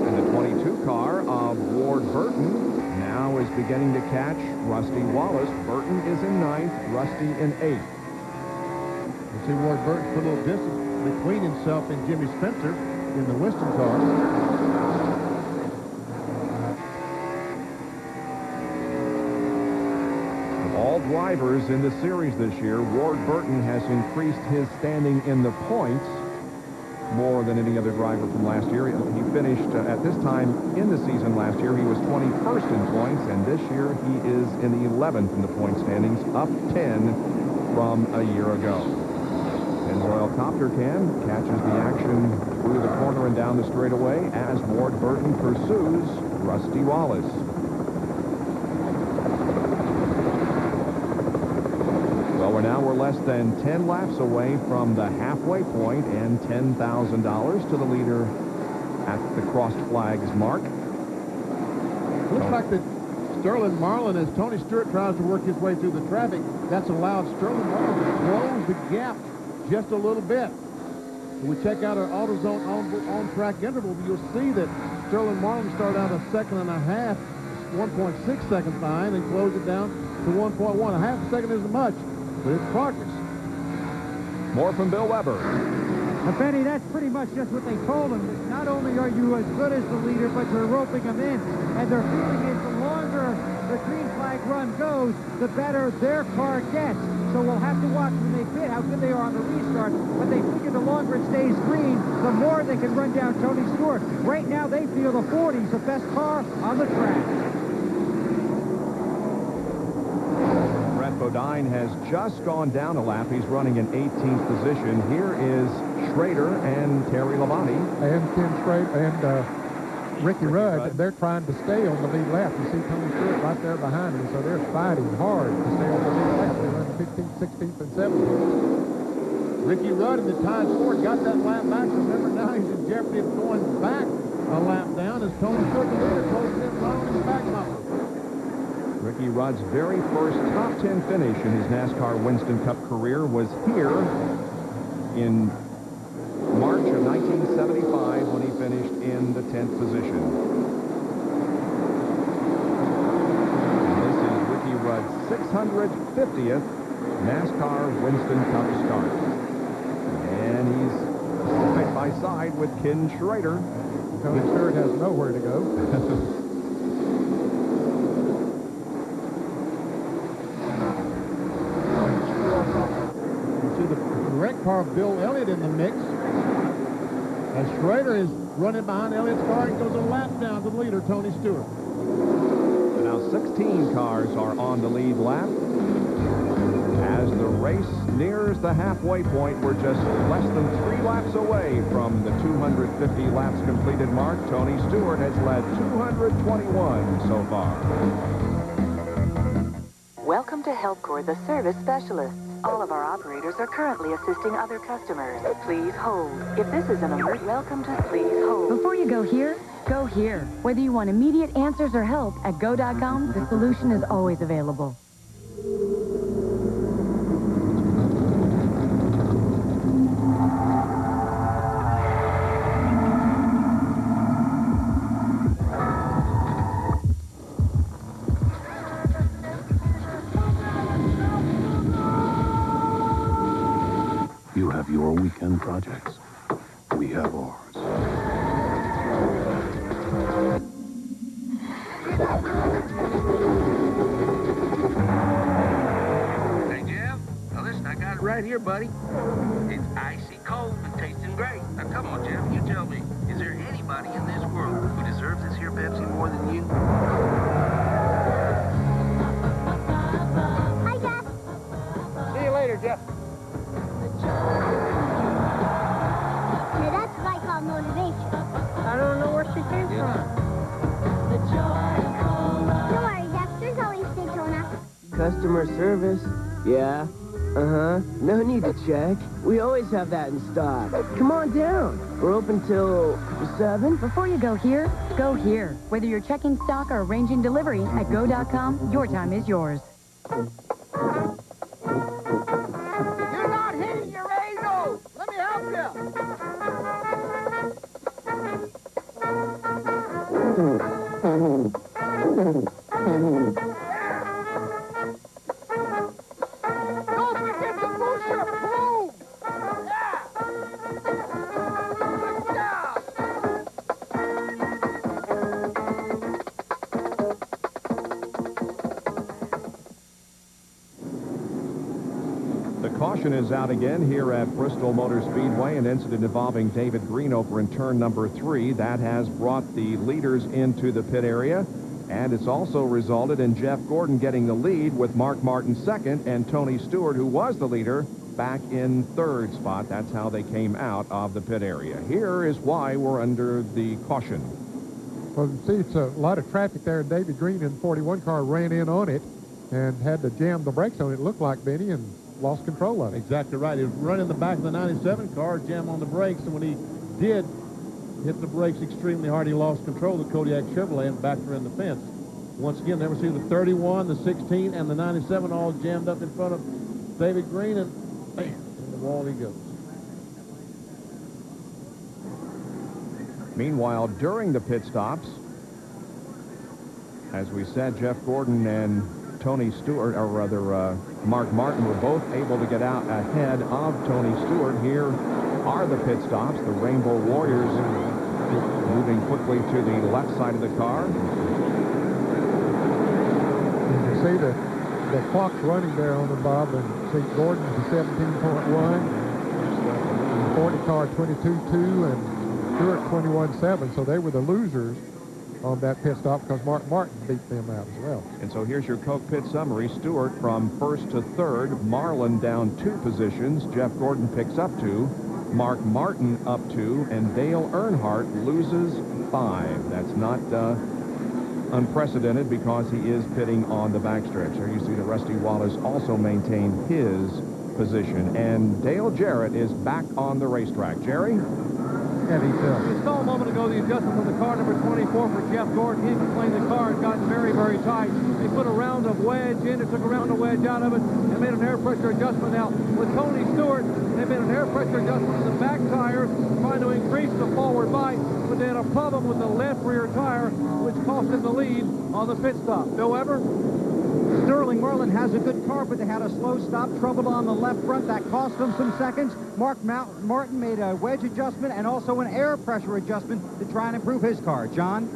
And the 22 car of Ward Burton now is beginning to catch Rusty Wallace. Burton is in 9th, Rusty in 8th. You see Ward Burton put a little distance between himself and Jimmy Spencer in the Winston car. All drivers in the series this year, Ward Burton has increased his standing in the points more than any other driver from last year. He finished at this time in the season last year. He was 21st in points, and this year he is in the 11th in the point standings, up 10 from a year ago. Pennzoil Copter Cam catches the action through the corner and down the straightaway as Ward Burton pursues Rusty Wallace. Well, we're less than 10 laps away from the halfway point and $10,000 to the leader at the crossed flags mark. Looks like that Sterling Marlin, as Tony Stewart tries to work his way through the traffic, that's allowed Sterling Marlin to close the gap just a little bit. When we check out our AutoZone on-track interval, you'll see that Sterling Marlin started out a 1.5 seconds, 1.6 seconds behind, and closed it down to 1.1. A half a second isn't much, but it's progress. More from Bill Weber. Benny, that's pretty much just what they told him. Not only are you as good as the leader, but you're roping them in. And their feeling is the longer the green flag run goes, the better their car gets. So we'll have to watch when they pit how good they are on the restart. But they figure the longer it stays green, the more they can run down Tony Stewart. Right now, they feel the 40's the best car on the track. Bodine has just gone down a lap. He's running in 18th position. Here is Schrader and Terry Labonte. And Ken Schrader and Ricky Rudd. They're trying to stay on the lead lap. You see Tony Stewart right there behind him, so they're fighting hard to stay on the lead lap. They run 15th, 16th, and 17th. Ricky Rudd in the tied Ford got that lap back. Remember, now he's in jeopardy of going back a lap down as Tony Stewart, the leader, closes in on his back bumper. Ricky Rudd's very first top 10 finish in his NASCAR Winston Cup career was here in March of 1975 when he finished in the 10th position. And this is Ricky Rudd's 650th NASCAR Winston Cup start. And he's side by side with Ken Schrader. Tony Stewart has nowhere to go. Car of Bill Elliott in the mix. As Schrader is running behind Elliott's car and goes a lap down to the leader, Tony Stewart. And now 16 cars are on the lead lap. As the race nears the halfway point, we're just less than 3 laps away from the 250 laps completed mark. Tony Stewart has led 221 so far. Welcome to Help Corps, the service specialists. All of our operators are currently assisting other customers. Please hold. If this is an alert, welcome to Please Hold. Before you go here, go here. Whether you want immediate answers or help, at go.com, the solution is always available. You have your weekend projects. We have ours. Hey, Jeff. Now, listen, I got it right here, buddy. It's icy cold and tasting great. Now, come on, Jeff. You tell me, is there anybody in this world who deserves this here Pepsi more than you? Hi, Jeff. See you later, Jeff. Now that's what I call motivation. I don't know where she came from. Don't worry, Jeff. There's always Daytona. Customer service? Yeah. Uh-huh. No need to check. We always have that in stock. Come on down. We're open till 7. Before you go here, go here. Whether you're checking stock or arranging delivery, at go.com, your time is yours. You're not hitting your A-nose. Let me help you. Don't forget to push your broom. Yeah. Good job. The caution is out again here at Bristol Motor Speedway, an incident involving David Green over in turn number 3. That has brought the leaders into the pit area, and it's also resulted in Jeff Gordon getting the lead with Mark Martin second and Tony Stewart, who was the leader, back in third spot. That's how they came out of the pit area. Here is why we're under the caution. Well, you see, it's a lot of traffic there. David Green in the 41 car ran in on it and had to jam the brakes on it, looked like, Benny, and lost control of it. Exactly right. He was running the back of the 97 car, jam on the brakes, and when he did hit the brakes extremely hard, he lost control of the Kodiak Chevrolet and backed her in the fence. Once again, there we see the 31, the 16, and the 97 all jammed up in front of David Green, and bam, in the wall he goes. Meanwhile, during the pit stops, as we said, Jeff Gordon and Tony Stewart, or rather Mark Martin, were both able to get out ahead of Tony Stewart. Here are the pit stops. The Rainbow Warriors moving quickly to the left side of the car. You can see the clock's running there on the Bob, and see Gordon's a 17.1, 40 car 22.2, and Stewart 21.7. So they were the losers on that pit stop because Mark Martin beat them out as well. And so here's your Coke pit summary. Stewart from first to third. Marlin down 2 positions. Jeff Gordon picks up 2. Mark Martin up 2. And Dale Earnhardt loses 5. That's not unprecedented because he is pitting on the backstretch. There you see that Rusty Wallace also maintained his position. And Dale Jarrett is back on the racetrack. Jerry? You saw a moment ago the adjustment from the car number 24 for Jeff Gordon. He complained the car had gotten very, very tight. They put a round of wedge in. They took a round of wedge out of it and made an air pressure adjustment. Now, with Tony Stewart, they made an air pressure adjustment in the back tires, trying to increase the forward bite, but they had a problem with the left rear tire, which cost them the lead on the pit stop. However, Sterling Merlin has a good car, but they had a slow stop, trouble on the left front. That cost them some seconds. Mark Martin made a wedge adjustment and also an air pressure adjustment to try and improve his car. John?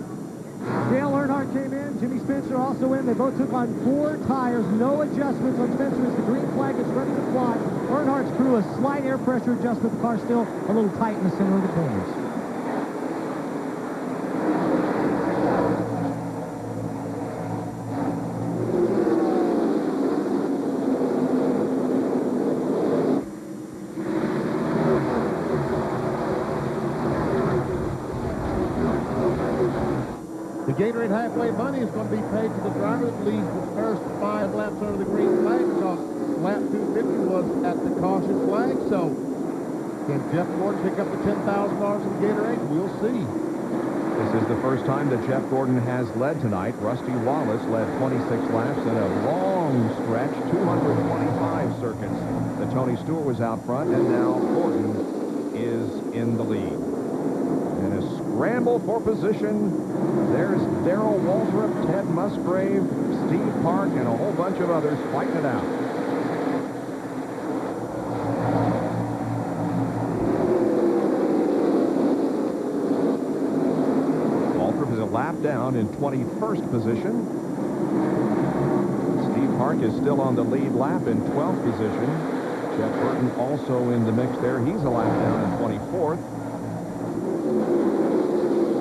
Dale Earnhardt came in. Jimmy Spencer also in. They both took on 4 tires. No adjustments on Spencer as the green flag is ready to fly. Earnhardt's crew a slight air pressure adjustment. The car's still a little tight in the center of the corners. The Gatorade halfway money is going to be paid to the driver that leads the first 5 laps under the green flag because lap 250 was at the caution flag. So can Jeff Gordon pick up the $10,000 in Gatorade? We'll see. This is the first time that Jeff Gordon has led tonight. Rusty Wallace led 26 laps in a long stretch, 225 circuits. The Tony Stewart was out front, and now Gordon is in the lead. In a scramble for position, there's Darrell Waltrip, Ted Musgrave, Steve Park, and a whole bunch of others fighting it out. Waltrip is a lap down in 21st position. Steve Park is still on the lead lap in 12th position. Jeff Burton also in the mix there. He's a lap down in 24th.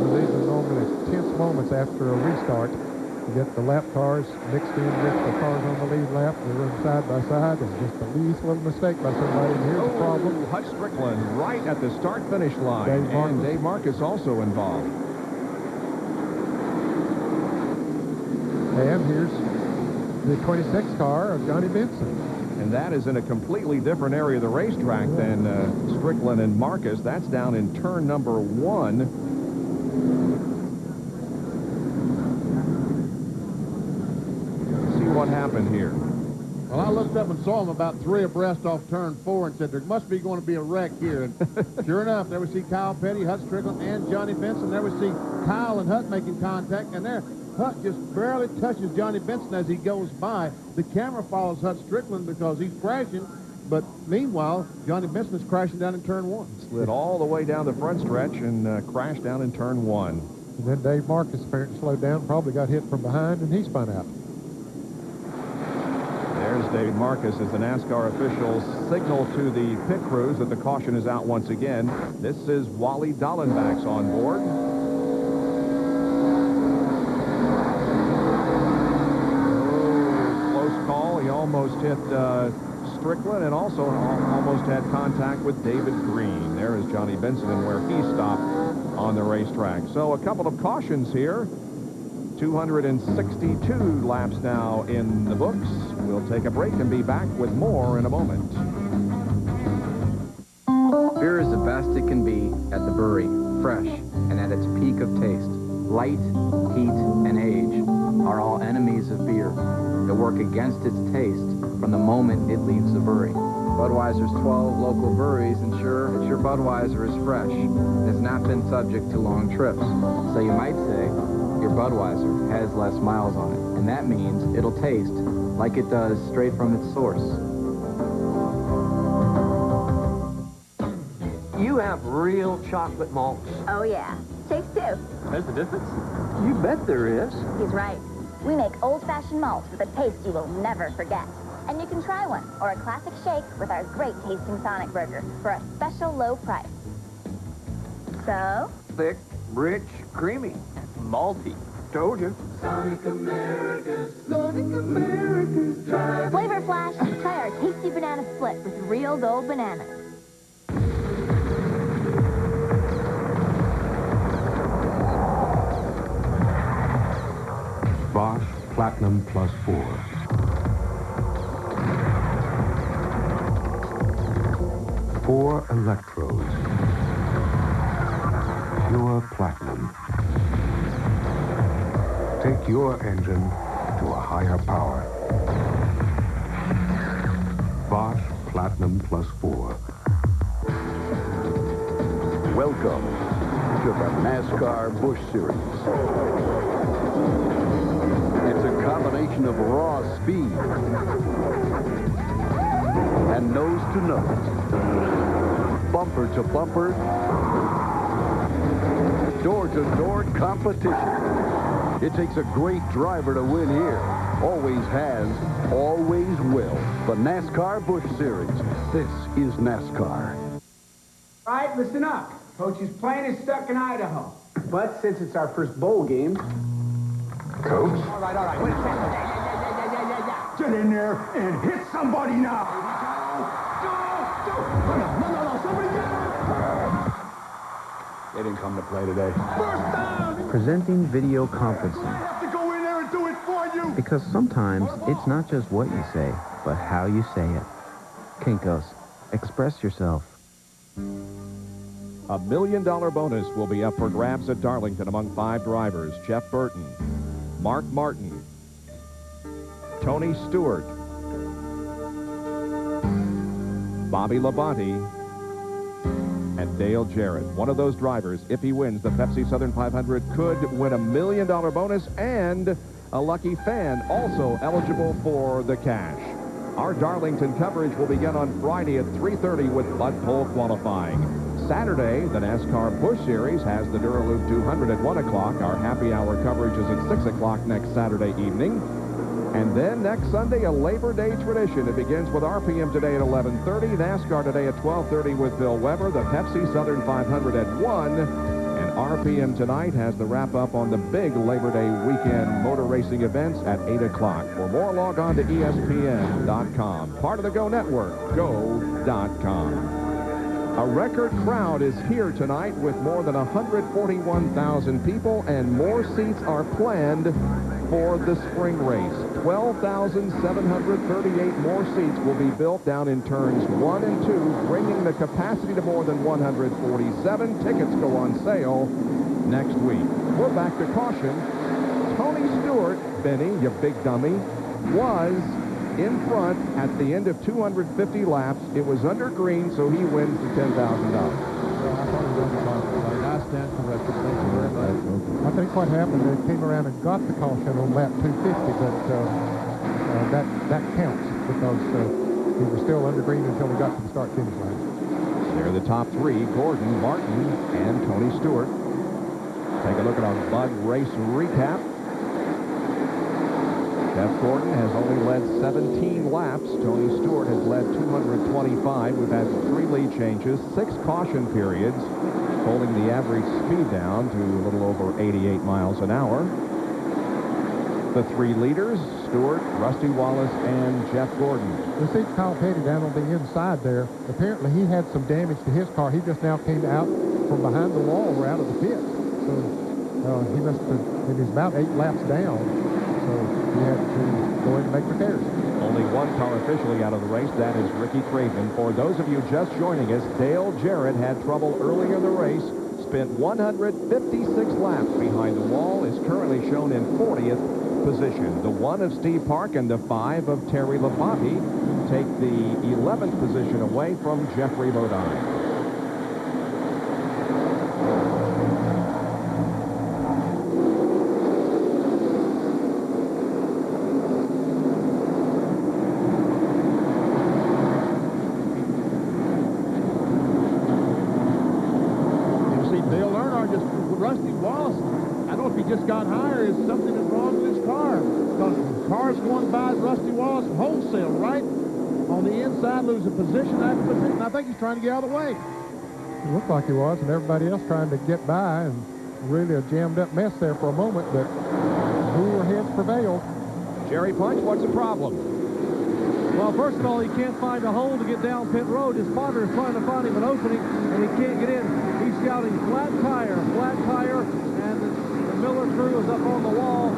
These are normally tense moments after a restart. You get the lap cars mixed in with the cars on the lead lap. They run side by side, and just the least little mistake by somebody. And here's the problem. Hutch Strickland right at the start-finish line. Dave Marcus also involved. And here's the 26 car of Johnny Benson. And that is in a completely different area of the racetrack than Strickland and Marcus. That's down in turn number 1. What happened here? Well, I looked up and saw him about 3 abreast off turn 4 and said there must be going to be a wreck here. And sure enough, there we see Kyle Petty, Hut Strickland, and Johnny Benson. There we see Kyle and Hut making contact, and there Hut just barely touches Johnny Benson as he goes by. The camera follows Hut Strickland because he's crashing, but meanwhile, Johnny Benson is crashing down in turn 1. Slid all the way down the front stretch and crashed down in turn 1. And then Dave Marcus apparently slowed down, probably got hit from behind, and he spun out. There's Dave Marcus as the NASCAR officials signal to the pit crews that the caution is out once again. This is Wally Dallenbach's on board. Oh, close call. He almost hit Strickland and also almost had contact with David Green. There is Johnny Benson and where he stopped on the racetrack. So a couple of cautions here. 262 laps now in the books. We'll take a break and be back with more in a moment. Beer is the best it can be at the brewery, fresh and at its peak of taste. Light, heat, and age are all enemies of beer that work against its taste from the moment it leaves the brewery. Budweiser's 12 local breweries ensure that your Budweiser is fresh and has not been subject to long trips. So you might say, your Budweiser has less miles on it, and that means it'll taste like it does straight from its source. You have real chocolate malts. Oh, yeah. Takes two. There's the difference? You bet there is. He's right. We make old-fashioned malts with a taste you will never forget. And you can try one, or a classic shake with our great-tasting Sonic Burger for a special low price. So? Thick, rich, creamy, malty. Told you. Sonic America's drive. Flavor Flash, try our tasty banana split with real gold bananas. Bosch Platinum Plus 4. Four electrodes. Pure platinum. Take your engine to a higher power. Bosch Platinum Plus 4. Welcome to the NASCAR Busch Series. It's a combination of raw speed and nose-to-nose, bumper-to-bumper, door-to-door competition. It takes a great driver to win here. Always has, always will. The NASCAR Busch Series. This is NASCAR. All right, listen up. Coach's plane is stuck in Idaho. But since it's our first bowl game... Coach? All right. Wait a second. Get in there and hit somebody now. No, somebody get him. They didn't come to play today. First down. Presenting video conferencing. I have to go in there and do it for you. Because sometimes it's not just what you say, but how you say it. Kinko's. Express yourself. $1 million bonus will be up for grabs at Darlington among 5 drivers. Jeff Burton, Mark Martin, Tony Stewart, Bobby Labonte, and Dale Jarrett. One of those drivers, if he wins the Pepsi Southern 500, could win $1 million bonus, and a lucky fan also eligible for the cash. Our Darlington coverage will begin on Friday at 3:30 with Bud Pole qualifying. Saturday, the NASCAR Busch Series has the Duraloop 200 at 1 o'clock. Our happy hour coverage is at 6 o'clock next Saturday evening. And then next Sunday, a Labor Day tradition. It begins with RPM today at 11:30, NASCAR today at 12:30 with Bill Weber, the Pepsi Southern 500 at 1, and RPM tonight has the wrap-up on the big Labor Day weekend motor racing events at 8 o'clock. For more, log on to ESPN.com. Part of the Go Network, go.com. A record crowd is here tonight with more than 141,000 people, and more seats are planned for the spring race. 12,738 more seats will be built down in turns 1 and 2, bringing the capacity to more than 147. Tickets go on sale next week. We're back to caution. Tony Stewart, Benny, you big dummy, was in front at the end of 250 laps. It was under green, so he wins the $10,000. I stand corrected. Thank you very much. I think what happened, they came around and got the caution on lap 250, but that counts because he was still under green until he got to the start-finish line. They're the top 3, Gordon, Martin, and Tony Stewart. Take a look at our Bud race recap. Jeff Gordon has only led 17 laps. Tony Stewart has led 225. We've had 3 lead changes, 6 caution periods, holding the average speed down to a little over 88 miles an hour. The 3 leaders, Stewart, Rusty Wallace, and Jeff Gordon. You see Kyle Petty down on the inside there. Apparently he had some damage to his car. He just now came out from behind the wall or out of the pit. So he must have, it is about 8 laps down. So he had to go in and make repairs. Only one car officially out of the race. That is Ricky Craven. For those of you just joining us, Dale Jarrett had trouble earlier in the race. Spent 156 laps behind the wall. Is currently shown in 40th position. The 1 of Steve Park and the 5 of Terry Labonte take the 11th position away from Jeffrey Bodine. Car's going by Rusty Wallace wholesale, right on the inside, losing position after position. I think he's trying to get out of the way. It looked like he was, and everybody else trying to get by, and really a jammed-up mess there for a moment, but cooler heads prevailed. Jerry Punch, what's the problem? Well, first of all, he can't find a hole to get down pit road. His spotter is trying to find him an opening, and he can't get in. He's shouting, flat tire, and the Miller crew is up on the wall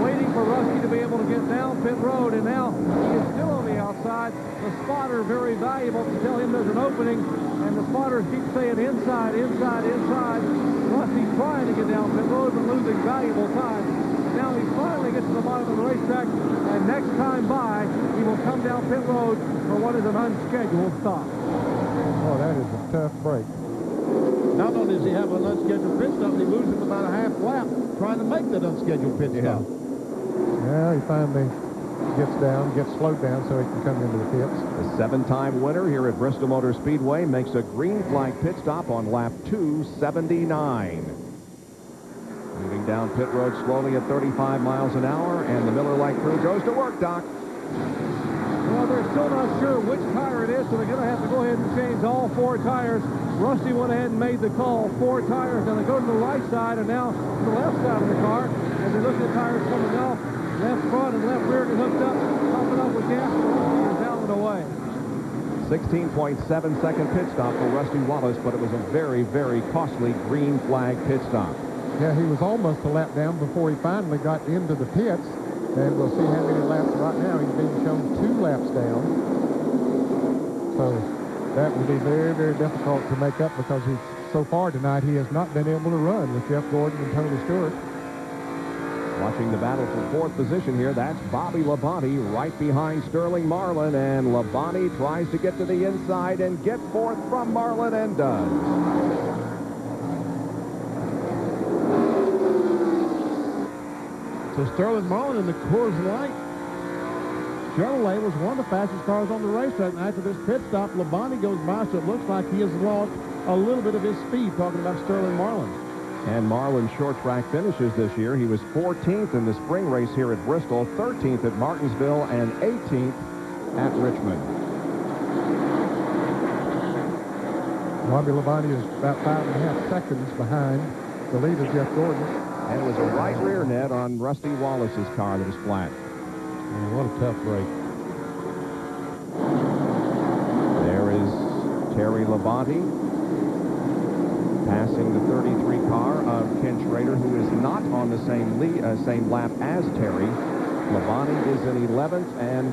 waiting for Rusty to be able to get down pit road, and now he is still on the outside. The spotter, very valuable to tell him there's an opening, and the spotters keep saying inside, inside, inside. Rusty's trying to get down pit road, but losing valuable time. Now he finally gets to the bottom of the racetrack, and next time by, he will come down pit road for what is an unscheduled stop. Oh, that is a tough break. Not only does he have an unscheduled pit stop, he loses about a half lap trying to make that unscheduled pit stop. Yeah, he finally gets slowed down so he can come into the pits. The 7-time winner here at Bristol Motor Speedway makes a green flag pit stop on lap 279. Moving down pit road slowly at 35 miles an hour, and the Miller Lite crew goes to work, Doc. Well, they're still not sure which tire it is, so they're going to have to go ahead and change all 4 tires. Rusty went ahead and made the call. 4 tires. Now they go to the right side and now to the left side of the car. As they look at the tires coming off, left front and left rear get hooked up, pumping up with gas, and Rusty is down and away. 16.7-second pit stop for Rusty Wallace, but it was a very, very costly green flag pit stop. Yeah, he was almost a lap down before he finally got into the pits. And we'll see how many laps right now. He's being shown 2 laps down. So that will be very, very difficult to make up because so far tonight he has not been able to run with Jeff Gordon and Tony Stewart. Watching the battle for 4th position here, that's Bobby Labonte right behind Sterling Marlin, and Labonte tries to get to the inside and get 4th from Marlin and does. So Sterling Marlin in the Coors Light Chevrolet was one of the fastest cars on the racetrack. And after this pit stop, Labonte goes by, so it looks like he has lost a little bit of his speed, talking about Sterling Marlin. And Marlin's short track finishes this year. He was 14th in the spring race here at Bristol, 13th at Martinsville, and 18th at Richmond. Bobby Labonte is about 5.5 seconds behind the leader, Jeff Gordon. And it was a right rear net on Rusty Wallace's car that was flat. What a tough break. There is Terry Labonte passing the 33 car of Ken Schrader, who is not on the same lap as Terry. Labonte is in 11th, and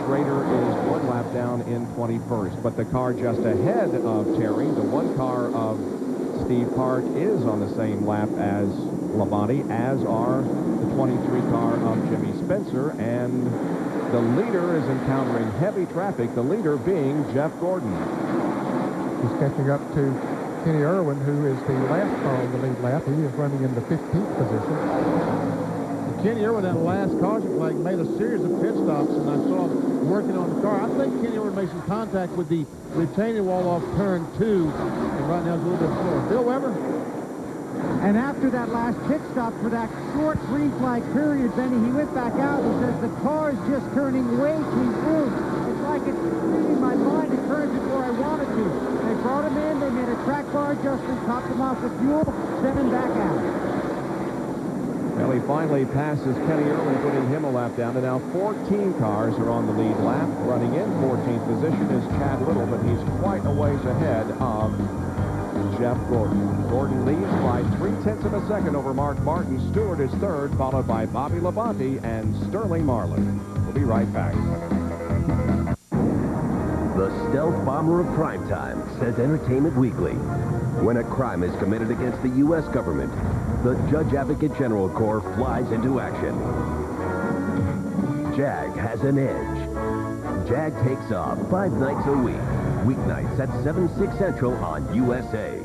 Schrader is 1 lap down in 21st. But the car just ahead of Terry, the 1 car of Steve Park, is on the same lap as Labonte, as are the 23 car of Jimmy Spencer, and the leader is encountering heavy traffic, the leader being Jeff Gordon. He's catching up to Kenny Irwin, who is the last car on the lead lap. He is running in the 15th position. Kenny Irwin, that last caution flag, made a series of pit stops, and I saw him working on the car. I think Kenny Irwin made some contact with the retaining wall off turn 2, and right now it's a little bit slower. Bill Weber? And after that last pit stop for that short green flag period, Benny, he went back out and says, the car is just turning way too soon. It's like it's reading my mind. It turns before I want it to. They brought him in, they made a track bar adjustment, topped him off with fuel, sent him back out. Well, he finally passes Kenny Irwin, putting him a lap down, and now 14 cars are on the lead lap. Running in 14th position is Chad Little, but he's quite a ways ahead of Jeff Gordon. Gordon leads by 0.3 of a second over Mark Martin. Stewart is 3rd, followed by Bobby Labonte and Sterling Marlin. We'll be right back. The stealth bomber of primetime, says Entertainment Weekly. When a crime is committed against the U.S. government, the Judge Advocate General Corps flies into action. JAG has an edge. JAG takes off 5 nights a week. Weeknights at 7, 6 Central on USA.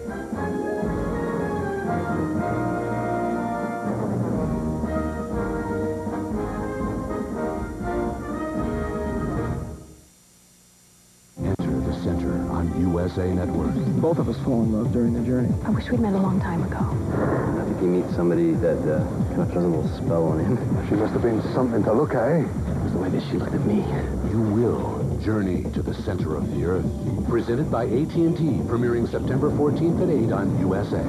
Enter the center on USA Network. Both of us fall in love during the journey. I wish we'd met a long time ago. he meets somebody that kind of throws a little spell on him. She must have been something to look at, eh? It's the way that she looked at me. You will journey to the center of the earth. Presented by AT&T, premiering September 14th at 8 on USA.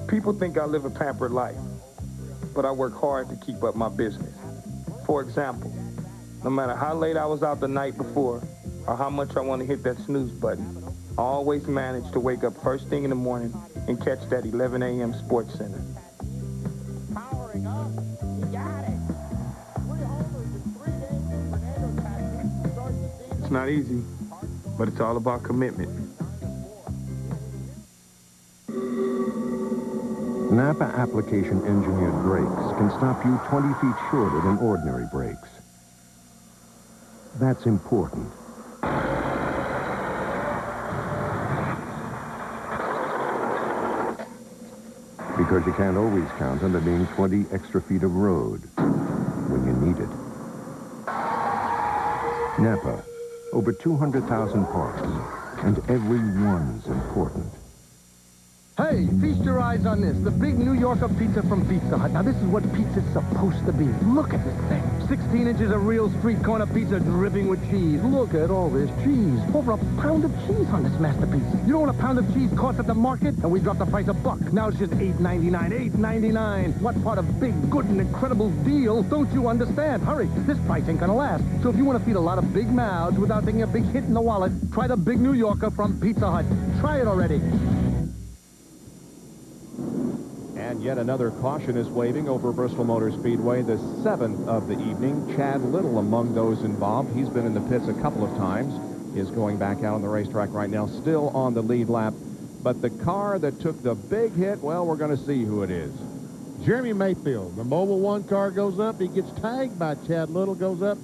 People think I live a pampered life, but I work hard to keep up my business. For example, no matter how late I was out the night before or how much I want to hit that snooze button, I always manage to wake up first thing in the morning and catch that 11 a.m. Sports Center. Powering up. You got it. 3 homers in 3 games in tornado tactics to start the season. It's not easy, but it's all about commitment. Napa application engineered brakes can stop you 20 feet shorter than ordinary brakes. That's important. Because you can't always count on there being 20 extra feet of road when you need it. Napa, over 200,000 parts, and every one's important. Hey, feast your eyes on this. The big New Yorker pizza from Pizza Hut. Now, this is what pizza's supposed to be. Look at this thing. 16 inches of real street corner pizza dripping with cheese. Look at all this cheese. Over a pound of cheese on this masterpiece. You know what a pound of cheese costs at the market? And we dropped the price $1. Now it's just $8.99. $8.99. What part of big, good, and incredible deal don't you understand? Hurry, this price ain't gonna last. So if you want to feed a lot of big mouths without taking a big hit in the wallet, try the big New Yorker from Pizza Hut. Try it already. And yet another caution is waving over Bristol Motor Speedway, the 7th of the evening. Chad Little among those involved. He's been in the pits a couple of times. Is going back out on the racetrack right now, still on the lead lap. But the car that took the big hit, well, we're going to see who it is. Jeremy Mayfield. The Mobile 1 car goes up. He gets tagged by Chad Little, goes up,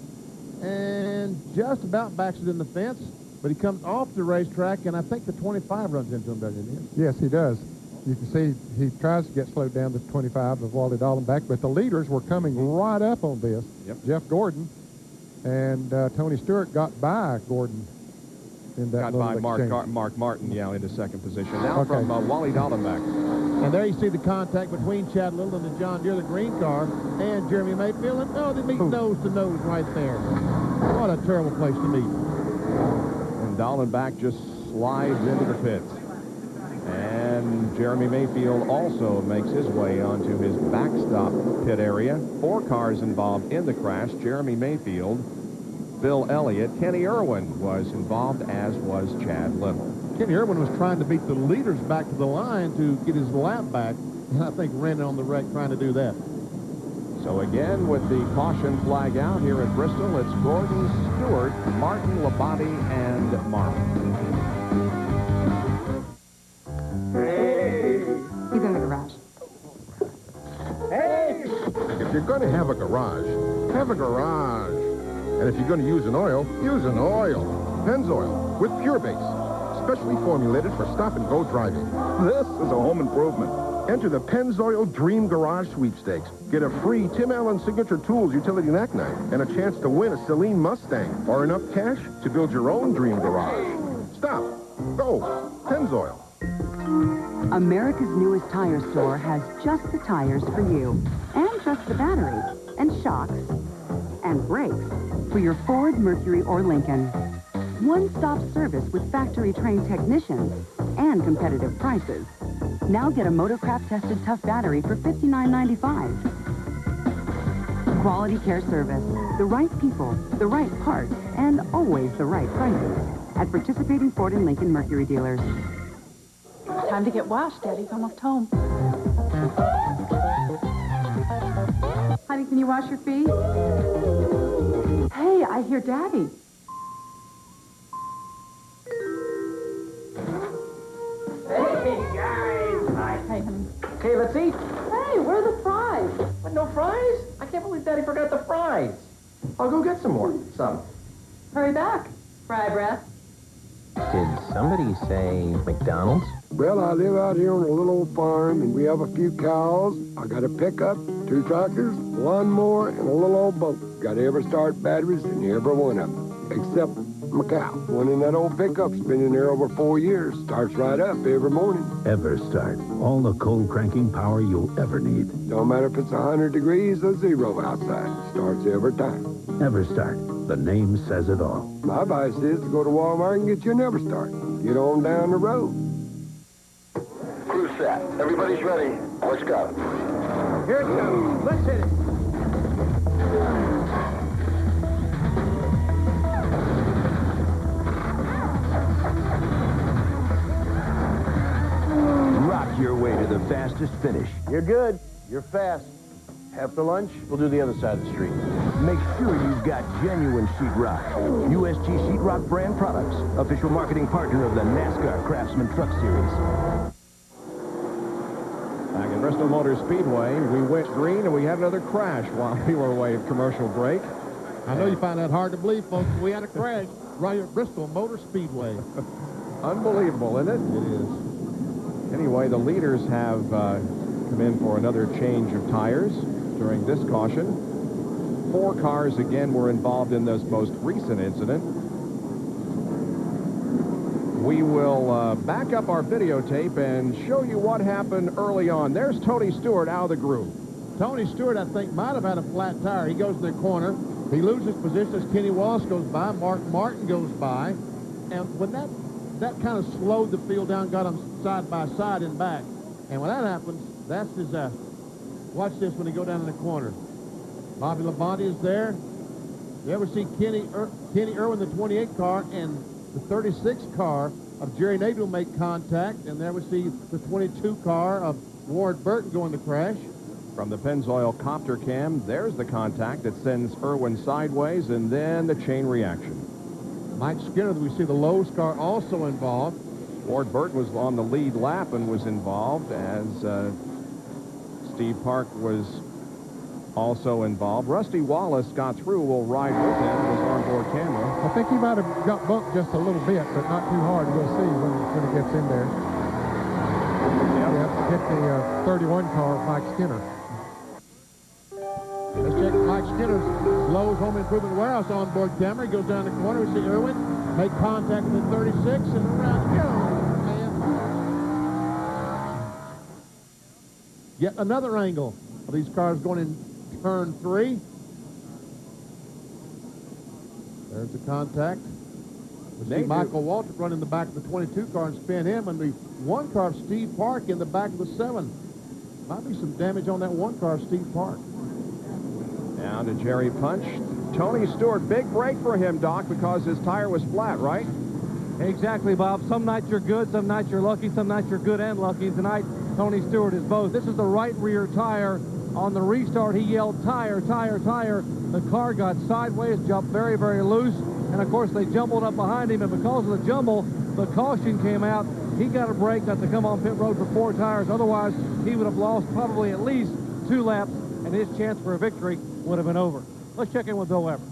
and just about backs it in the fence. But he comes off the racetrack, and I think the 25 runs into him, doesn't he? Yes, he does. You can see he tries to get slowed down to 25 of Wally Dallenbach, but the leaders were coming right up on this. Yep. Jeff Gordon and Tony Stewart got by Gordon in that Got by Mark Martin, yeah, into second position. Now Okay. from Wally Dallenbach. And there you see the contact between Chad Little and the John Deere, the green car, and Jeremy Mayfield. And oh, they meet nose to nose right there. What a terrible place to meet. And Dallenbach just slides into the pits. And Jeremy Mayfield also makes his way onto his backstop pit area. 4 cars involved in the crash. Jeremy Mayfield, Bill Elliott, Kenny Irwin was involved, as was Chad Little. Kenny Irwin was trying to beat the leaders back to the line to get his lap back. And I think ran on the wreck trying to do that. So again, with the caution flag out here at Bristol, it's Gordon, Stewart, Martin, Labate, and Martin. He's in the garage. Hey! If you're going to have a garage, have a garage. And if you're going to use an oil, use an oil. Pennzoil with Pure Base. Specially formulated for stop-and-go driving. This is a home improvement. Enter the Pennzoil Dream Garage Sweepstakes. Get a free Tim Allen Signature Tools utility knack knife and a chance to win a Celine Mustang or enough cash to build your own dream garage. Stop. Go. Pennzoil. America's newest tire store has just the tires for you, and just the battery, and shocks, and brakes for your Ford, Mercury, or Lincoln. One-stop service with factory-trained technicians and competitive prices. Now get a Motorcraft-tested tough battery for $59.95. Quality care service, the right people, the right parts, and always the right prices at participating Ford and Lincoln Mercury dealers. Time to get washed. Daddy's almost home. Honey, can you wash your feet? Hey, I hear Daddy. Hey, guys! Hey, honey. Okay, let's eat. Hey, where are the fries? What, no fries? I can't believe Daddy forgot the fries. I'll go get some more. Some. Hurry back. Fry breath. Did somebody say McDonald's? Well, I live out here on a little old farm, and we have a few cows. I got a pickup, 2 tractors, lawnmower, and a little old boat. Got every start batteries in every one of them, except my cow. One in that old pickup's been in there over 4 years. Starts right up every morning. EverStart. All the cold cranking power you'll ever need. No matter if it's 100 degrees or 0 outside. Starts every time. EverStart. The name says it all. My advice is to go to Walmart and get you an EverStart. Get on down the road. Crew set. Everybody's ready. Let's go. Here it goes. Let's hit it. Rock your way to the fastest finish. You're good. You're fast. After lunch, we'll do the other side of the street. Make sure you've got genuine sheetrock. USG Sheetrock brand products. Official marketing partner of the NASCAR Craftsman Truck Series. Back at Bristol Motor Speedway, we went green and we had another crash while we were away at commercial break. I know you find that hard to believe, folks. We had a crash right here at Bristol Motor Speedway. Unbelievable, isn't it? It is. Anyway, the leaders have come in for another change of tires during this caution. 4 cars again were involved in this most recent incident. We will back up our videotape and show you what happened early on. There's Tony Stewart out of the groove. Tony Stewart, I think, might have had a flat tire. He goes in the corner. He loses position as Kenny Wallace goes by. Mark Martin goes by. And when that kind of slowed the field down, got them side by side and back. And when that happens, that's his, watch this when he go down in the corner. Bobby Labonte is there. You ever see Kenny Irwin, the 28 car, and the 36 car of Jerry Nadeau make contact, and there we see the 22 car of Ward Burton going to crash. From the Pennzoil copter cam, there's the contact that sends Irwin sideways, and then the chain reaction. Mike Skinner, we see the Lowe's car also involved. Ward Burton was on the lead lap and was involved, as Steve Park was also involved. Rusty Wallace got through. We'll ride with him with his onboard camera. I think he might have got bumped just a little bit, but not too hard. We'll see when he gets in there. Yep, hit the 31 car of Mike Skinner. Let's check Mike Skinner's Lowe's Home Improvement Warehouse onboard camera. He goes down the corner. We see Irwin make contact with the 36 and around he goes. Yet another angle of these cars going in turn 3. There's the contact. We see Michael Walter run in the back of the 22 car and spin him, and the 1 car of Steve Park in the back of the 7. Might be some damage on that 1 car of Steve Park. Down to Jerry Punch. Tony Stewart, big break for him, Doc, because his tire was flat, right? Exactly, Bob. Some nights you're good, some nights you're lucky, some nights you're good and lucky. Tonight, Tony Stewart is both. This is the right rear tire. On the restart, he yelled, tire, tire, tire. The car got sideways, jumped very, very loose, and of course they jumbled up behind him, and because of the jumble, the caution came out. He got a break, got to come on pit road for 4 tires. Otherwise, he would have lost probably at least 2 laps, and his chance for a victory would have been over. Let's check in with Bill Weber.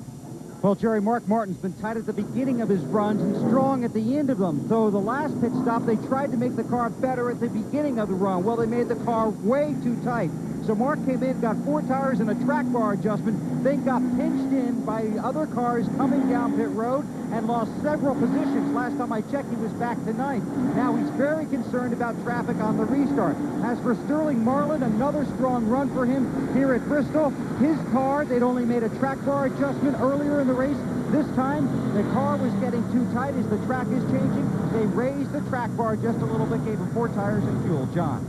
Well, Jerry, Mark Martin's been tight at the beginning of his runs and strong at the end of them. So the last pit stop, they tried to make the car better at the beginning of the run. Well, they made the car way too tight. So Mark came in, got 4 tires and a track bar adjustment, then got pinched in by other cars coming down pit road and lost several positions. Last time I checked, he was back to 9th. Now he's very concerned about traffic on the restart. As for Sterling Marlin, another strong run for him here at Bristol. His car, they'd only made a track bar adjustment earlier in the race. This time, the car was getting too tight as the track is changing. They raised the track bar just a little bit, gave him 4 tires and fuel. John.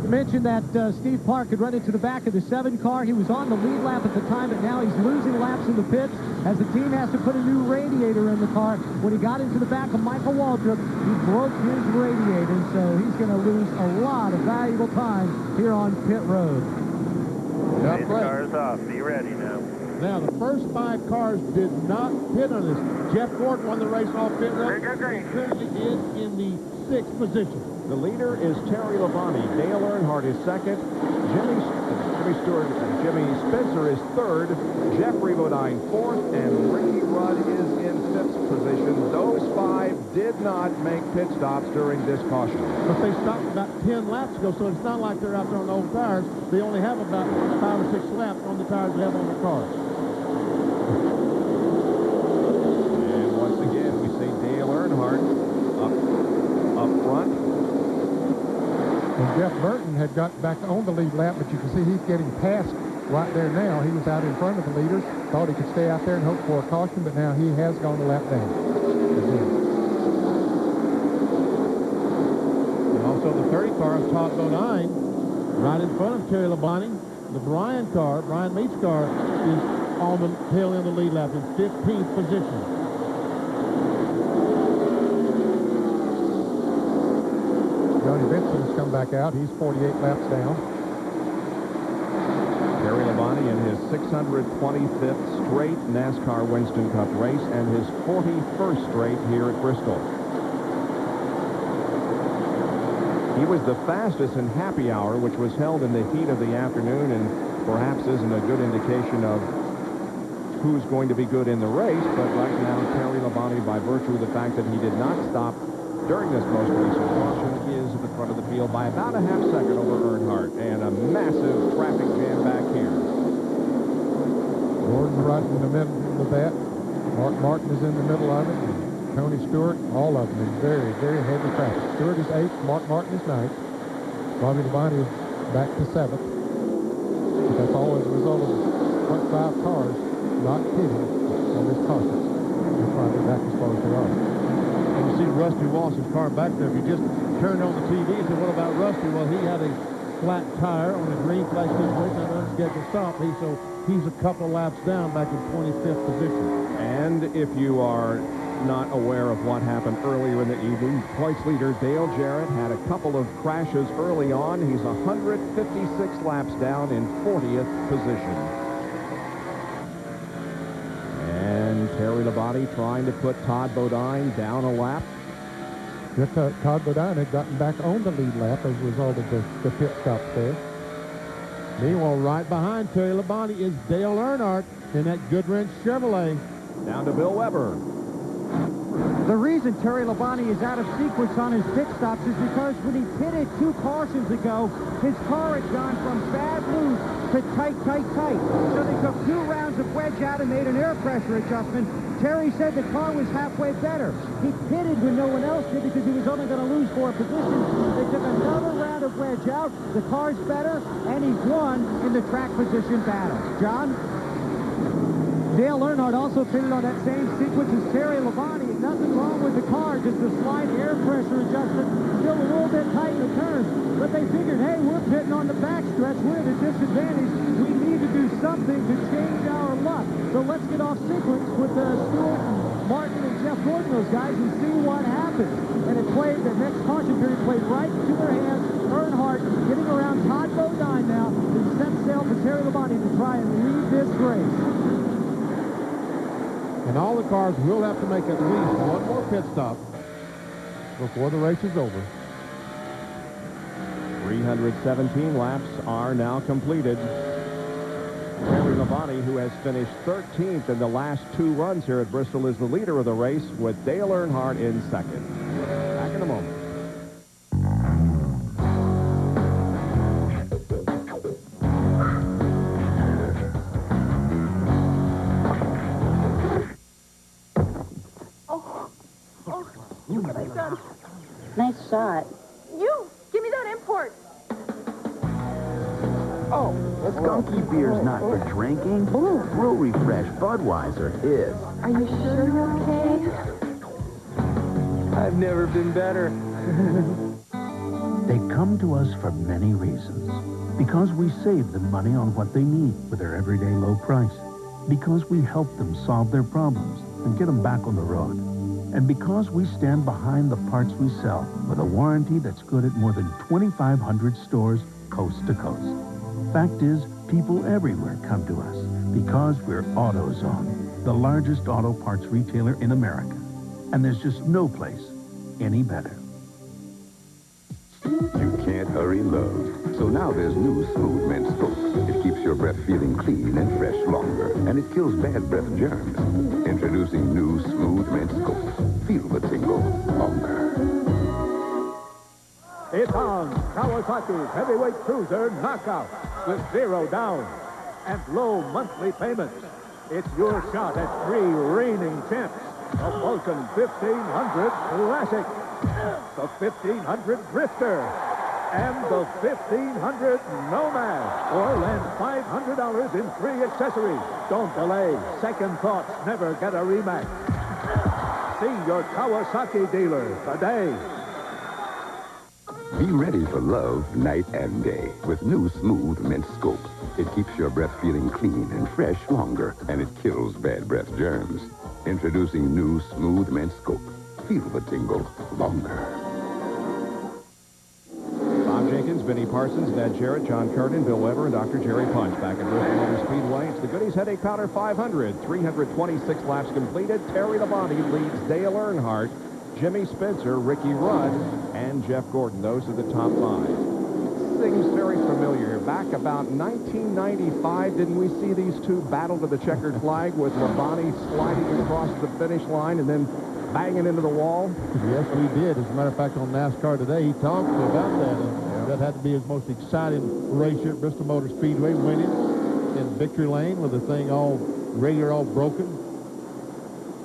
You mentioned that Steve Park had run into the back of the 7 car. He was on the lead lap at the time, but now he's losing laps in the pits as the team has to put a new radiator in the car. When he got into the back of Michael Waltrip, he broke his radiator, so he's going to lose a lot of valuable time here on pit road. Yep, car's off. Be ready now. Now, the first 5 cars did not pit on this. Jeff Gordon won the race off pit road. He currently is in the 6th position. The leader is Terry Labonte. Dale Earnhardt is 2nd. Jimmy Spencer is 3rd. Jeffrey Bodine 4th. And Ricky Rudd is in 5th position. Those 5 did not make pit stops during this caution. But they stopped about 10 laps ago, so it's not like they're out there on old tires. They only have about 5 or 6 laps on the tires they have on their cars. And once again, we see Dale Earnhardt up front. And Jeff Burton had got back on the lead lap, but you can see he's getting past right there now. He was out in front of the leaders, thought he could stay out there and hope for a caution, but now he has gone the lap down. And also the 30 car of Todd Bodine, right in front of Terry Labonte. The Brian Meats car, is on the tail end of the lead lap in 15th position. Johnny Benson has come back out. He's 48 laps down. Terry Labonte in his 625th straight NASCAR Winston Cup race and his 41st straight here at Bristol. He was the fastest in happy hour, which was held in the heat of the afternoon, and perhaps isn't a good indication of who's going to be good in the race. But right now, Terry Labonte, by virtue of the fact that he did not stop during this most recent caution, is at the front of the field by about a half second over Earnhardt, and a massive traffic jam back here. Gordon right in the middle of that. Mark Martin is in the middle of it. And Tony Stewart, all of them in very, very heavy traffic. Stewart is 8th, Mark Martin is 9th. Bobby Labonte is back to 7th. But that's all as a result of the front 5 cars not pitting on this caution. They're trying to get back as far as they are. And you see Rusty Wallace's car back there. If you just turned on the TV and said, what about Rusty? Well, he had a flat tire on a green flash situation, an unscheduled stop. He's a couple laps down back in 25th position. And if you are not aware of what happened earlier in the evening, points leader Dale Jarrett had a couple of crashes early on. He's 156 laps down in 40th position. And Terry Labonte trying to put Todd Bodine down a lap. Todd Bodine had gotten back on the lead lap as a result of the pit stops there. Meanwhile, right behind Terry Labonte is Dale Earnhardt in that Goodwrench Chevrolet. Down to Bill Weber. The reason Terry Labonte is out of sequence on his pit stops is because when he pitted 2 cautions ago, his car had gone from bad loose to tight. So they took 2 rounds of wedge out and made an air pressure adjustment. Terry said the car was halfway better. He pitted when no one else did because he was only going to lose 4 positions. They took another round of wedge out. The car's better, and he's won in the track position battle. John? Dale Earnhardt also pitted on that same sequence as Terry Labonte. Nothing wrong with the car, just a slight air pressure adjustment. Still a little bit tight in the turns, but they figured, hey, we're pitting on the backstretch. We're at a disadvantage. We need to do something to change our luck. So let's get off sequence with Stewart, Martin, and Jeff Gordon, those guys, and see what happens. And it played, the next caution period played right into their hands. Earnhardt getting around Todd Bodine now. He set sail for Terry Labonte to try and lead this race. And all the cars will have to make at least one more pit stop before the race is over. 317 laps are now completed. Terry Labonte, who has finished 13th in the last 2 runs here at Bristol, is the leader of the race, with Dale Earnhardt in second. Back in a moment. Nice shot. You! Give me that import! Oh, skunky beer's not for drinking. Brew Refresh Budweiser is. Are you sure you're okay? I've never been better. They come to us for many reasons. Because we save them money on what they need with their everyday low price. Because we help them solve their problems and get them back on the road. And because we stand behind the parts we sell with a warranty that's good at more than 2,500 stores coast to coast. Fact is, people everywhere come to us because we're AutoZone, the largest auto parts retailer in America. And there's just no place any better. You can't hurry love. So now there's new Smooth Mint Soap. It keeps your breath feeling clean and fresh longer. And it kills bad breath germs. Introducing new Smooth Mint Soap. Feel the tingle. Nissan Kawasaki's heavyweight cruiser Knockout with 0 down and low monthly payments. It's your shot at 3 reigning champs. The Vulcan 1500 Classic, the 1500 Drifter, and the 1500 Nomad. Or land $500 in free accessories. Don't delay. Second thoughts never get a rematch. See your Kawasaki dealer today. Be ready for love night and day with new Smooth Mint Scope. It keeps your breath feeling clean and fresh longer, and it kills bad breath germs. Introducing new Smooth Mint Scope. Feel the tingle longer. Bob Jenkins, Vinnie Parsons, Ned Jarrett, John Curtin, Bill Weber, and Dr. Jerry Punch back at Bristol Motor Speedway. It's the Goody's Headache Powder 500. 326 laps completed. Terry Labonte leads Dale Earnhardt, Jimmy Spencer, Ricky Rudd, and Jeff Gordon. Those are the top 5. Seems very familiar. Back about 1995, didn't we see these two battle to the checkered flag with Labonte sliding across the finish line and then banging into the wall? Yes, we did. As a matter of fact, on NASCAR today, he talked about that. And that had to be his most exciting race here at Bristol Motor Speedway, winning in victory lane with the thing all radiator all broken.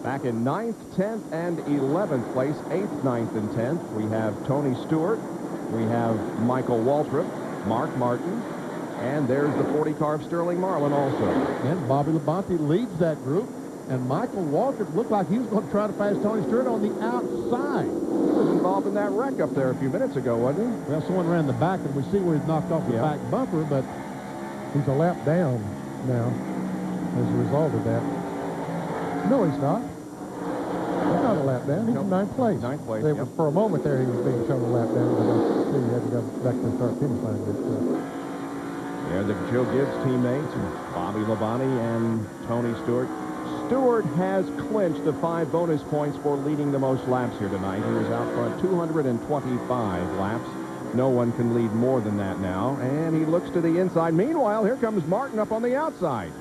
Back in 9th, 10th, and 11th place, 8th, 9th, and 10th, we have Tony Stewart. We have Michael Waltrip, Mark Martin, and there's the 40 car of Sterling Marlin also. And Bobby Labonte leads that group, and Michael Waltrip looked like he was going to try to pass Tony Stewart on the outside. He was involved in that wreck up there a few minutes ago, wasn't he? Well, someone ran the back, and we see where he's knocked off the back bumper, but he's a lap down now as a result of that. No, he's not. He's not a lap down. He's in 9th place. 9th place, For a moment there, he was being shown a lap down, but I see he had to go back to the start-finish line. They're the Joe Gibbs teammates, Bobby Labonte and Tony Stewart. Stewart has clinched the 5 bonus points for leading the most laps here tonight. He was out front 225 laps. No one can lead more than that now, and he looks to the inside. Meanwhile, here comes Martin up on the outside.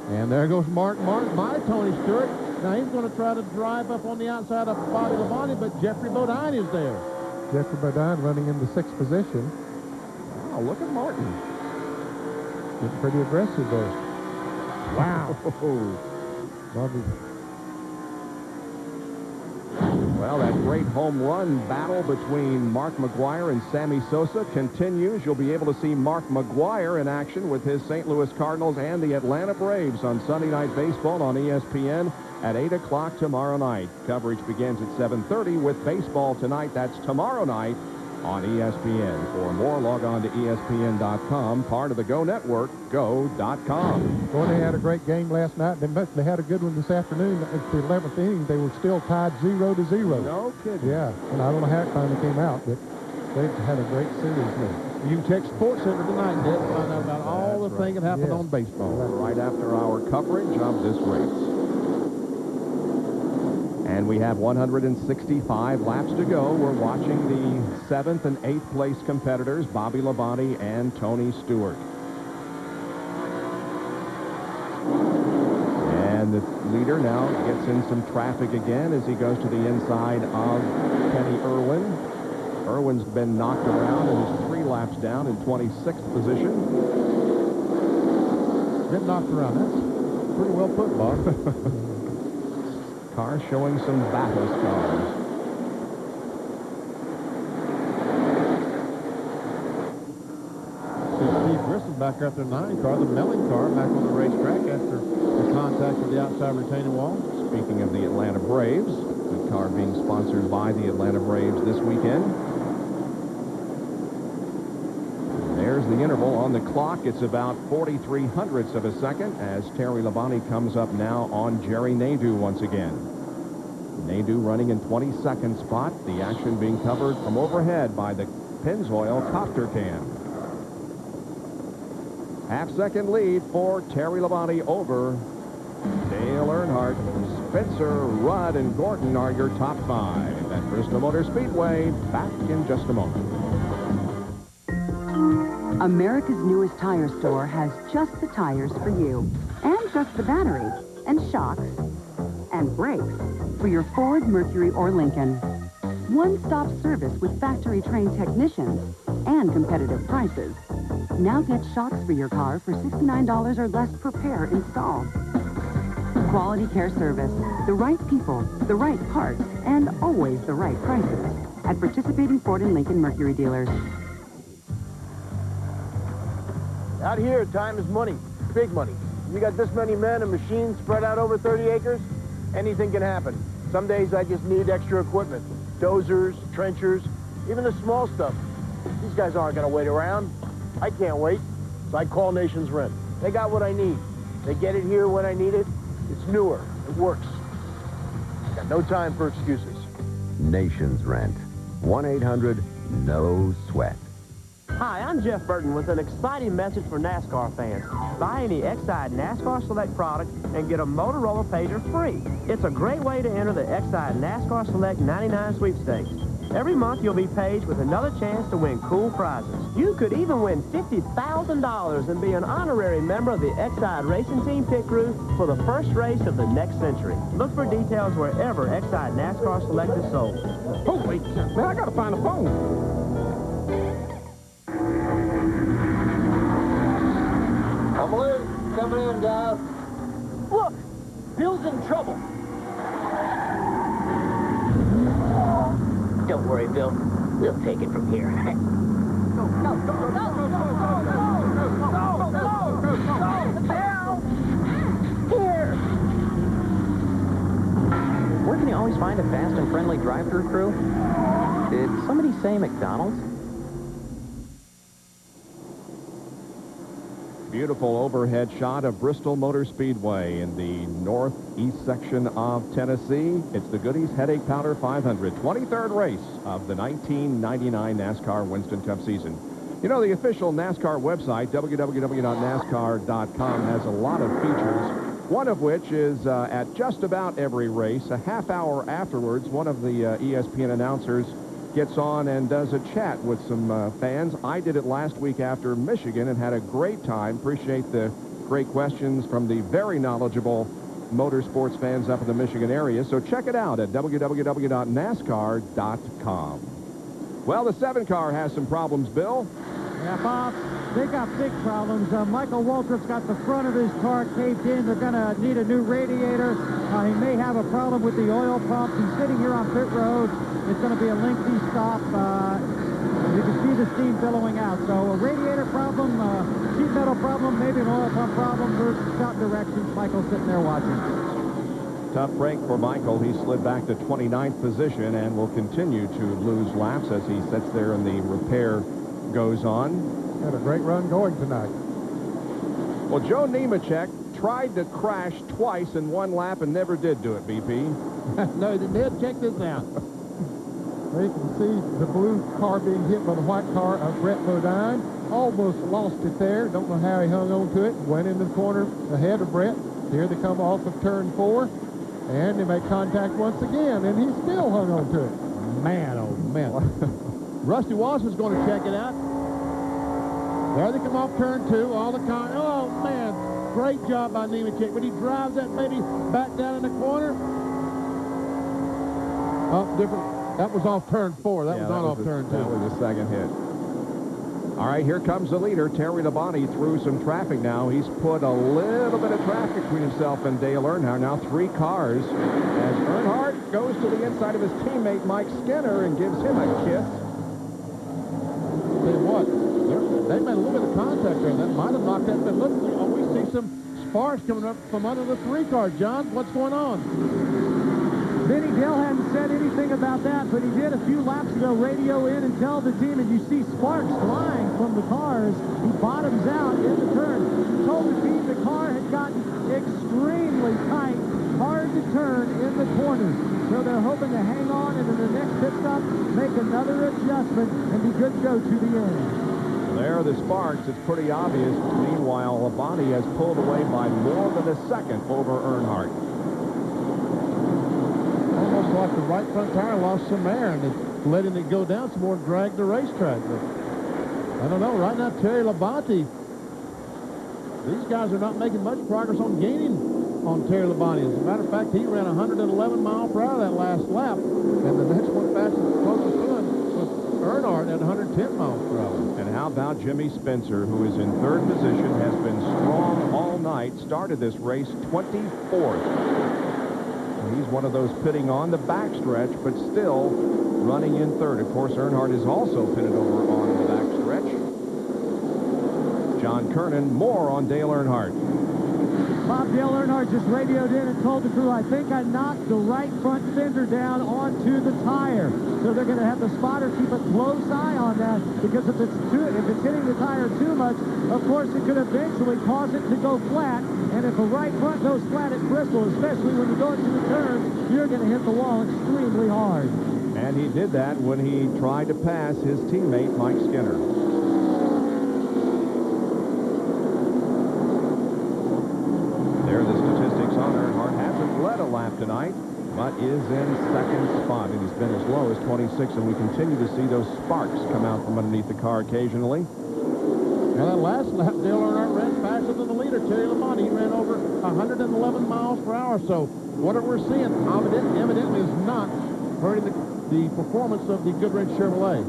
And there goes Martin by Tony Stewart. Now he's going to try to drive up on the outside of Bobby Labonte, but Jeffrey Bodine is there. Jeffrey Bodine running in the 6th position. Wow, look at Martin. Getting pretty aggressive there. Wow. Bobby. Well, that great home run battle between Mark McGwire and Sammy Sosa continues. You'll be able to see Mark McGwire in action with his St. Louis Cardinals and the Atlanta Braves on Sunday Night Baseball on ESPN at 8 o'clock tomorrow night. Coverage begins at 7:30 with baseball tonight. That's tomorrow night on ESPN. For more, log on to ESPN.com, part of the Go Network, go.com. Well, they had a great game last night. They had a good one this afternoon. At the 11th inning, they were still tied 0-0. No kidding. Yeah, and I don't know how it finally came out, but they had a great series there. You can check Sports Center tonight, Ned, to find out about all the things that happened on baseball. Right after our coverage of this race. And we have 165 laps to go. We're watching the 7th and 8th place competitors, Bobby Labonte and Tony Stewart. And the leader now gets in some traffic again as he goes to the inside of Kenny Irwin. Irwin's been knocked around and is 3 laps down in 26th position. Been knocked around. That's pretty well put, Bob. Car showing some battle scars. Steve Grissom back there at the 9 car, the Melling car, back on the racetrack after the contact with the outside retaining wall. Speaking of the Atlanta Braves, the car being sponsored by the Atlanta Braves this weekend. There's the interval on the clock. It's about 43 hundredths of a second as Terry Labonte comes up now on Jerry Nadeau once again. Nadeau running in 22nd spot. The action being covered from overhead by the Pennzoil copter cam. Half-second lead for Terry Labonte over Dale Earnhardt. Spencer, Rudd, and Gordon are your top 5 at Bristol Motor Speedway. Back in just a moment. America's newest tire store has just the tires for you, and just the battery, and shocks, and brakes for your Ford, Mercury, or Lincoln. One-stop service with factory-trained technicians and competitive prices. Now get shocks for your car for $69 or less per pair installed. Quality care service, the right people, the right parts, and always the right prices at participating Ford and Lincoln Mercury dealers. Out here, time is money. Big money. You got this many men and machines spread out over 30 acres, anything can happen. Some days I just need extra equipment. Dozers, trenchers, even the small stuff. These guys aren't going to wait around. I can't wait, so I call Nations Rent. They got what I need. They get it here when I need it. It's newer. It works. Got no time for excuses. Nations Rent. 1-800-NO-SWEAT. Hi, I'm Jeff Burton with an exciting message for NASCAR fans. Buy any Exide NASCAR Select product and get a Motorola pager free. It's a great way to enter the Exide NASCAR Select 99 sweepstakes. Every month you'll be paged with another chance to win cool prizes. You could even win $50,000 and be an honorary member of the Exide Racing Team pit crew for the first race of the next century. Look for details wherever Exide NASCAR Select is sold. Oh, wait, man, I gotta find a phone. Coming in, guys. Look, Bill's in trouble. Don't worry, Bill. We'll take it from here. Go, go, go, go, go, go, go, go, Here. Where can you always find a fast and friendly drive-thru crew? Did somebody say McDonald's? Beautiful overhead shot of Bristol Motor Speedway in the northeast section of Tennessee. It's the Goody's Headache Powder 500, 23rd race of the 1999 NASCAR Winston Cup season. You know, the official NASCAR website, www.nascar.com, has a lot of features, one of which is at just about every race, a half hour afterwards, one of the ESPN announcers gets on and does a chat with some fans. I did it last week after Michigan and had a great time. Appreciate the great questions from the very knowledgeable motorsports fans up in the Michigan area. So check it out at www.nascar.com. Well, the 7 car has some problems, Bill. Yeah, Bob, they got big problems. Michael Waltrip's got the front of his car caved in. They're going to need a new radiator. He may have a problem with the oil pump. He's sitting here on pit road. It's going to be a lengthy stop. You can see the steam billowing out. So a radiator problem, sheet metal problem, maybe an oil pump problem. There's shot directions. Michael's sitting there watching. Tough break for Michael. He slid back to 29th position and will continue to lose laps as he sits there and the repair goes on. Had a great run going tonight. Well, Joe Nemechek tried to crash twice in one lap and never did do it, BP. No, they did. Check this out. There you can see the blue car being hit by the white car of Brett Bodine. Almost lost it there. Don't know how he hung on to it. Went into the corner ahead of Brett. Here they come off of turn 4. And they make contact once again. And he still hung on to it. Man, oh, man. Rusty Wallace is going to check it out. There they come off turn 2. All the cars. Oh, man. Great job by Nemechek. But he drives that baby back down in the corner. Oh, different. That was off turn 4. That was not off turn 2. That was the second hit. All right, here comes the leader, Terry Labonte, through some traffic now. He's put a little bit of traffic between himself and Dale Earnhardt. Now 3 cars as Earnhardt goes to the inside of his teammate, Mike Skinner, and gives him a kiss. Tell you what, they made a little bit of contact there. That might have knocked that. But look, we see some sparks coming up from under the 3 car. John, what's going on? Vinny Dale hadn't said anything about that, but he did a few laps ago radio in and tell the team, and you see sparks flying from the cars. He bottoms out in the turn. He told the team the car had gotten extremely tight, hard to turn in the corners. So they're hoping to hang on and in the next pit stop, make another adjustment and be good to go to the end. There are the sparks. It's pretty obvious. Meanwhile, Labonte has pulled away by more than a second over Earnhardt. Almost like the right front tire lost some air and it's letting it go down some more and drag the racetrack. But I don't know. Right now, Terry Labonte, these guys are not making much progress on gaining on Terry Labonte. As a matter of fact, he ran 111 miles per hour that last lap, and the next one fastest closest to him was Earnhardt at 110 miles per hour. And how about Jimmy Spencer, who is in third position, has been strong all night, started this race 24th. He's one of those pitting on the backstretch, but still running in third. Of course, Earnhardt is also pitted over on the backstretch. John Kernan, more on Dale Earnhardt. Bob, Dale Earnhardt just radioed in and told the crew, I think I knocked the right front fender down onto the tire. So they're going to have the spotter keep a close eye on that, because if it's hitting the tire too much, of course it could eventually cause it to go flat. And if a right front goes flat at Bristol, especially when you go into the turns, you're going to hit the wall extremely hard. And he did that when he tried to pass his teammate, Mike Skinner. There are the statistics on Earnhardt. Hasn't led a lap tonight, but is in second spot. And he's been as low as 26, and we continue to see those sparks come out from underneath the car occasionally. Now, that last lap, Dale Earnhardt ran faster than the leader, Terry Labonte. He ran over 111 miles per hour. So what we're seeing evidently is not hurting the performance of the Goodrich Chevrolet.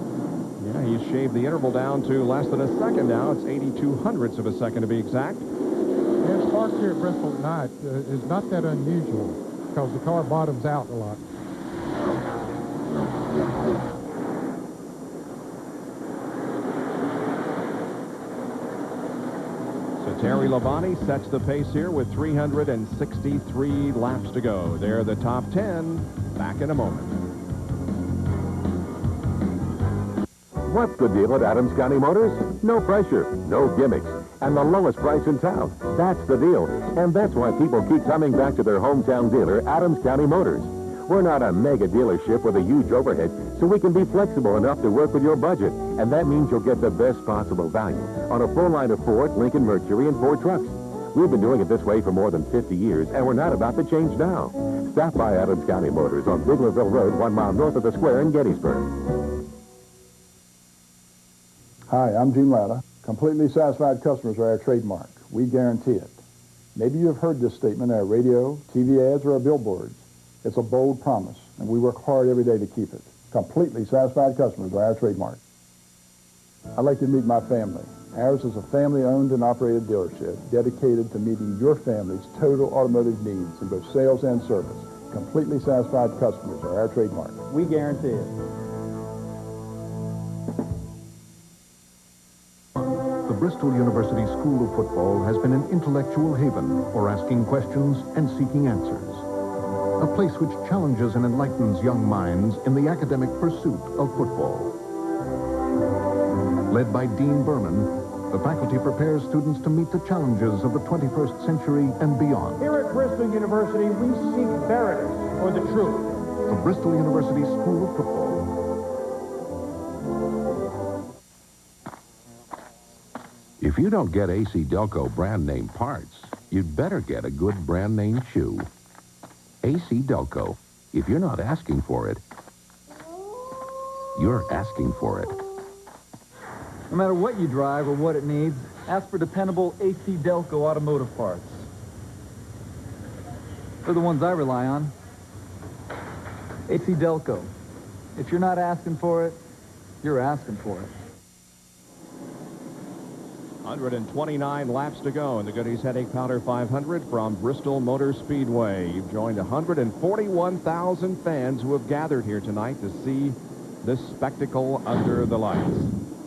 Yeah, he's shaved the interval down to less than a second now. It's 82 hundredths of a second to be exact. Yeah, sparks here at Bristol at night is not that unusual because the car bottoms out a lot. Terry Labonte sets the pace here with 363 laps to go. They're the top 10. Back in a moment. What's the deal at Adams County Motors? No pressure, no gimmicks, and the lowest price in town. That's the deal. And that's why people keep coming back to their hometown dealer, Adams County Motors. We're not a mega dealership with a huge overhead, so we can be flexible enough to work with your budget. And that means you'll get the best possible value on a full line of Ford, Lincoln Mercury, and Ford trucks. We've been doing it this way for more than 50 years, and we're not about to change now. Stop by Adams County Motors on Biglerville Road, 1 mile north of the square in Gettysburg. Hi, I'm Gene Latta. Completely satisfied customers are our trademark. We guarantee it. Maybe you've heard this statement on our radio, TV ads, or our billboards. It's a bold promise, and we work hard every day to keep it. Completely satisfied customers are our trademark. I'd like to meet my family. Ours is a family-owned and operated dealership dedicated to meeting your family's total automotive needs in both sales and service. Completely satisfied customers are our trademark. We guarantee it. The Bristol University School of Football has been an intellectual haven for asking questions and seeking answers. A place which challenges and enlightens young minds in the academic pursuit of football. Led by Dean Berman, the faculty prepares students to meet the challenges of the 21st century and beyond. Here at Bristol University, we seek veritas, or the truth. The Bristol University School of Football. If you don't get AC Delco brand name parts, you'd better get a good brand name shoe. AC Delco. If you're not asking for it, you're asking for it. No matter what you drive or what it needs, ask for dependable AC Delco automotive parts. They're the ones I rely on. AC Delco. If you're not asking for it, you're asking for it. 129 laps to go in the Goody's Headache Powder 500 from Bristol Motor Speedway. You've joined 141,000 fans who have gathered here tonight to see this spectacle under the lights.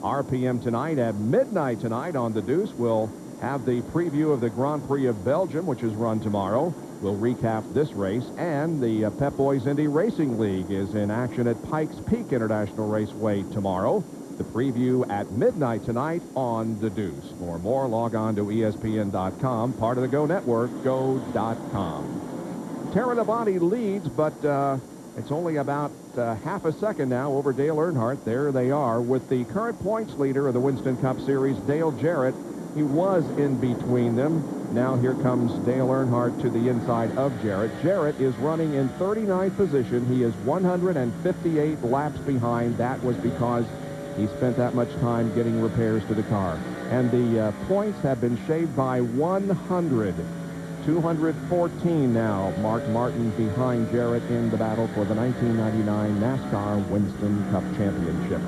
RPM tonight at midnight tonight on the Deuce. We'll have the preview of the Grand Prix of Belgium, which is run tomorrow. We'll recap this race, and the Pep Boys Indy Racing League is in action at Pikes Peak International Raceway tomorrow. The preview at midnight tonight on the Deuce. For more, log on to ESPN.com, part of the Go Network, go.com. Terry Labonte leads, but it's only about half a second now over Dale Earnhardt. There they are with the current points leader of the Winston Cup Series, Dale Jarrett. He was in between them. Now here comes Dale Earnhardt to the inside of Jarrett. Jarrett is running in 39th position. He is 158 laps behind. That was because he spent that much time getting repairs to the car. And the points have been shaved by 100. 214 now. Mark Martin behind Jarrett in the battle for the 1999 NASCAR Winston Cup Championship.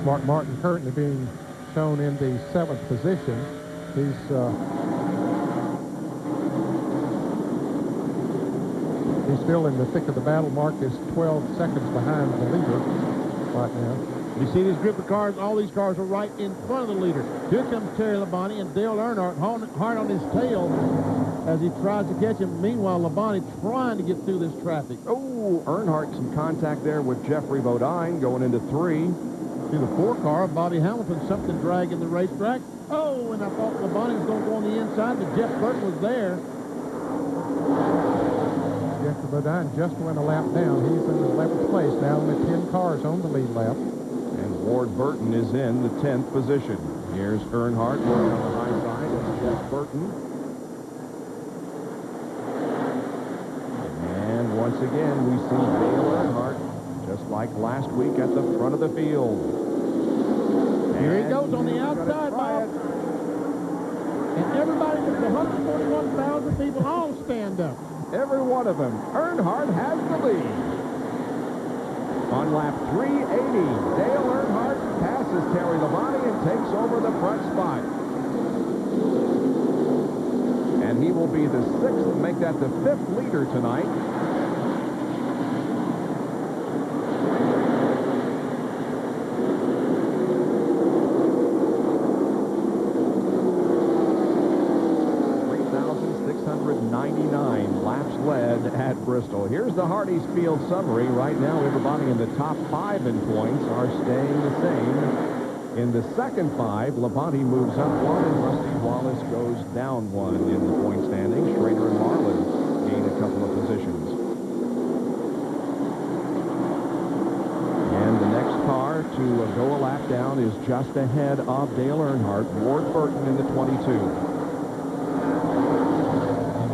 Mark Martin currently being shown in the 7th position. He's still in the thick of the battle. Mark is 12 seconds behind the leader right now. You see this group of cars? All these cars are right in front of the leader. Here comes Terry Labonte and Dale Earnhardt hard on his tail as he tries to catch him. Meanwhile, Labonte trying to get through this traffic. Oh, Earnhardt some contact there with Jeffrey Bodine going into 3. To the 4 car, Bobby Hamilton, something dragging the racetrack. Oh, and I thought Labonte was going to go on the inside, but Jeff Burton was there. Jeffrey Bodine just went a lap down. He's in the 11th place now with 10 cars on the lead lap. And Ward Burton is in the 10th position. Here's Earnhardt working on the high side of Jeff Burton. And once again, we see Dale Earnhardt, just like last week, at the front of the field. Here he goes on the outside, Bob. And everybody, there's 141,000 people, all stand up. Every one of them. Earnhardt has the lead. On lap 380, Dale Earnhardt passes Terry Labonte and takes over the front spot. And he will be the 6th, make that the 5th leader tonight. Led at Bristol. Here's the Hardee's Field summary. Right now, everybody in the top 5 in points are staying the same. In the second 5, Labonte moves up 1 and Rusty Wallace goes down 1 in the point standing. Schrader and Marlin gain a couple of positions. And the next car to go a lap down is just ahead of Dale Earnhardt, Ward Burton in the 22.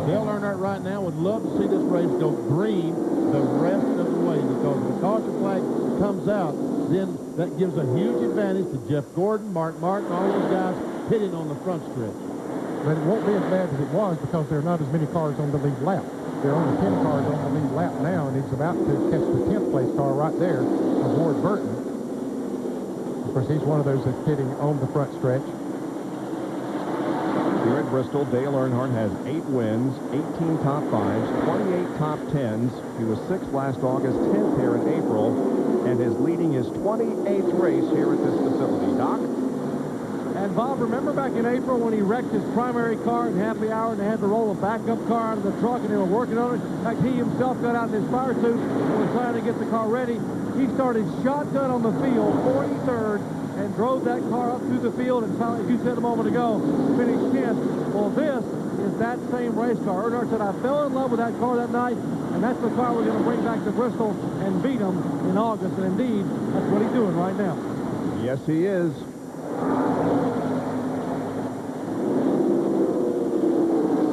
Dale Earnhardt right now would love to see this race go green the rest of the way, because if the caution flag comes out, then that gives a huge advantage to Jeff Gordon, Mark Martin, all those guys pitting on the front stretch. But it won't be as bad as it was because there are not as many cars on the lead lap. There are only 10 cars on the lead lap now, and he's about to catch the 10th place car right there of Ward Burton. Of course, he's one of those that's pitting on the front stretch. Here at Bristol, Dale Earnhardt has 8 wins, 18 top 5s, 28 top 10s. He was 6th last August, 10th here in April, and is leading his 28th race here at this facility. Doc? And Bob, remember back in April when he wrecked his primary car in happy hour and they had to roll a backup car out of the truck and they were working on it? In fact, he himself got out in his fire suit and was trying to get the car ready. He started shotgun on the field, 43rd, and drove that car up through the field and finally, as you said a moment ago, finished 10th. Well, this is that same race car. Earnhardt said, I fell in love with that car that night, and that's the car we're going to bring back to Bristol and beat them in August. And indeed, that's what he's doing right now. Yes, he is.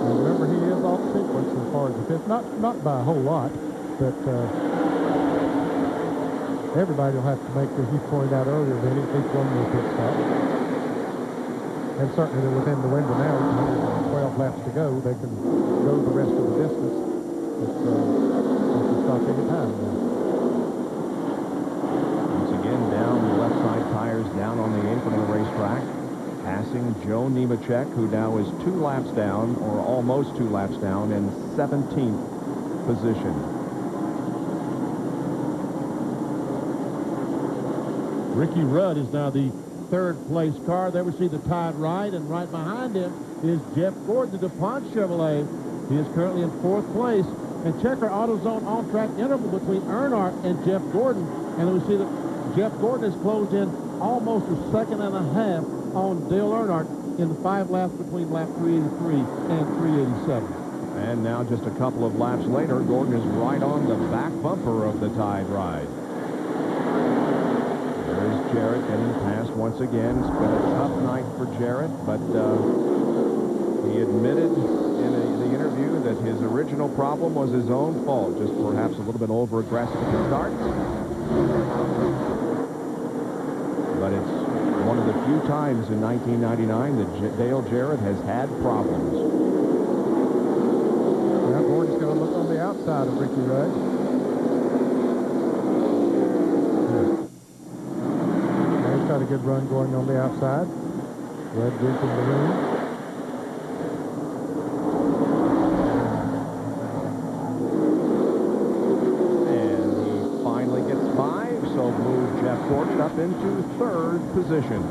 And remember, he is off sequence as far as the fifth. Not by a whole lot, but everybody will have to make, as you pointed out earlier, then at least one more pit stop. And certainly they're within the window now. 12 laps to go. They can go the rest of the distance. But they can stop any time now. Once again, down the left side tires down on the apron of the racetrack. Passing Joe Nemechek, who now is 2 laps down, or almost 2 laps down, in 17th position. Ricky Rudd is now the 3rd place car. There we see the tied ride, and right behind him is Jeff Gordon, the DuPont Chevrolet. He is currently in 4th place. And check our AutoZone on-track interval between Earnhardt and Jeff Gordon. And then we see that Jeff Gordon has closed in almost a second and a half on Dale Earnhardt in the 5 laps between lap 383 and 387. And now just a couple of laps later, Gordon is right on the back bumper of the tied ride. There's Jarrett getting past once again. It's been a tough night for Jarrett, but he admitted in the interview that his original problem was his own fault, just perhaps a little bit over-aggressive at the start. But it's one of the few times in 1999 that Dale Jarrett has had problems. outside of Ricky Rudd. Now he's got a good run going on the outside. Rudd drinking the room. Jeff Gordon up into third position.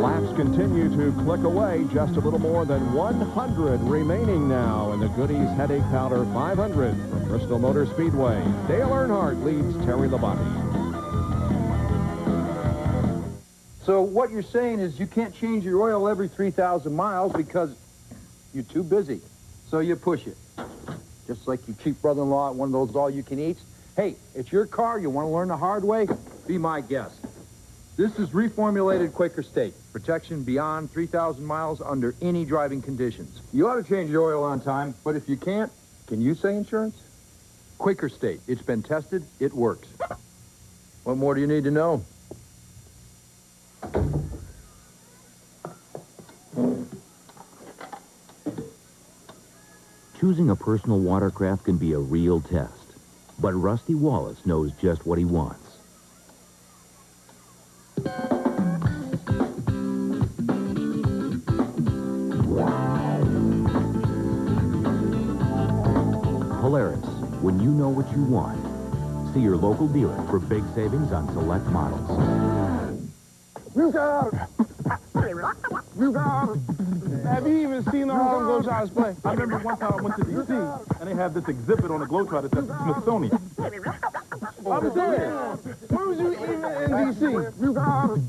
Laps continue to click away. Just a little more than 100 remaining now in the Goody's Headache Powder 500 from Bristol Motor Speedway. Dale Earnhardt leads Terry Labonte. So what you're saying is you can't change your oil every 3,000 miles because you're too busy. So you push it. Just like your cheap brother-in-law at one of those all-you-can-eats. Hey, it's your car. You want to learn the hard way? Be my guest. This is reformulated Quaker State. Protection beyond 3,000 miles under any driving conditions. You ought to change your oil on time, but if you can't, can you say insurance? Quaker State. It's been tested. It works. What more do you need to know? Choosing a personal watercraft can be a real test. But Rusty Wallace knows just what he wants. Polaris, when you know what you want. See your local dealer for big savings on select models. You got it. You got it. Have you even seen the Harlem Globetrotters play? I remember one time I went to D.C. and they had this exhibit on the Globetrotters at the Smithsonian. I'm serious. Where was you even in D.C.? You got it.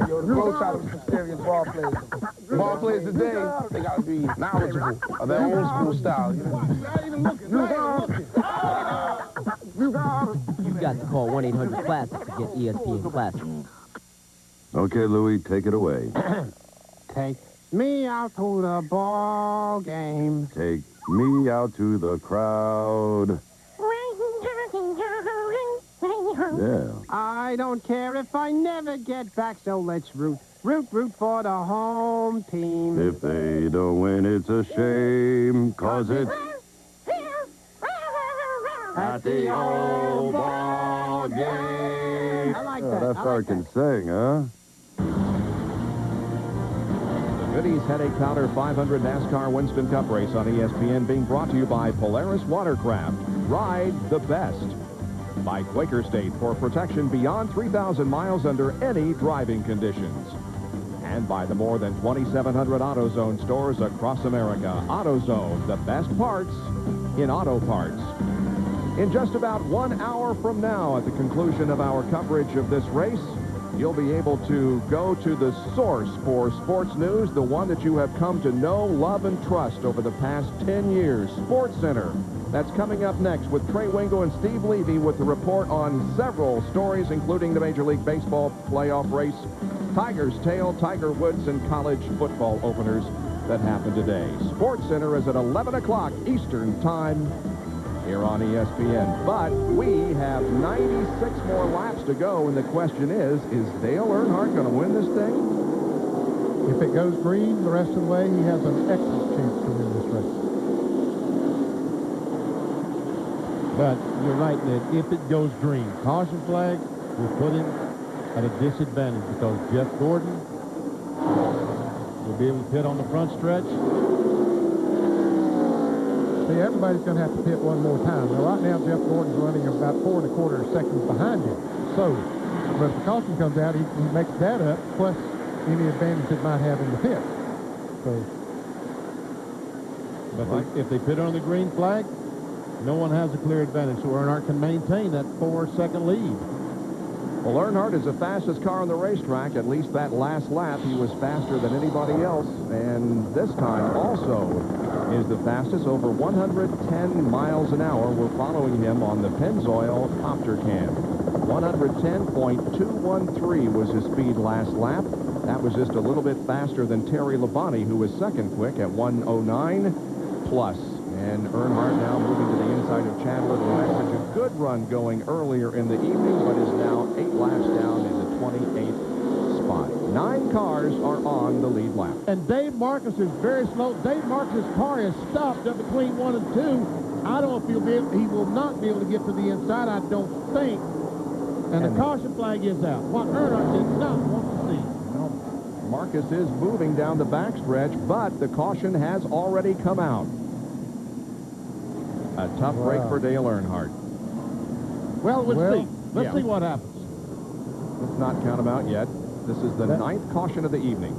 Yo, the Globetrotters are serious ball players. Ball players today, they got to be knowledgeable of their old school style. You know? You've got to call 1-800-CLASSIC to get ESPN Classic. Okay, Louie, take it away. Take me out to the ball game. Take me out to the crowd. Yeah. I don't care if I never get back, so let's root. Root for the home team. If they don't win, it's a shame, 'cause it's at the old ball game. I like Oh, that. that fella can sing, huh? Goody's Headache Powder 500 NASCAR Winston Cup race on ESPN being brought to you by Polaris Watercraft. Ride the best. By Quaker State for protection beyond 3,000 miles under any driving conditions. And by the more than 2,700 AutoZone stores across America. AutoZone, the best parts in auto parts. In just about 1 hour from now, at the conclusion of our coverage of this race, you'll be able to go to the source for sports news, the one that you have come to know, love, and trust over the past 10 years, SportsCenter. That's coming up next with Trey Wingo and Steve Levy with the report on several stories, including the Major League Baseball playoff race, Tiger's tail, Tiger Woods, and college football openers that happened today. SportsCenter is at 11 o'clock Eastern Time here on ESPN. But we have 96 more laps to go, and the question is Dale Earnhardt going to win this thing? If it goes green the rest of the way, he has an excellent chance to win this race. But you're right that if it goes green, caution flag will put him at a disadvantage because Jeff Gordon will be able to pit on the front stretch. See, everybody's going to have to pit one more time. Now, right now, Jeff Gordon's running about 4 1/4 seconds behind him. So, but if the caution comes out, he makes that up, plus any advantage it might have in the pit. So, but if they pit on the green flag, no one has a clear advantage, so Earnhardt can maintain that 4-second lead. Well, Earnhardt is the fastest car on the racetrack. At least that last lap, he was faster than anybody else. And this time also is the fastest, over 110 miles an hour. We're following him on the Pennzoil Copter Cam. 110.213 was his speed last lap. That was just a little bit faster than Terry Labonte, who was second quick at 109 plus. And Earnhardt now moving to the inside of Chandler, who had such a good run going earlier in the evening, but is now 8 laps down in the 28th spot. 9 cars are on the lead lap. And Dave Marcus is very slow. Dave Marcus's car is stopped up between 1 and 2. I don't know if he will not be able to get to the inside, I don't think. And the caution flag is out. What Earnhardt did not want to see. Well, Marcus is moving down the backstretch, but the caution has already come out. A tough break for Dale Earnhardt. Well, we'll see. Let's see what happens. Let's not count him out yet. This is the 9th caution of the evening.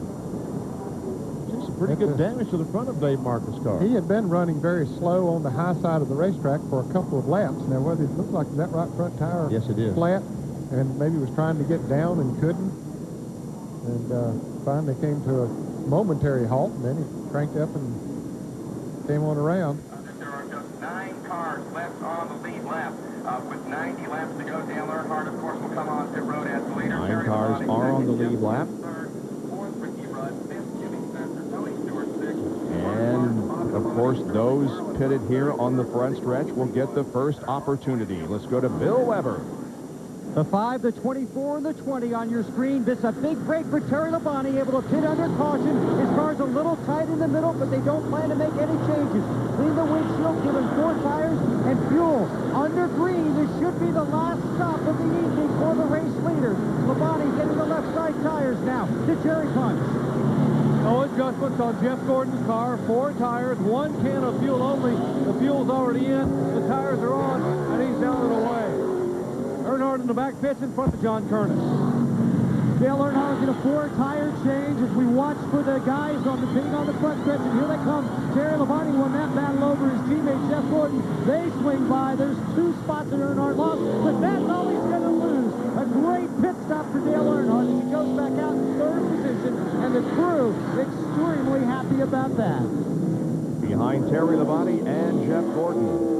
Some pretty good damage to the front of Dave Marcus' car. He had been running very slow on the high side of the racetrack for a couple of laps. Now, whether it looks like that right front tire flat, and maybe was trying to get down and couldn't, and finally came to a momentary halt, and then he cranked up and came on around. There are just 9 cars left on the lead lap. With 90 laps to go, Dale Earnhardt, of course, will come on pit road as the leader. 9 cars are on the lead lap. And, of course, those pitted here on the front stretch will get the first opportunity. Let's go to Bill Weber. The 5, the 24, and the 20 on your screen. This is a big break for Terry Labonte, able to pit under caution. His car's a little tight in the middle, but they don't plan to make any changes. Clean the windshield, give him 4 tires and fuel. Under green, this should be the last stop of the evening for the race leader. Labonte getting the left side tires now to Jerry Punch. No adjustments on Jeff Gordon's car. 4 tires, 1 can of fuel only. The fuel's already in, the tires are on, and he's down and away. Earnhardt in the back pits in front of John Curtis. Dale Earnhardt get a 4-tire change as we watch for the guys pitting on the front stretch, and here they come. Terry Labonte won that battle over his teammate Jeff Gordon. They swing by. There's 2 spots that Earnhardt lost, but that's all he's going to lose. A great pit stop for Dale Earnhardt as he goes back out in 3rd position, and the crew extremely happy about that. Behind Terry Labonte and Jeff Gordon.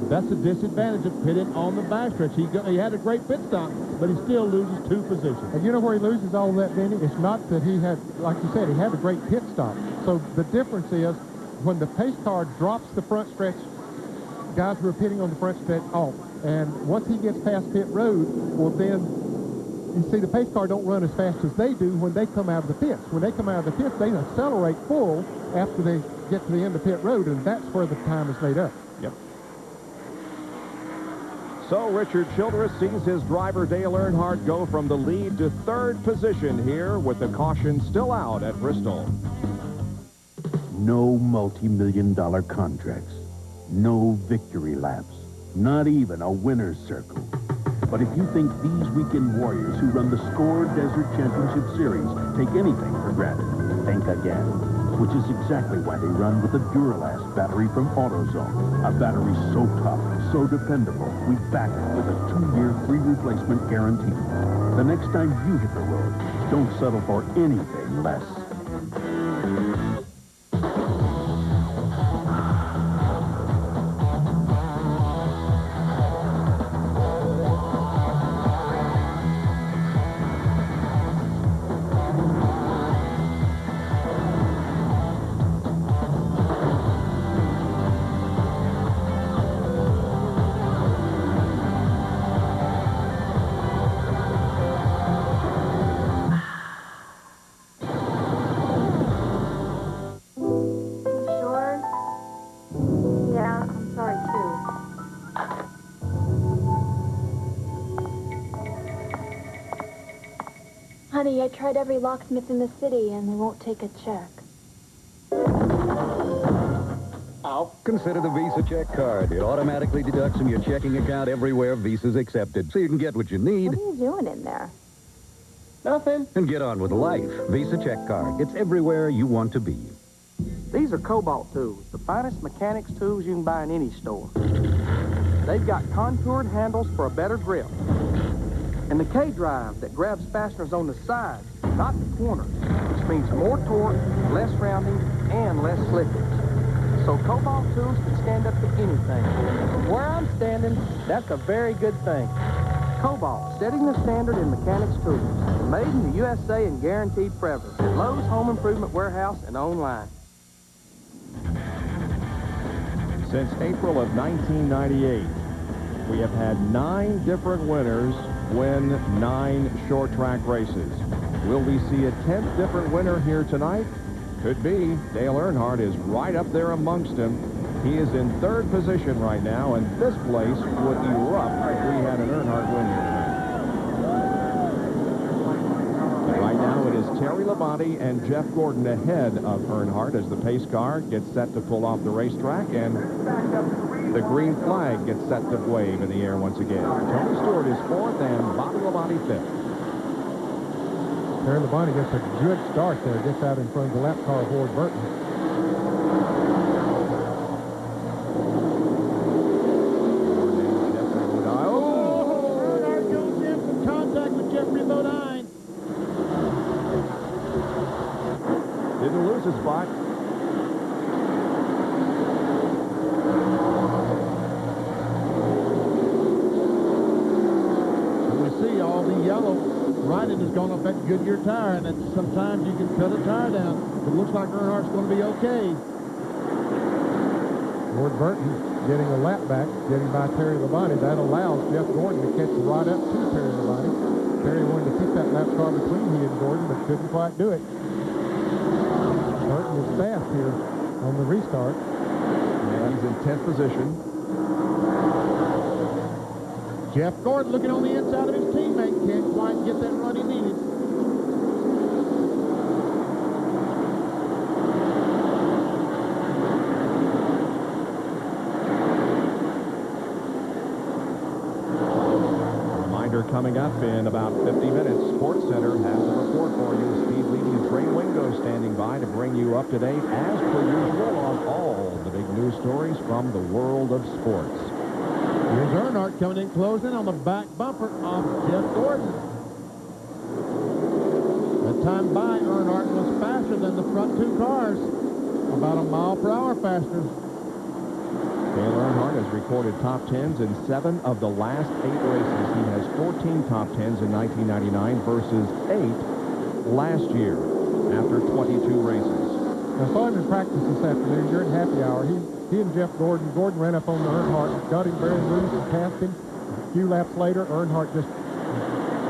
That's the disadvantage of pitting on the backstretch. He had a great pit stop, but he still loses 2 positions. And you know where he loses all of that, Denny? It's not that he had, like you said, he had a great pit stop. So the difference is when the pace car drops the front stretch, guys who are pitting on the front stretch off. And once he gets past pit road, well then, you see the pace car don't run as fast as they do when they come out of the pits. When they come out of the pits, they accelerate full after they get to the end of pit road, and that's where the time is made up. Yep. So Richard Childress sees his driver Dale Earnhardt go from the lead to 3rd position here with the caution still out at Bristol. No multi-million-dollar contracts. No victory laps. Not even a winner's circle. But if you think these weekend warriors who run the Score Desert Championship Series take anything for granted, think again. Which is exactly why they run with the Duralast battery from AutoZone. A battery so tough, so dependable, we back it with a 2-year free replacement guarantee. The next time you hit the road, don't settle for anything less. Honey, I tried every locksmith in the city, and they won't take a check. Consider the Visa check card. It automatically deducts from your checking account everywhere Visa's accepted, so you can get what you need. What are you doing in there? Nothing. And get on with life. Visa check card. It's everywhere you want to be. These are Cobalt tools, the finest mechanics tools you can buy in any store. They've got contoured handles for a better grip. And the K-drive that grabs fasteners on the sides, not the corners, which means more torque, less rounding, and less slippage. So Cobalt tools can stand up to anything. From where I'm standing, that's a very good thing. Cobalt, setting the standard in mechanics tools. Made in the USA and guaranteed forever. At Lowe's Home Improvement Warehouse and online. Since April of 1998, we have had 9 different winners win 9 short track races. Will we see a 10th different winner here tonight? Could be. Dale Earnhardt is right up there amongst them. He is in 3rd position right now, and this place would erupt if we had an Earnhardt win here tonight. Right now it is Terry Labonte and Jeff Gordon ahead of Earnhardt as the pace car gets set to pull off the racetrack, and the green flag gets set to wave in the air once again. Tony Stewart is 4th and Bobby Labonte 5th. Terry Labonte gets a good start there, gets out in front of the lap car of Ward Burton. Earnhardt goes in for contact with Jeffrey Bodine. Didn't lose a spot. We see all the yellow writing has gone up that Goodyear tire, and it's, sometimes you can cut a tire down. It looks like Earnhardt's going to be okay. Ward Burton getting a lap back, getting by Terry Labonte. That allows Jeff Gordon to catch right up to Terry Labonte. Terry wanted to keep that lap car between he and Gordon, but couldn't quite do it. Burton is fast here on the restart. And he's in 10th position. Jeff Gordon looking on the inside of his teammate. Can't quite get that run he needed. Reminder coming up in about 50 minutes. Sports Center has a report for you. Speed leading Trey Wingo standing by to bring you up to date as per usual on all the big news stories from the world of sports. Here's Earnhardt coming in closing on the back bumper of Jeff Gordon. That time by Earnhardt was faster than the front 2 cars. About a mile per hour faster. Dale Earnhardt has recorded top 10s in 7 of the last 8 races. He has 14 top 10s in 1999 versus 8 last year after 22 races. I saw him in practice this afternoon during happy hour. He and Jeff Gordon. Gordon ran up on the Earnhardt, got him very loose and passed him. A few laps later, Earnhardt just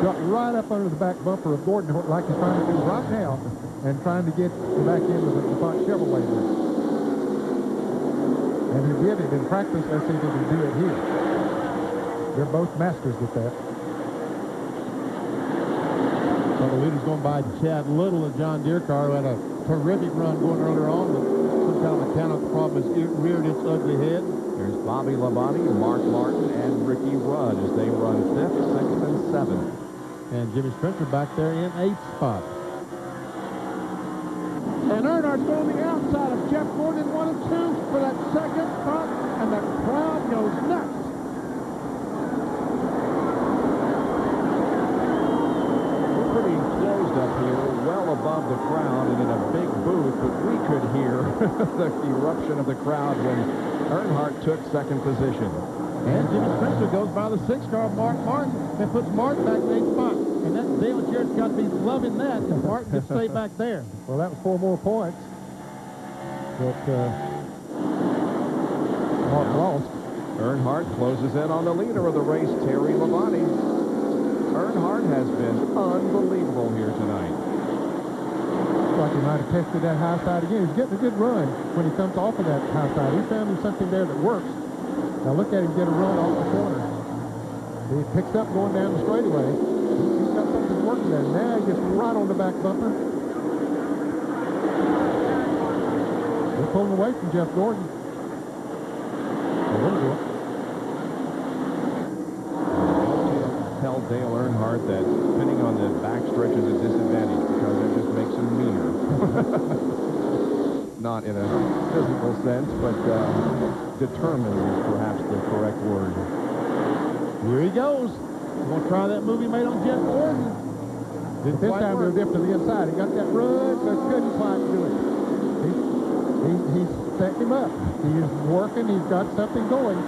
got right up under the back bumper of Gordon like he's trying to do right now and trying to get the back end of the DuPont Chevrolet there. And he did it in practice. Let's see if he can do it here. They're both masters with that. So the leader's going by Chad Little, the John Deere car, who had a terrific run going earlier on, but some kind of mechanical problem has reared its ugly head. Here's Bobby Labonte, Mark Martin, and Ricky Rudd as they run 5th, 6th, and 7th. And Jimmy Spencer back there in 8th spot. And Earnhardt's going the outside of Jeff Gordon 1 and 2 for that 2nd spot, and the crowd goes nuts. We're pretty closed up here, well above the crowd and in a big booth, but we could hear the eruption of the crowd when Earnhardt took 2nd position. And Jimmy Spencer goes by the 6th car of Mark Martin and puts Martin back in 8th spot. And that Dale Jarrett's got to be loving that because Martin can stay back there. Well, that was 4 more points. But Mark lost. Earnhardt closes in on the leader of the race, Terry Labonte. Earnhardt has been unbelievable here tonight. Looks like he might have tested that high side again. He's getting a good run when he comes off of that high side. He found him something there that works. Now look at him get a run off the corner. He picks up going down the straightaway. He's got something working there. Now he gets right on the back bumper. They're pulling away from Jeff Gordon. A little bit. Tell Dale Earnhardt that pinning on the backstretch is a disadvantage because that just makes him meaner. Not in a physical sense, but determined is perhaps the correct word. Here he goes. He's going to try that move he made on Jeff Gordon. This time he'll dip to the inside. He got that run, but couldn't quite do it. He's setting him up. He's working. He's got something going.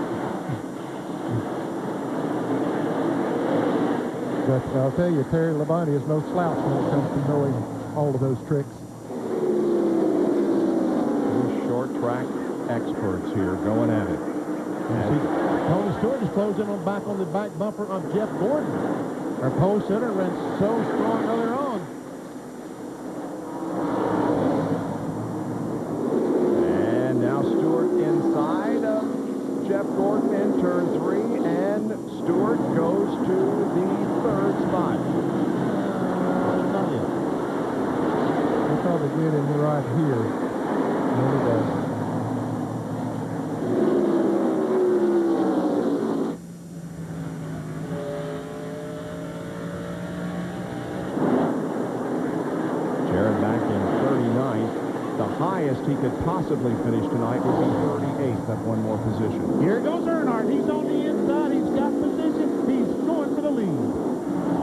But I'll tell you, Terry Labonte is no slouch when it comes to knowing all of those tricks. Two short track experts here going at it. Tony Stewart is closing on back on the back bumper of Jeff Gordon. Our pole sitter ran so strong earlier on. Really does. Jared back in 39th. The highest he could possibly finish tonight would be 38th at one more position. Here goes Earnhardt. He's on the inside. He's got position. He's going for the lead.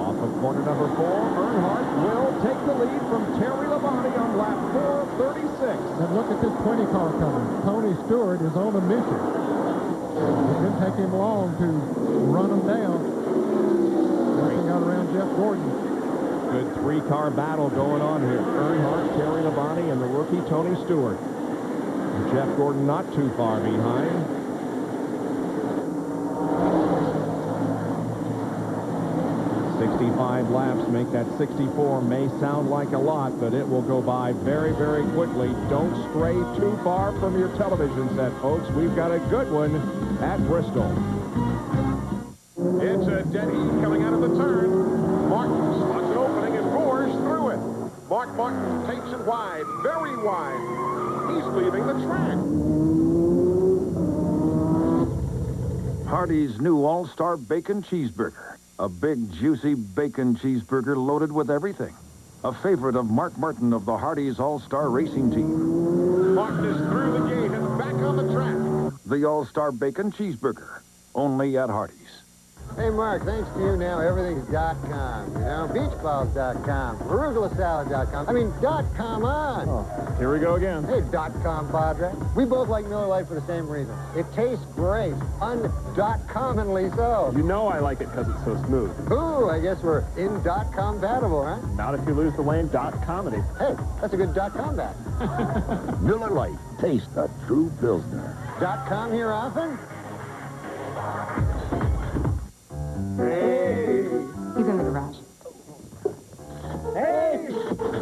Off of corner number 4, Earnhardt will take the lead from Terry Labonte on lap 4:36. And look at this 20 car coming. Tony Stewart is on a mission. It didn't take him long to run them down. Nothing out around Jeff Gordon. Good 3-car battle going on here. Earnhardt, Terry Labonte, and the rookie Tony Stewart. And Jeff Gordon not too far behind. 65 laps make that 64. May sound like a lot, but it will go by very, very quickly. Don't stray too far from your television set, folks. We've got a good one at Bristol. It's a dead heat coming out of the turn. Martin spots an opening and roars through it. Mark Martin takes it wide, very wide. He's leaving the track. Hardee's new All-Star Bacon Cheeseburger. A big, juicy bacon cheeseburger loaded with everything. A favorite of Mark Martin of the Hardee's All-Star Racing Team. Martin is through the gate and back on the track. The All-Star Bacon Cheeseburger. Only at Hardee's. Hey, Mark, thanks to you now, everything's .com, you know? Beachballs.com, arugulasalad.com. I mean, .com on. Oh, here we go again. Hey, .com, Padre. We both like Miller Lite for the same reason. It tastes great. Commonly so. You know I like it because it's so smooth. Ooh, I guess we're in .compatible, huh? Not if you lose the lane .comedy. Hey, that's a good .com back. Miller Lite. Taste a true Pilsner. .com here often? Hey! He's in the garage. Hey!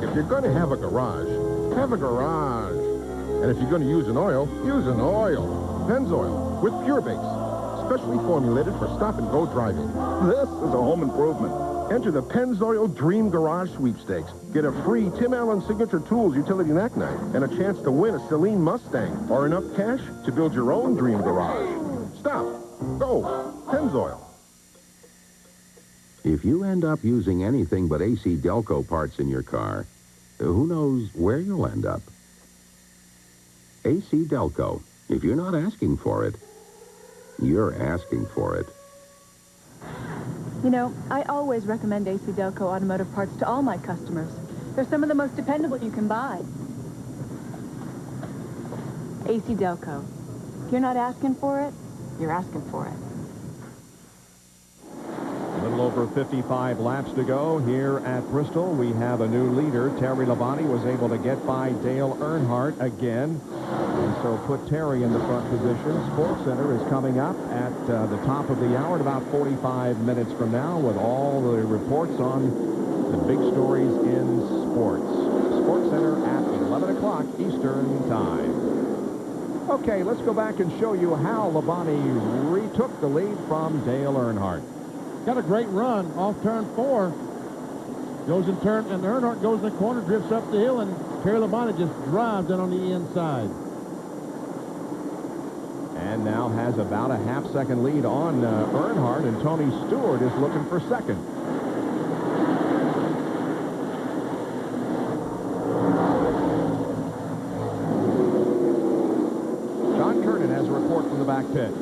If you're going to have a garage, have a garage. And if you're going to use an oil, use an oil. Pennzoil with Pure Base. Specially formulated for stop-and-go driving. This is a home improvement. Enter the Pennzoil Dream Garage Sweepstakes. Get a free Tim Allen Signature Tools utility knack knife and a chance to win a Celine Mustang or enough cash to build your own dream garage. Stop. Go. Pennzoil. If you end up using anything but AC Delco parts in your car, who knows where you'll end up? AC Delco. If you're not asking for it, you're asking for it. You know, I always recommend AC Delco automotive parts to all my customers. They're some of the most dependable you can buy. AC Delco. If you're not asking for it, you're asking for it. A little over 55 laps to go here at Bristol. We have a new leader. Terry Labonte was able to get by Dale Earnhardt again, and so put Terry in the front position. Sports Center is coming up at the top of the hour in about 45 minutes from now with all the reports on the big stories in sports. Sports Center at 11 o'clock Eastern Time. Okay, let's go back and show you how Labonte retook the lead from Dale Earnhardt. Got a great run off turn 4. Goes in turn, and Earnhardt goes in the corner, drifts up the hill, and Terry Labonte just drives in on the inside. And now has about a half-second lead on Earnhardt, and Tony Stewart is looking for second. John Kernan has a report from the back pit.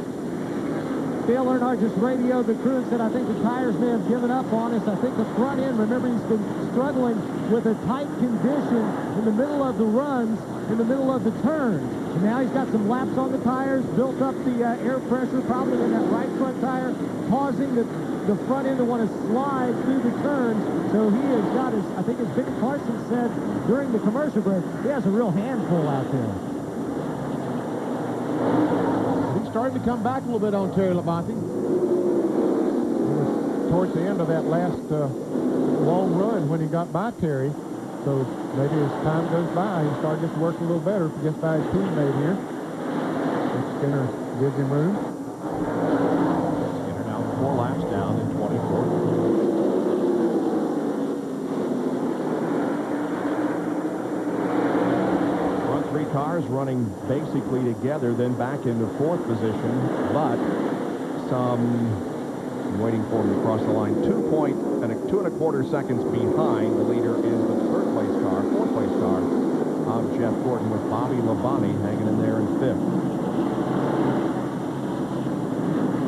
Dale Earnhardt just radioed the crew and said, I think the tires may have given up on us. I think the front end, remember, he's been struggling with a tight condition in the middle of the runs, in the middle of the turns. And now he's got some laps on the tires, built up the air pressure, probably in that right front tire, causing the front end to want to slide through the turns. So he has got his, I think as Vic Carson said during the commercial break, he has a real handful out there. Starting to come back a little bit on Terry Labonte. Towards the end of that last long run when he got by Terry. So maybe as time goes by, he started just working a little better just by his teammate here. Skinner gives him room. Skinner now 4 laps down in 24th. cars running basically together, then back into fourth position, but I'm waiting for him to cross the line. 2.25 seconds behind. The leader is the fourth place car of Jeff Gordon, with Bobby Labonte hanging in there in fifth.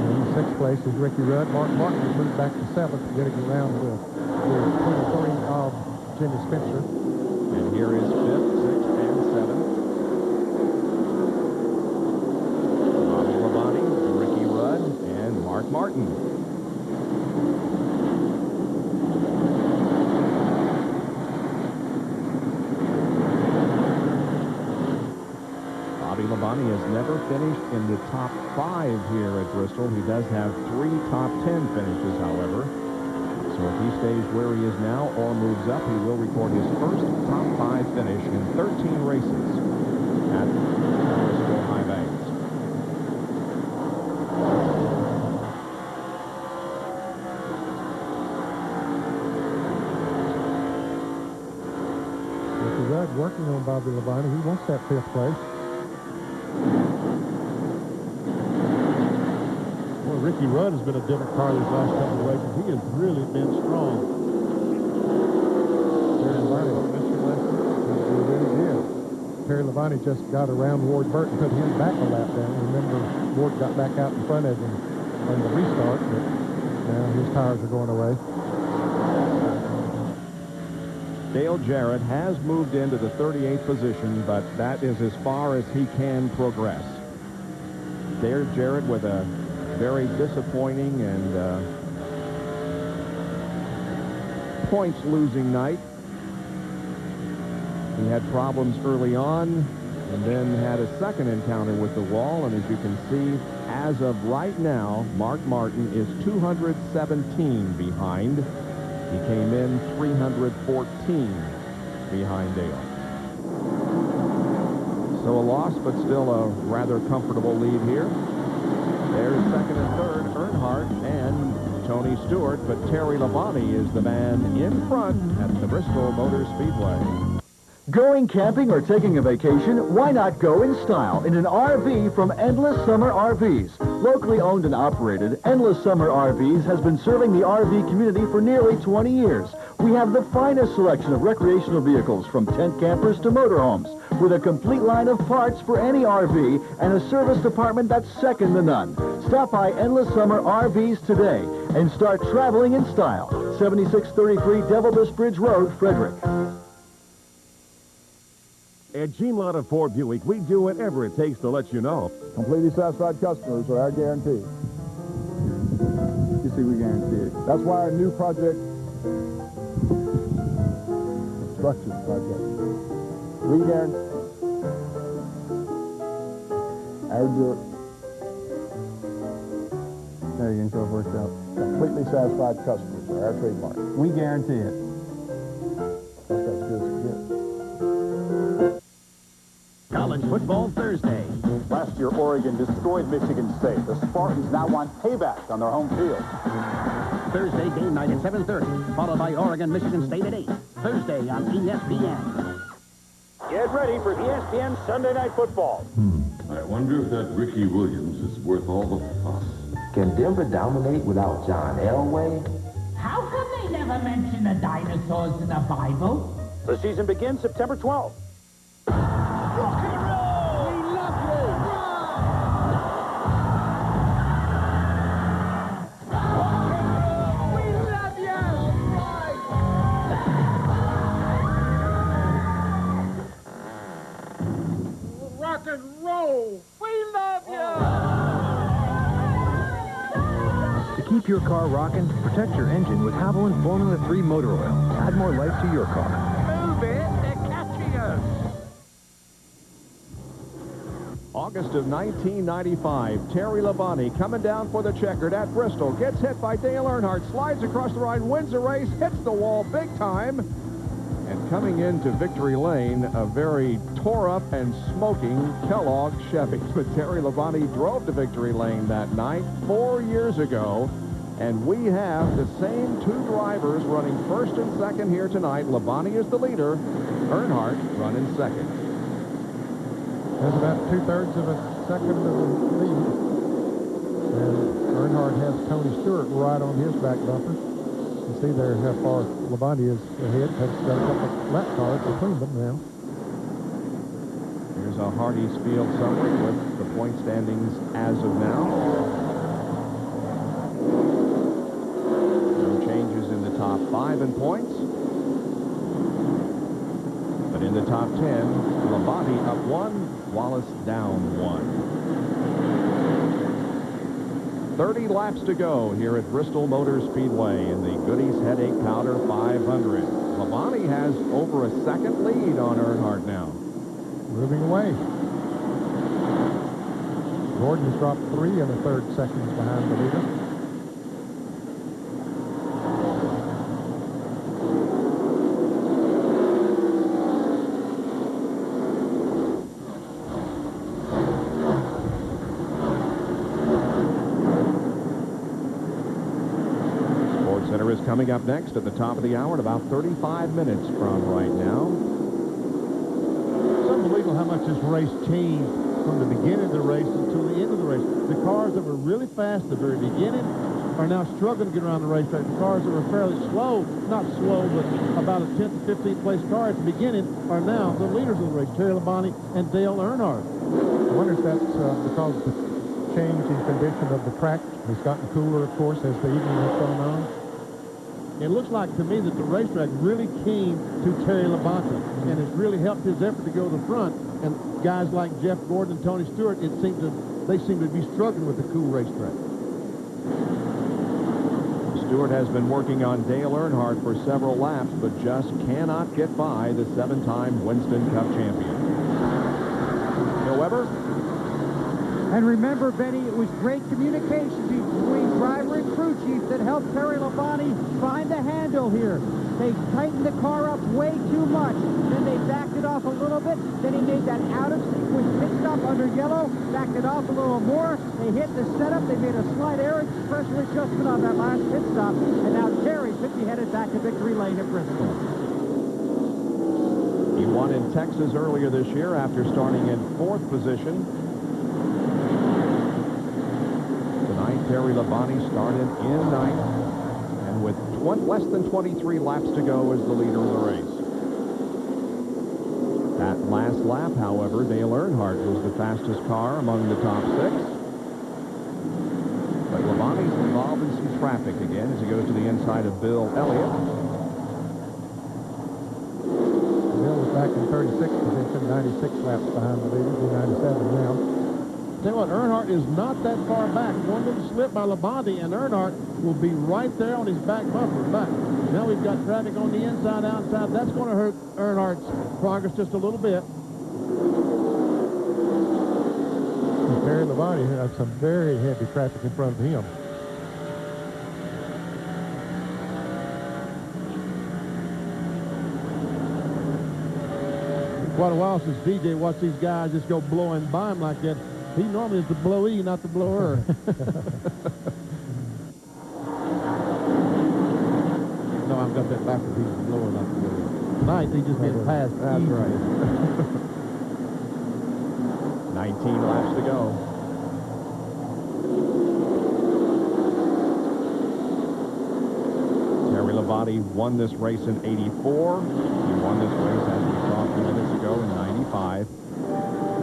In sixth place is Ricky Rudd. Mark Martin has moved back to seventh, getting around the 23 of Jimmy Spencer. And here is fifth, sixth, and seventh. Bobby Labonte, Ricky Rudd, and Mark Martin. Bobby Labonte has never finished in the top 5 here at Bristol. He does have 3 top 10 finishes, however. So if he stays where he is now or moves up, he will record his first top 5 finish in 13 races at Bristol High Banks. Ricky Rudd working on Bobby Labonte. He wants that 5th place. Well, Ricky Rudd has been a different car these last couple of races. He has really been strong. Terry Labonte just got around Ward Burton, put him back a lap down. Remember, Ward got back out in front of him on the restart, but now his tires are going away. Dale Jarrett has moved into the 38th position, but that is as far as he can progress. Dale Jarrett with a very disappointing and points losing night. He had problems early on and then had a second encounter with the wall, and as you can see, as of right now, Mark Martin is 217 behind. He came in 314 behind Dale. So a loss, but still a rather comfortable lead here. There's second and third, Earnhardt and Tony Stewart, but Terry Labonte is the man in front at the Bristol Motor Speedway. Going camping or taking a vacation? Why not go in style in an RV from Endless Summer RVs? Locally owned and operated, Endless Summer RVs has been serving the RV community for nearly 20 years. We have the finest selection of recreational vehicles, from tent campers to motorhomes, with a complete line of parts for any RV and a service department that's second to none. Stop by Endless Summer RVs today and start traveling in style. 7633 Devil Bridge Road, Frederick. At Gene Lotta Ford Buick, we do whatever it takes to let you know. Completely satisfied customers are our guarantee. You see, we guarantee it. That's why our new project, construction project, we guarantee our there you go, worked out. Completely satisfied customers are our trademark. We guarantee it. That's as good as it gets. College football Thursday. Last year, Oregon destroyed Michigan State. The Spartans now want payback on their home field. Thursday game night at 7:30, followed by Oregon, Michigan State at 8. Thursday on ESPN. Get ready for ESPN Sunday Night Football. I wonder if that Ricky Williams is worth all the fuss. Can Denver dominate without John Elway? How come they never mention the dinosaurs in the Bible? The season begins September 12th. Rock and roll! We love you! To keep your car rocking, protect your engine with Havoline Formula 3 motor oil. Add more life to your car. Move it! They're catching us! August of 1995, Terry Labonte coming down for the checkered at Bristol. Gets hit by Dale Earnhardt, slides across the line, wins the race, hits the wall big time. And coming into victory lane, a very tore-up and smoking Kellogg Chevy. But Terry Labonte drove to victory lane that night 4 years ago. And we have the same 2 drivers running first and second here tonight. Labonte is the leader. Earnhardt running second. There's about 2/3 of a second of the lead. And Earnhardt has Tony Stewart right on his back bumper. You see there how far Labonte is ahead. Has got a couple of lap cars between them now. Here's a Hardee's field summary with the point standings as of now. No changes in the top 5 in points. But in the top 10, Labonte up 1, Wallace down 1. 30 laps to go here at Bristol Motor Speedway in the Goody's Headache Powder 500. Labonte has over a second lead on Earnhardt now. Moving away. Gordon has dropped 3 1/3 seconds behind the leader. Center is coming up next at the top of the hour in about 35 minutes from right now. It's unbelievable how much this race changed from the beginning of the race until the end of the race. The cars that were really fast at the very beginning are now struggling to get around the racetrack. The cars that were fairly slow, not slow, but about a 10th to 15th place car at the beginning are now the leaders of the race, Terry Labonte and Dale Earnhardt. I wonder if that's because of the change in condition of the track. It's gotten cooler, of course, as the evening has gone on. It looks like to me that the racetrack really came to Terry Labonte and has really helped his effort to go to the front. And guys like Jeff Gordon and Tony Stewart, they seem to be struggling with the cool racetrack. Stewart has been working on Dale Earnhardt for several laps, but just cannot get by the 7-time Winston Cup champion. Bill Weber. And remember, Benny, it was great communication between driver and crew chief that helped Terry Labonte find the handle here. They tightened the car up way too much. Then they backed it off a little bit. Then he made that out-of-sequence pit stop under yellow, backed it off a little more. They hit the setup. They made a slight error pressure adjustment on that last pit stop. And now Terry should be headed back to victory lane at Bristol. He won in Texas earlier this year after starting in 4th position. Terry Labonte started in 9th, and with less than 23 laps to go is the leader of the race. That last lap, however, Dale Earnhardt was the fastest car among the top 6. But Labonte's involved in some traffic again as he goes to the inside of Bill Elliott. Bill was back in 36th position, 96 laps behind the leader, 97 now. Tell you what, Earnhardt is not that far back. One little slip by Labonte, and Earnhardt will be right there on his back bumper. Back. Now we've got traffic on the inside, outside. That's going to hurt Earnhardt's progress just a little bit. Terry Labonte has some very heavy traffic in front of him. Quite a while since DJ watched these guys just go blowing by him like that. He normally is the blowee, not the blower. No, I've got that backwards. He's the blower, not the blower. Tonight, he's just being passed. That's right. 19 laps to go. Terry Labonte won this race in '84. He won this race, as we saw a few minutes ago, in '95.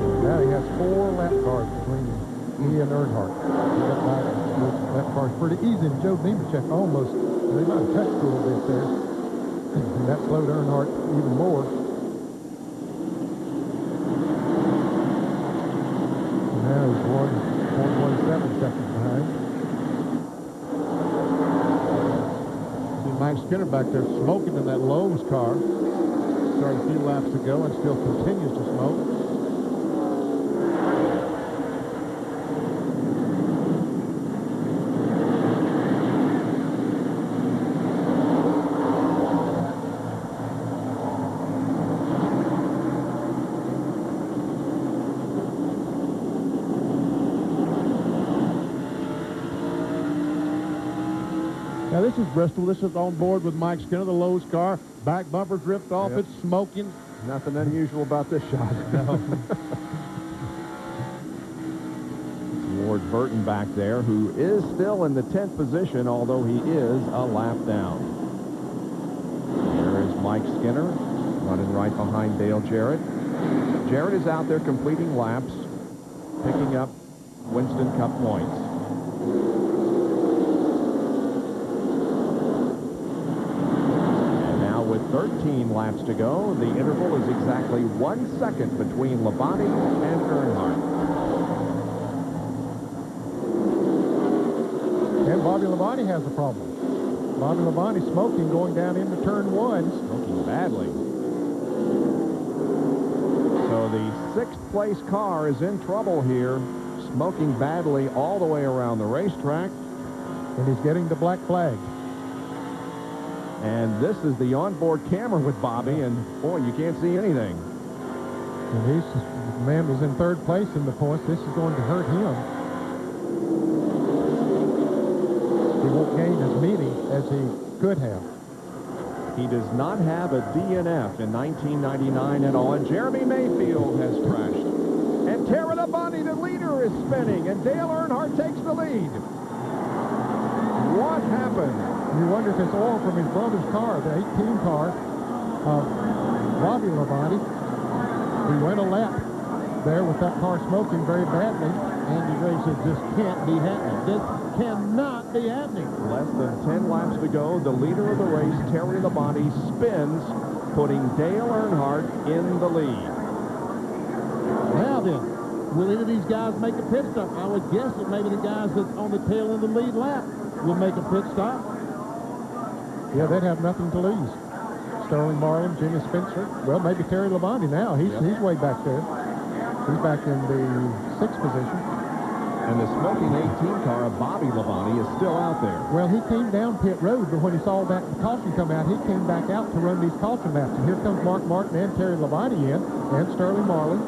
Now he has 4 lap cars between he and Earnhardt. That car's pretty easy, and Joe Nemechek almost, they might have touched a little bit there. And that slowed Earnhardt even more. And now he's 1.17 seconds behind. See Mike Skinner back there smoking in that Lowe's car. Started a few laps to go and still continues to smoke. Now, this is Bristol. This is on board with Mike Skinner, the Lowe's car. Back bumper's ripped off. Yep. It's smoking. Nothing unusual about this shot. No. Burton back there, who is still in the 10th position, although he is a lap down. There is Mike Skinner running right behind Dale Jarrett. Jarrett is out there completing laps, picking up Winston Cup points. And now with 13 laps to go, the interval is exactly 1 second between Labonte and Earnhardt. And Bobby Labonte has a problem. Bobby Labonte smoking going down into turn 1. Smoking badly. So the 6th place car is in trouble here, smoking badly all the way around the racetrack. And he's getting the black flag. And this is the onboard camera with Bobby, and boy, you can't see anything. And the man was in 3rd place in the points. This is going to hurt him. He won't gain as many as he could have. He does not have a DNF in 1999 at all, and Jeremy Mayfield has crashed. And Terry Labonte, the leader, is spinning, and Dale Earnhardt takes the lead. What happened? You wonder if it's oil from his brother's car, the 18 car of Bobby Labonte. He went a lap there with that car smoking very badly. Andy Gray said, this can't be happening. This cannot be happening. Less than 10 laps to go. The leader of the race, Terry Labonte, spins, putting Dale Earnhardt in the lead. Now then, will any of these guys make a pit stop? I would guess that maybe the guys that's on the tail of the lead lap will make a pit stop. Yeah, they'd have nothing to lose. Sterling Marlin, Jimmy Spencer. Well, maybe Terry Labonte now. He's way back there. He's back in the 6th position. And the smoking 18 car of Bobby Labonte is still out there. Well, he came down pit road, but when he saw that caution come out, he came back out to run these caution laps. And here comes Mark Martin and Terry Labonte in, and Sterling Marlin.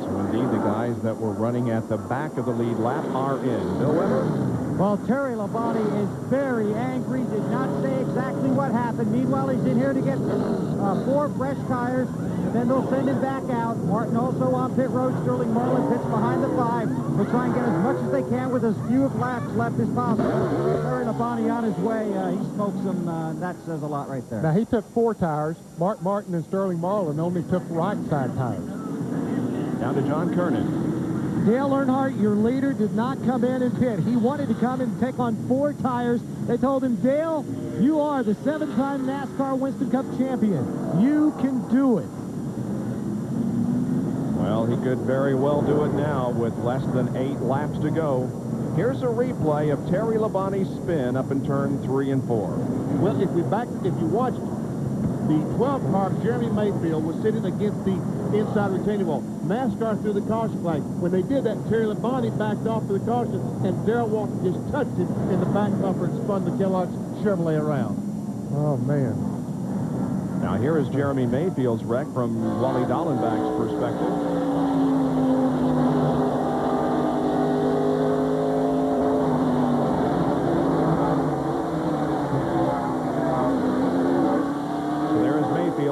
So indeed, the guys that were running at the back of the lead lap are in. Bill Weber? Well, Terry Labonte is very angry, did not say exactly what happened. Meanwhile, he's in here to get 4 fresh tires, and then they'll send him back out. Martin also on pit road. Sterling Marlin pits behind the 5. They'll try and get as much as they can with as few laps left as possible. Terry Labonte on his way. He smokes them. That says a lot right there. Now, he took 4 tires. Mark Martin and Sterling Marlin only took right side tires. Down to John Kernan. Dale Earnhardt, your leader, did not come in and pit. He wanted to come and take on 4 tires. They told him, Dale, you are the 7-time NASCAR Winston Cup champion. You can do it. Well, he could very well do it now with less than 8 laps to go. Here's a replay of Terry Labonte's spin up in turn 3 and 4. Well, if you watched the 12th car, Jeremy Mayfield was sitting against the inside retaining wall. NASCAR threw the caution flag. When they did that, Terry Labonte backed off to the caution, and Darrell Walker just touched it in the back bumper and spun the Kellogg's Chevrolet around. Oh, man. Now, here is Jeremy Mayfield's wreck from Wally Dallenbach's perspective.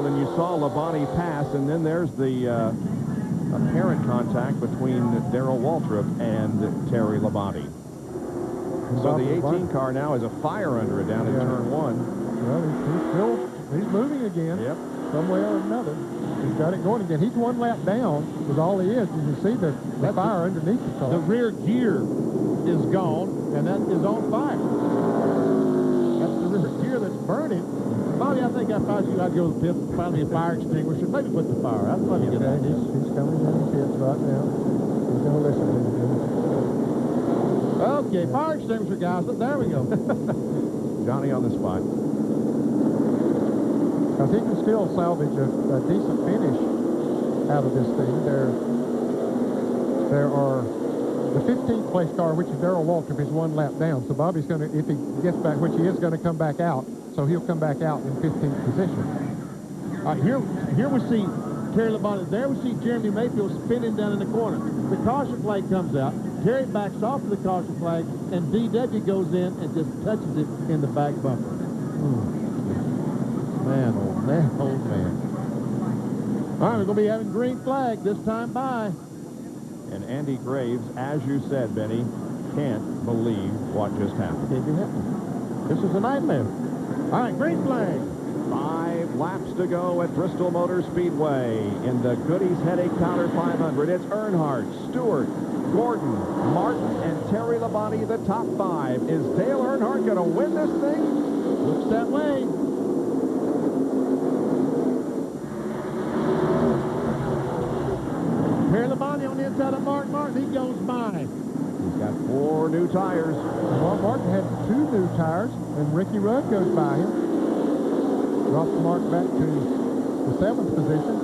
And you saw Labonte pass, and then there's the apparent contact between Darrell Waltrip and Terry Labonte. So the 18 car now has a fire under it down in turn 1. Well, he's moving again. Yep. Some way or another. He's got it going again. He's 1 lap down is all he is. You can see the fire underneath the car. The rear gear is gone, and that is on fire. That's the rear gear that's burning. Bobby, I think if I was you, I'd go to the pit, find me a fire extinguisher, maybe put the fire out. Let me get that. He's coming in the pits right now. He's going to listen to him. Okay, fire extinguisher, guys. There we go. Johnny on the spot. Because he can still salvage a decent finish out of this thing. There are the 15th place car, which is Darrell Waltrip, is 1 lap down. So Bobby's going to, if he gets back, which he is going to come back out, so he'll come back out in 15th position. Here we see Terry Labonte. There we see Jeremy Mayfield spinning down in the corner. The caution flag comes out. Terry backs off to the caution flag, and DW goes in and just touches it in the back bumper. Man, oh man, oh man. All right, we're going to be having green flag this time by. And Andy Graves, as you said, Benny, can't believe what just happened. This is a nightmare. All right, green flag. 5 laps to go at Bristol Motor Speedway in the Goody's Headache Powder 500. It's Earnhardt, Stewart, Gordon, Martin, and Terry Labonte, the top 5. Is Dale Earnhardt going to win this thing? Looks that way. Terry Labonte on the inside of Martin. He goes by. He's got 4 new tires. Well, Martin had 2 new tires, and Ricky Rudd goes by him. Drops Mark back to the 7th position.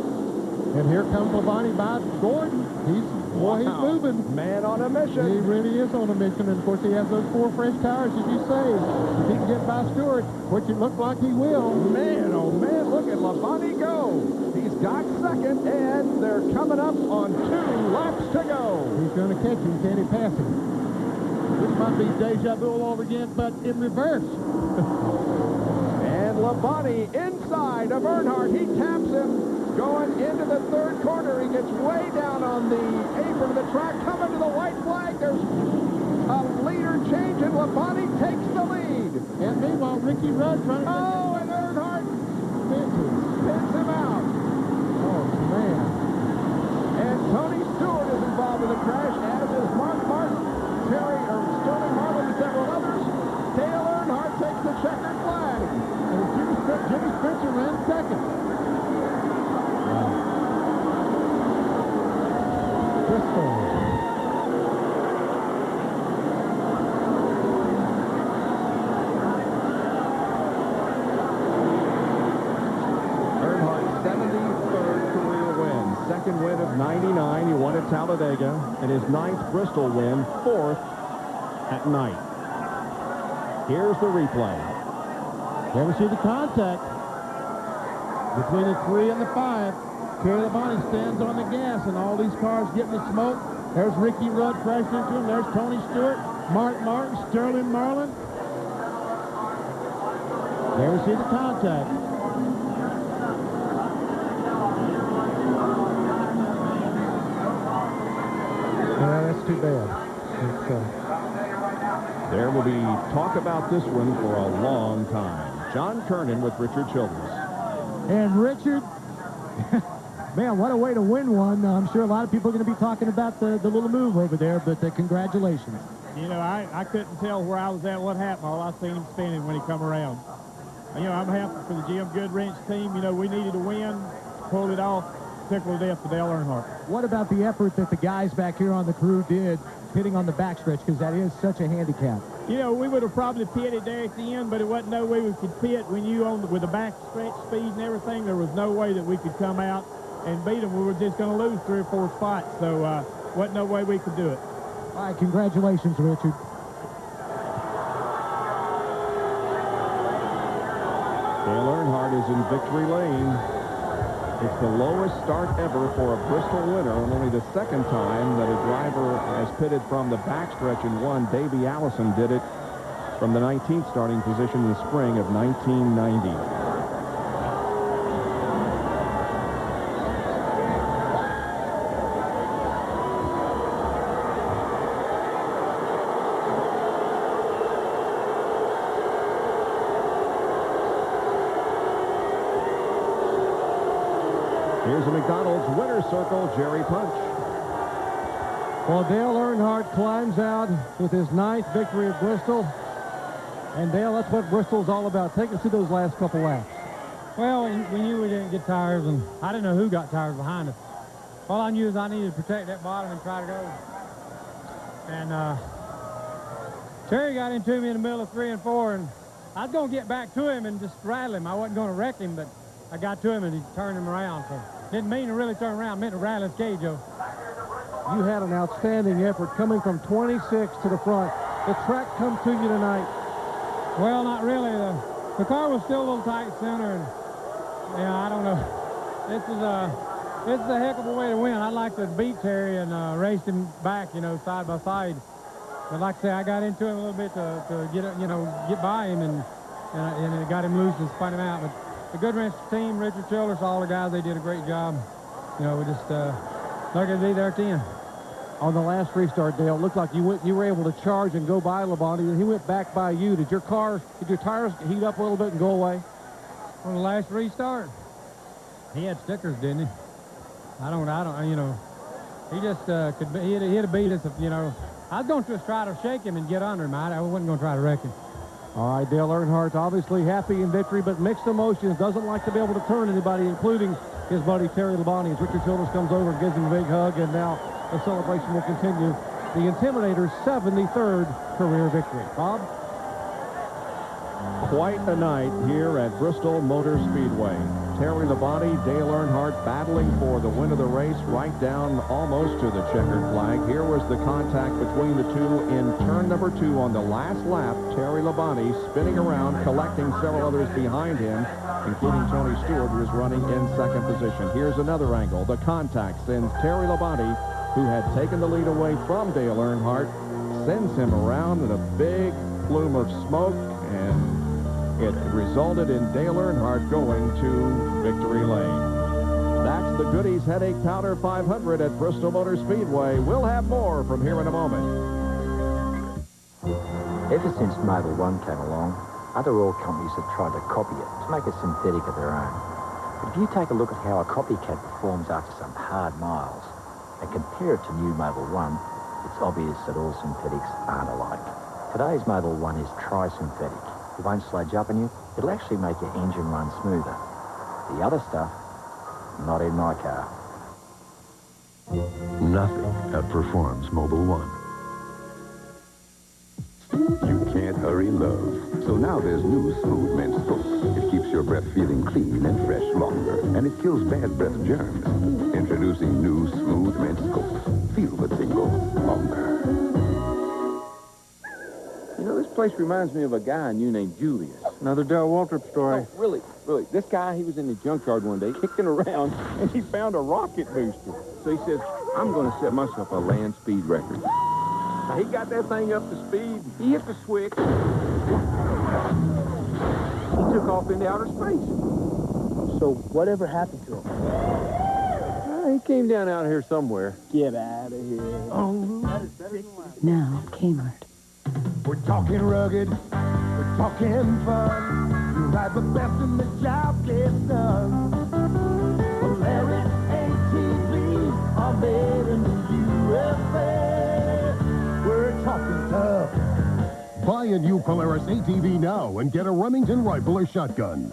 And here comes Labonte by Gordon. He's moving. Man on a mission. He really is on a mission. And, of course, he has those 4 fresh tires, as you say. If he can get by Stewart, which it looks like he will. Man, oh, man, look at Labonte go. He's got second, and they're coming up on 2 laps to go. He's going to catch him. Can he pass him? This might be deja vu all over again, but in reverse. And Labonte inside of Earnhardt. He taps him. Going into the 3rd corner. He gets way down on the apron of the track. Coming to the white flag. There's a leader change, and Labonte takes the lead. And meanwhile, Ricky Rudd trying to... Oh, and Earnhardt spins him out. Oh, man. And Tony Stewart is involved in the crash, as is Mark Martin, Sterling Marlin, and several others. Dale Earnhardt takes the checkered flag. And Jimmy Spencer ran second. Bristol. Earnhardt's 73rd career win. 2nd win of 99. He won at Talladega. And his 9th Bristol win. 4th at night. Here's the replay. There we see the contact between the 3 and the 5. Terry Labonte stands on the gas, and all these cars getting the smoke. There's Ricky Rudd crashed into him. There's Tony Stewart, Mark Martin, Sterling Marlin. There we see the contact. Yeah, that's too bad. There will be talk about this one for a long time. John Kernan with Richard Childress. And Richard, man, what a way to win one. I'm sure a lot of people are going to be talking about the little move over there, but congratulations. You know, I couldn't tell where I was at, what happened. All I seen him spinning when he come around. You know, I'm happy for the Jim Goodwrench team. You know, we needed to win, pulled it off, tickle to death for Dale Earnhardt. What about the effort that the guys back here on the crew did pitting on the backstretch, because that is such a handicap? You know, we would have probably pitted there at the end, but it wasn't no way we could pit when you with the backstretch speed and everything. There was no way that we could come out and beat them. We were just going to lose 3 or 4 spots, so wasn't no way we could do it. All right, congratulations, Richard. Dale Earnhardt is in victory lane. It's the lowest start ever for a Bristol winner, and only the 2nd time that a driver has pitted from the backstretch and won. Davey Allison did it from the 19th starting position in the spring of 1990. Here's a McDonald's winner's circle, Jerry Punch. Well, Dale Earnhardt climbs out with his 9th victory at Bristol. And Dale, that's what Bristol's all about. Take us through those last couple laps. Well, we knew we didn't get tires, and I didn't know who got tires behind us. All I knew is I needed to protect that bottom and try to go. And Terry got into me in the middle of 3 and 4, and I was going to get back to him and just rattle him. I wasn't going to wreck him, but I got to him, and he turned him around. So didn't mean to really turn around, meant to rattle his cage, Joe. You had an outstanding effort coming from 26 to the front. The track comes to you tonight. Well, not really. The car was still a little tight center, and I don't know. This is a heck of a way to win. I'd like to beat Terry and race him back, you know, side by side. But like I say, I got into him a little bit to get by him, and it got him loose and spun him out. But the Goodwrench team, Richard Childress, all the guys, they did a great job. You know, we just lucky to be there at the end. on the last restart, Dale. It looked like you were able to charge and go by Labonte, and he went back by you. Did your tires heat up a little bit and go away? On the last restart, he had stickers, didn't he? I don't, you know, he just he'd have beat us if, you know. I was going to just try to shake him and get under him. I wasn't going to try to wreck him. All right, Dale Earnhardt's obviously happy in victory, but mixed emotions. Doesn't like to be able to turn anybody, including his buddy Terry Labonte, as Richard Childress comes over and gives him a big hug, and now the celebration will continue. The Intimidator's 73rd career victory. Bob? Quite a night here at Bristol Motor Speedway. Terry Labonte, Dale Earnhardt battling for the win of the race right down almost to the checkered flag. Here was the contact between the two in turn number 2 on the last lap. Terry Labonte spinning around, collecting several others behind him, including Tony Stewart, who is running in second position. Here's another angle. The contact sends Terry Labonte, who had taken the lead away from Dale Earnhardt, sends him around in a big plume of smoke, and it resulted in Dale Earnhardt going to victory lane. That's the Goody's Headache Powder 500 at Bristol Motor Speedway. We'll have more from here in a moment. Ever since Mobil 1 came along, other oil companies have tried to copy it to make a synthetic of their own. But if you take a look at how a copycat performs after some hard miles and compare it to new Mobil 1, it's obvious that all synthetics aren't alike. Today's Mobil 1 is tri-synthetic. It won't sludge up on you. It'll actually make your engine run smoother. The other stuff, not in my car. Nothing outperforms Mobil 1. You can't hurry love. So now there's new Smooth Mint Soap. It keeps your breath feeling clean and fresh longer, and it kills bad breath germs. Introducing new Smooth Mint Soap. Feel the tingle longer. You know, this place reminds me of a guy I knew named Julius. Another Darrell Waltrip story. Oh, really. This guy, he was in the junkyard one day, kicking around, and he found a rocket booster. So he says, I'm going to set myself a land speed record. Now, he got that thing up to speed. He hit the switch. He took off into outer space. So whatever happened to him? He came down out here somewhere. Get out of here. Oh, Now, Kmart. We're talking rugged, we're talking fun. You ride the best and the job gets done. Polaris ATVs are made in the USA. We're talking tough. Buy a new Polaris ATV now and get a Remington rifle or shotgun.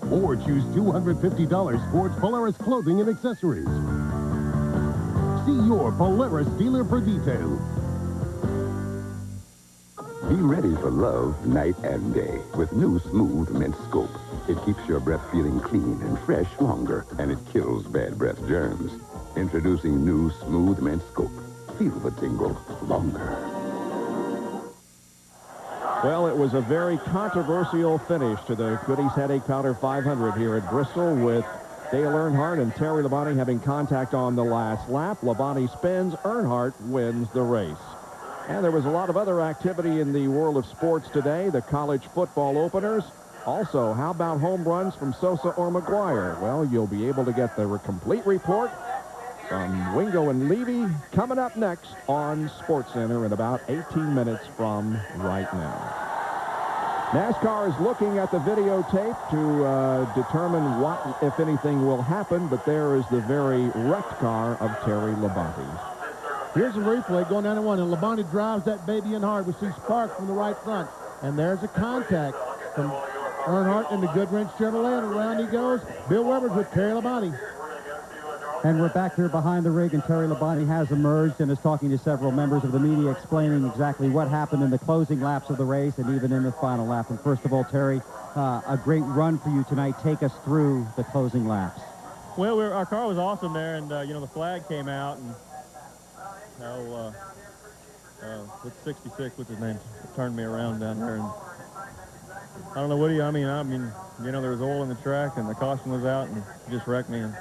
Or choose $250 towards Polaris clothing and accessories. See your Polaris dealer for details. Be ready for love night and day with new Smooth Mint Scope. It keeps your breath feeling clean and fresh longer, and it kills bad breath germs. Introducing new Smooth Mint Scope. Feel the tingle longer. Well, it was a very controversial finish to the Goody's Headache Powder 500 here at Bristol, with Dale Earnhardt and Terry Labonte having contact on the last lap. Labonte spins, Earnhardt wins the race. And there was a lot of other activity in the world of sports today. The college football openers. Also, how about home runs from Sosa or McGuire? Well, you'll be able to get the complete report from Wingo and Levy coming up next on SportsCenter in about 18 minutes from right now. NASCAR is looking at the videotape to determine what, if anything, will happen, but there is the very wrecked car of Terry Labonte. Here's a replay going down to one, and Labonte drives that baby in hard. We see sparks from the right front, and there's a contact from Earnhardt in the Goodwrench Chevrolet, and around he goes. Bill Weber's with Terry Labonte. And we're back here behind the rig, and Terry Labonte has emerged and is talking to several members of the media, explaining exactly what happened in the closing laps of the race and even in the final lap. And first of all, Terry, a great run for you tonight. Take us through the closing laps. Well, our car was awesome there, and, you know, the flag came out, and with 66, what's his name, turned me around down there, and I don't know, Woody, I mean, you know, there was oil in the track, and the caution was out, and it just wrecked me, and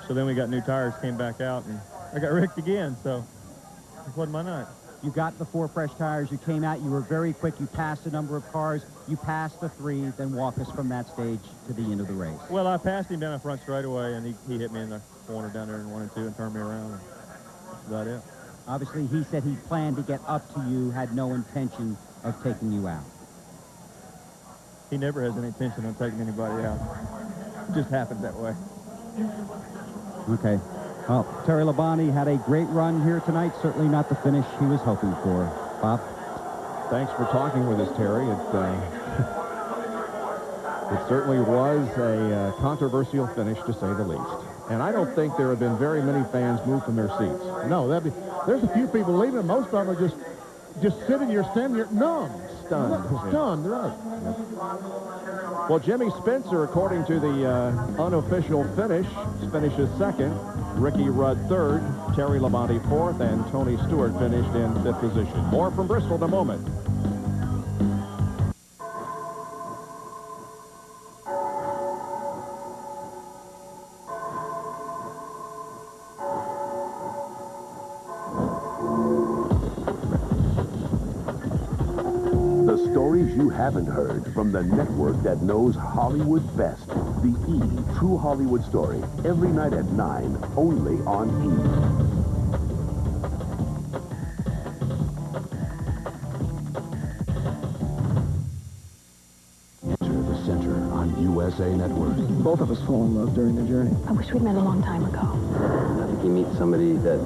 so then we got new tires, came back out, and I got wrecked again, so it wasn't my night. You got the 4 fresh tires, you came out, you were very quick, you passed a number of cars, you passed the 3, then walk us from that stage to the end of the race. Well, I passed him down the front straightaway, and he hit me in the corner down there in 1 and 2 and turned me around, and that's about it. Obviously, he said he planned to get up to you, had no intention of taking you out. He never has any intention of taking anybody out. It just happened that way. Okay. Well, Terry Labonte had a great run here tonight. Certainly not the finish he was hoping for. Bob? Thanks for talking with us, Terry. It certainly was a controversial finish, to say the least. And I don't think there have been very many fans moved from their seats. No, there's a few people leaving. Most of them are just sitting here, standing here, numb. Stunned. Stunned, right. Well, Jimmy Spencer, according to the unofficial finish, finishes second. Ricky Rudd third. Terry Labonte fourth. And Tony Stewart finished in fifth position. More from Bristol in a moment. The stories you haven't heard from the network that knows Hollywood best. The E! True Hollywood Story. Every night at 9, only on E! The Center on USA Network. Both of us fall in love during the journey. I wish we'd met a long time ago. I think he meets somebody that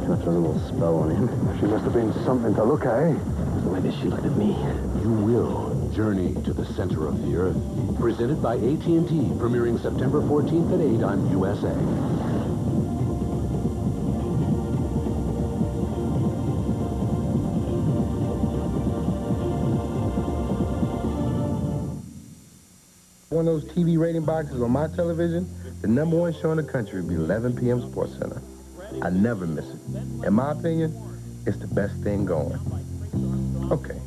puts a little spell on him. She must have been something to look at, eh? The way that she looked at me. You will journey to the center of the earth. Presented by AT&T, premiering September 14th at 8 on USA. One of those TV rating boxes on my television, the #1 show in the country would be 11 p.m. Sports Center. I never miss it. In my opinion, it's the best thing going. Okay,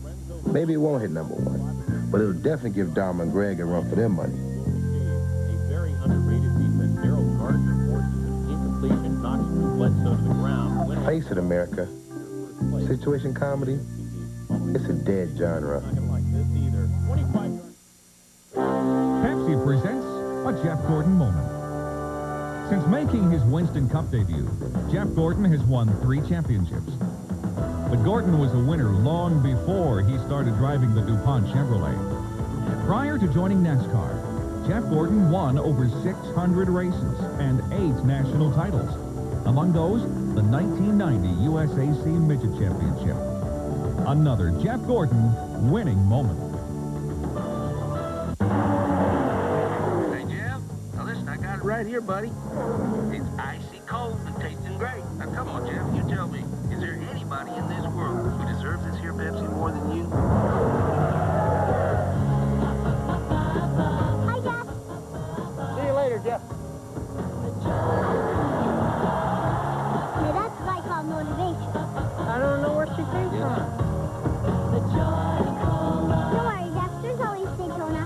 maybe it won't hit #1, but it'll definitely give Dharma and Greg a run for their money. A very underrated defense. Daryl Gardner forces an incompletion, knocks Bledsoe to the ground. Face it, America. Situation comedy, it's a dead genre. Pepsi presents a Jeff Gordon moment. Since making his Winston Cup debut, Jeff Gordon has won 3 championships. But Gordon was a winner long before he started driving the DuPont Chevrolet. Prior to joining NASCAR, Jeff Gordon won over 600 races and 8 national titles. Among those, the 1990 USAC Midget Championship. Another Jeff Gordon winning moment. Hey, Jeff. Now, listen, I got it right here, buddy. It's icy cold and tasting great. Now, come on, Jeff. You tell me, is there anybody in this world who deserves this here Pepsi more than you? Hi, Jeff. See you later, Jeff. Now, that's what I call motivation. I don't know where she came from. Don't worry, Jeff. There's always Daytona.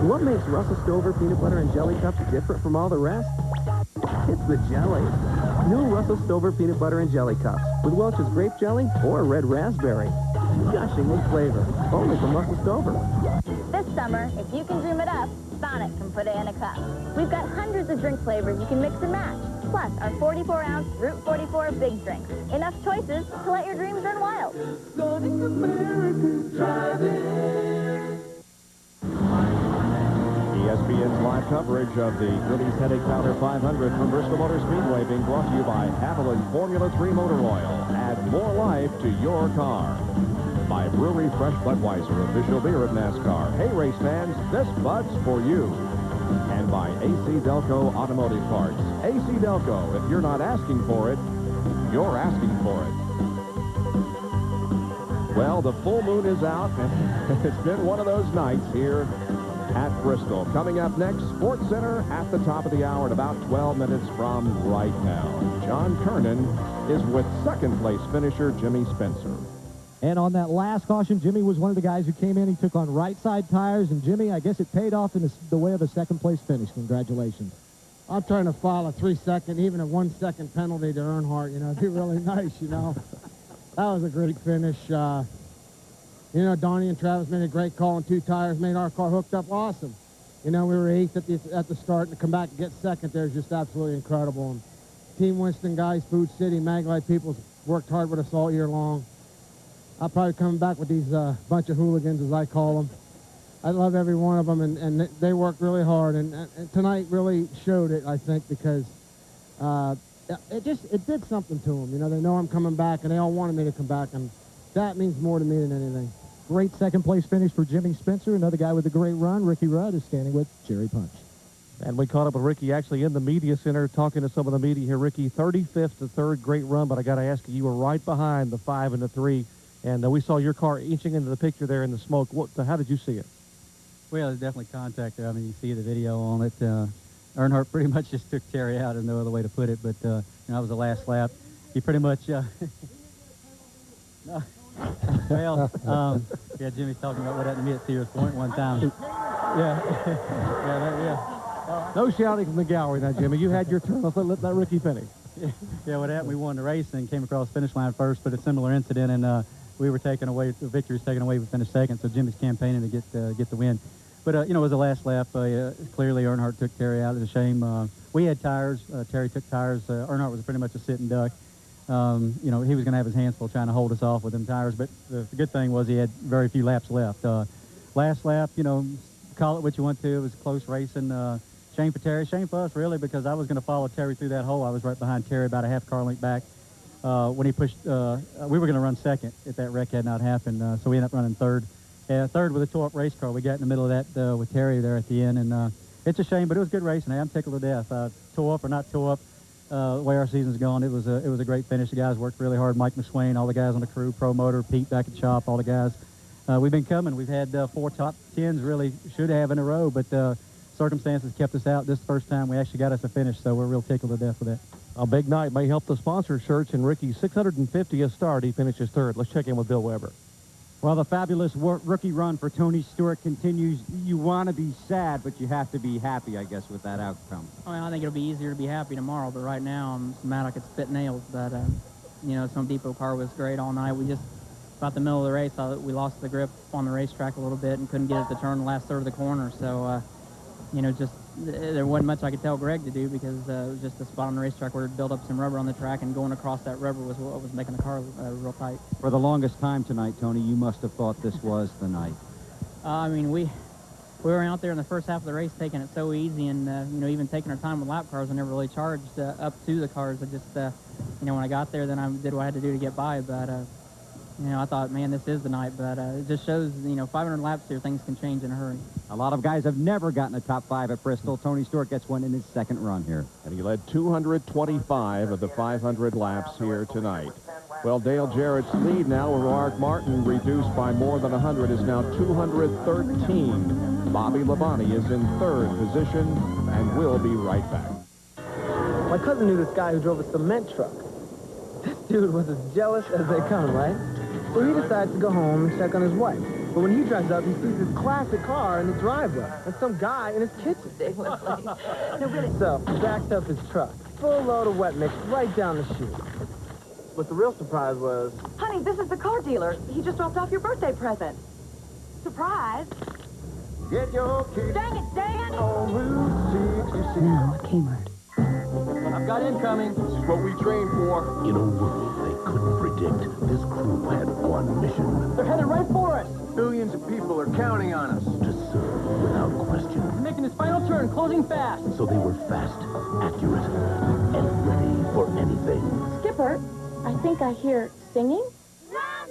What makes Russell Stover peanut butter and jelly cups different from all the rest? It's the jelly. New Russell Stover peanut butter and jelly cups with Welch's grape jelly or red raspberry. Gushing with flavor. Only from Russell Stover. This summer, if you can dream it up, Sonic can put it in a cup. We've got hundreds of drink flavors you can mix and match. Plus, our 44-ounce Route 44 big drinks. Enough choices to let your dreams run wild. Sonic America's driving. ESPN's live coverage of the Goody's Headache Powder 500 from Bristol Motor Speedway being brought to you by Haviland Formula 3 Motor Oil. Add more life to your car. By Brewery Fresh Budweiser, official beer of NASCAR. Hey, race fans, this Bud's for you. And by AC Delco Automotive Parts. AC Delco, if you're not asking for it, you're asking for it. Well, the full moon is out, and it's been one of those nights here at Bristol. Coming up next, Sports Center at the top of the hour at about 12 minutes from right now. John Kernan is with second-place finisher Jimmy Spencer. And on that last caution, Jimmy was one of the guys who came in. He took on right-side tires, and Jimmy, I guess it paid off in the way of a second-place finish. Congratulations. I'm trying to file a 3-second, even a 1-second penalty to Earnhardt. You know, it'd be really nice, you know. That was a great finish. You know, Donnie and Travis made a great call on 2 tires, made our car hooked up awesome. You know, we were 8th at the start, and to come back and get second there is just absolutely incredible. And Team Winston guys, Food City, Maglite people worked hard with us all year long. I'll probably come back with these bunch of hooligans, as I call them. I love every one of them, and they worked really hard. And tonight really showed it, I think, because it did something to them. You know, they know I'm coming back, and they all wanted me to come back, and that means more to me than anything. Great second-place finish for Jimmy Spencer. Another guy with a great run. Ricky Rudd is standing with Jerry Punch. And we caught up with Ricky actually in the media center, talking to some of the media here. Ricky, 35th to 3rd, great run, but I got to ask you, you were right behind the 5 and the 3, and we saw your car inching into the picture there in the smoke. How did you see it? Well, there's definitely contact there. I mean, you see the video on it. Earnhart pretty much just took Terry out. There's no other way to put it, but you know, that was the last lap. He pretty much... no. Well, yeah, Jimmy's talking about what happened to me at Sears Point one time. Yeah. No shouting from the gallery now, Jimmy. You had your turn. Let's let Ricky finish. Yeah, what happened, we won the race and came across the finish line first, but a similar incident, and we were taken away, the victory was taken away, we finished second, so Jimmy's campaigning to get the win. But, you know, it was the last lap. Clearly, Earnhardt took Terry out. It was a shame. We had tires. Terry took tires. Earnhardt was pretty much a sitting duck. You know, he was going to have his hands full trying to hold us off with them tires, but the good thing was he had very few laps left. Last lap, you know, call it what you want to. It was close racing. Shame for Terry. Shame for us, really, because I was going to follow Terry through that hole. I was right behind Terry, about a half car length back. When he pushed, we were going to run second if that wreck had not happened, so we ended up running third. Third with a tore-up race car. We got in the middle of that with Terry there at the end, and it's a shame, but it was good racing. I'm tickled to death. Tore up or not tore up, the way our season's gone, it was a great finish. The guys worked really hard. Mike McSwain, all the guys on the crew, Pro Motor, Pete back at the shop, all the guys. We've been coming. We've had 4 top 10s really should have in a row, but circumstances kept us out. This first time we actually got us a finish, so we're real tickled to death with that. A big night may help the sponsor search, and Ricky's 650th start. He finishes 3rd. Let's check in with Bill Weber. Well, the fabulous rookie run for Tony Stewart continues. You want to be sad, but you have to be happy, I guess, with that outcome. Well, I think it'll be easier to be happy tomorrow, but right now I'm mad I could spit nails. But, you know, Home Depot car was great all night. We just, about the middle of the race, we lost the grip on the racetrack a little bit and couldn't get it to turn the last third of the corner. So, you know, just there wasn't much I could tell Greg to do because it was just a spot on the racetrack where it built up some rubber on the track, and going across that rubber was what was making the car real tight. For the longest time tonight, Tony, you must have thought this was the night. I mean, we were out there in the first half of the race taking it so easy, and you know, even taking our time with lap cars. I never really charged up to the cars. I just, you know, when I got there, then I did what I had to do to get by. But you know, I thought, man, this is the night. But it just shows, you know, 500 laps here, things can change in a hurry. A lot of guys have never gotten a top 5 at Bristol. Tony Stewart gets one in his second run here. And he led 225 of the 500 laps here tonight. Well, Dale Jarrett's lead now with Mark Martin reduced by more than 100 is now 213. Bobby Labonte is in 3rd position and will be right back. My cousin knew this guy who drove a cement truck. This dude was as jealous as they come, right? So he decides to go home and check on his wife. But when he drives up, he sees this classic car in the driveway and some guy in his kitchen. So he backs up his truck, full load of wet mix right down the chute. But the real surprise was... Honey, this is the car dealer. He just dropped off your birthday present. Surprise. Get your kids. Dang it, Dan! On Route 66. Now at Kmart. I've got incoming. This is what we trained for. In a world they couldn't predict, this crew had one mission. They're headed right for us. Billions of people are counting on us. To serve without question. We're making this final turn, closing fast. So they were fast, accurate, and ready for anything. Skipper, I think I hear singing.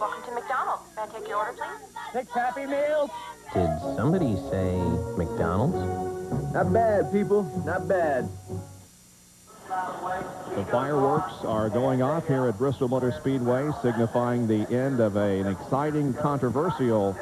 Welcome to McDonald's. May I take your order, please? 6 Happy Meals. Did somebody say McDonald's? Not bad, people. Not bad. The fireworks are going off here at Bristol Motor Speedway, signifying the end of an exciting, controversial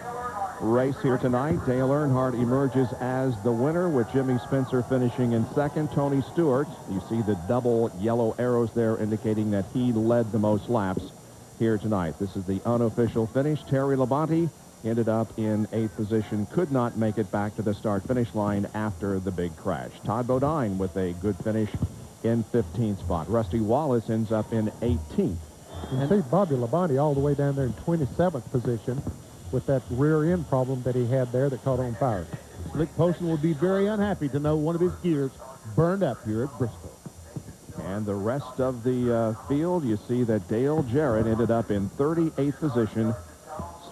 race here tonight. Dale Earnhardt emerges as the winner, with Jimmy Spencer finishing in second. Tony Stewart, you see the double yellow arrows there indicating that he led the most laps here tonight. This is the unofficial finish. Terry Labonte ended up in 8th position, could not make it back to the start-finish line after the big crash. Todd Bodine with a good finish in 15th spot. Rusty Wallace ends up in 18th. You see Bobby Labonte all the way down there in 27th position with that rear end problem that he had there that caught on fire. Slick Poston will be very unhappy to know one of his gears burned up here at Bristol. And the rest of the field, you see that Dale Jarrett ended up in 38th position.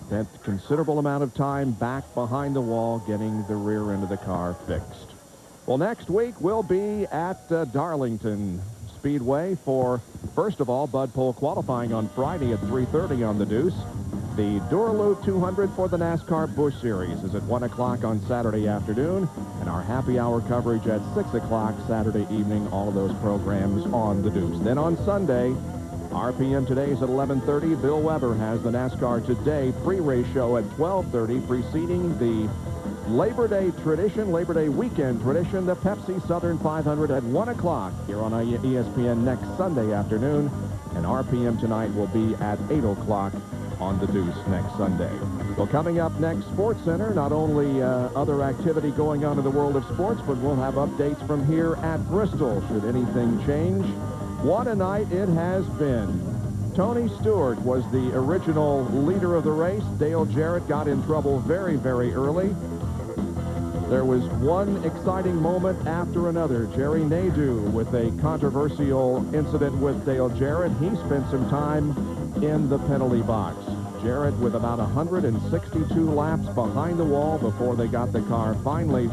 Spent a considerable amount of time back behind the wall getting the rear end of the car fixed. Well, next week we'll be at Darlington Speedway for, first of all, Bud Pole qualifying on Friday at 3:30 on the Deuce. The Duraloop 200 for the NASCAR Busch Series is at 1 o'clock on Saturday afternoon, and our happy hour coverage at 6 o'clock Saturday evening, all of those programs on the Deuce. Then on Sunday, RPM Today is at 11:30. Bill Weber has the NASCAR Today pre-race show at 12:30, preceding the Labor Day weekend tradition, the Pepsi Southern 500 at 1 o'clock here on ESPN next Sunday afternoon. And RPM Tonight will be at 8 o'clock on the Deuce next Sunday. Well, coming up next, Sports Center, not only other activity going on in the world of sports, but we'll have updates from here at Bristol should anything change. What a night it has been. Tony Stewart was the original leader of the race. Dale Jarrett got in trouble very, very early. There was one exciting moment after another. Jerry Nadeau with a controversial incident with Dale Jarrett. He spent some time in the penalty box. Jarrett with about 162 laps behind the wall before they got the car finally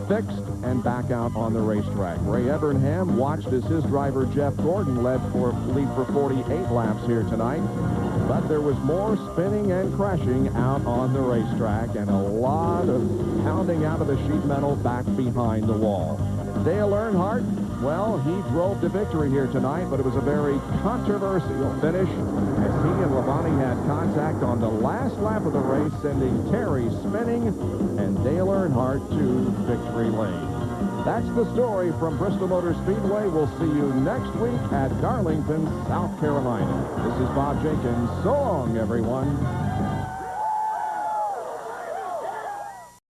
fixed and back out on the racetrack. Ray Evernham watched as his driver Jeff Gordon lead for 48 laps here tonight. But there was more spinning and crashing out on the racetrack and a lot of pounding out of the sheet metal back behind the wall. Dale Earnhardt, well, he drove to victory here tonight, but it was a very controversial finish as he and Labonte had contact on the last lap of the race, sending Terry spinning and Dale Earnhardt to victory lane. That's the story from Bristol Motor Speedway. We'll see you next week at Darlington, South Carolina. This is Bob Jenkins. So long, everyone.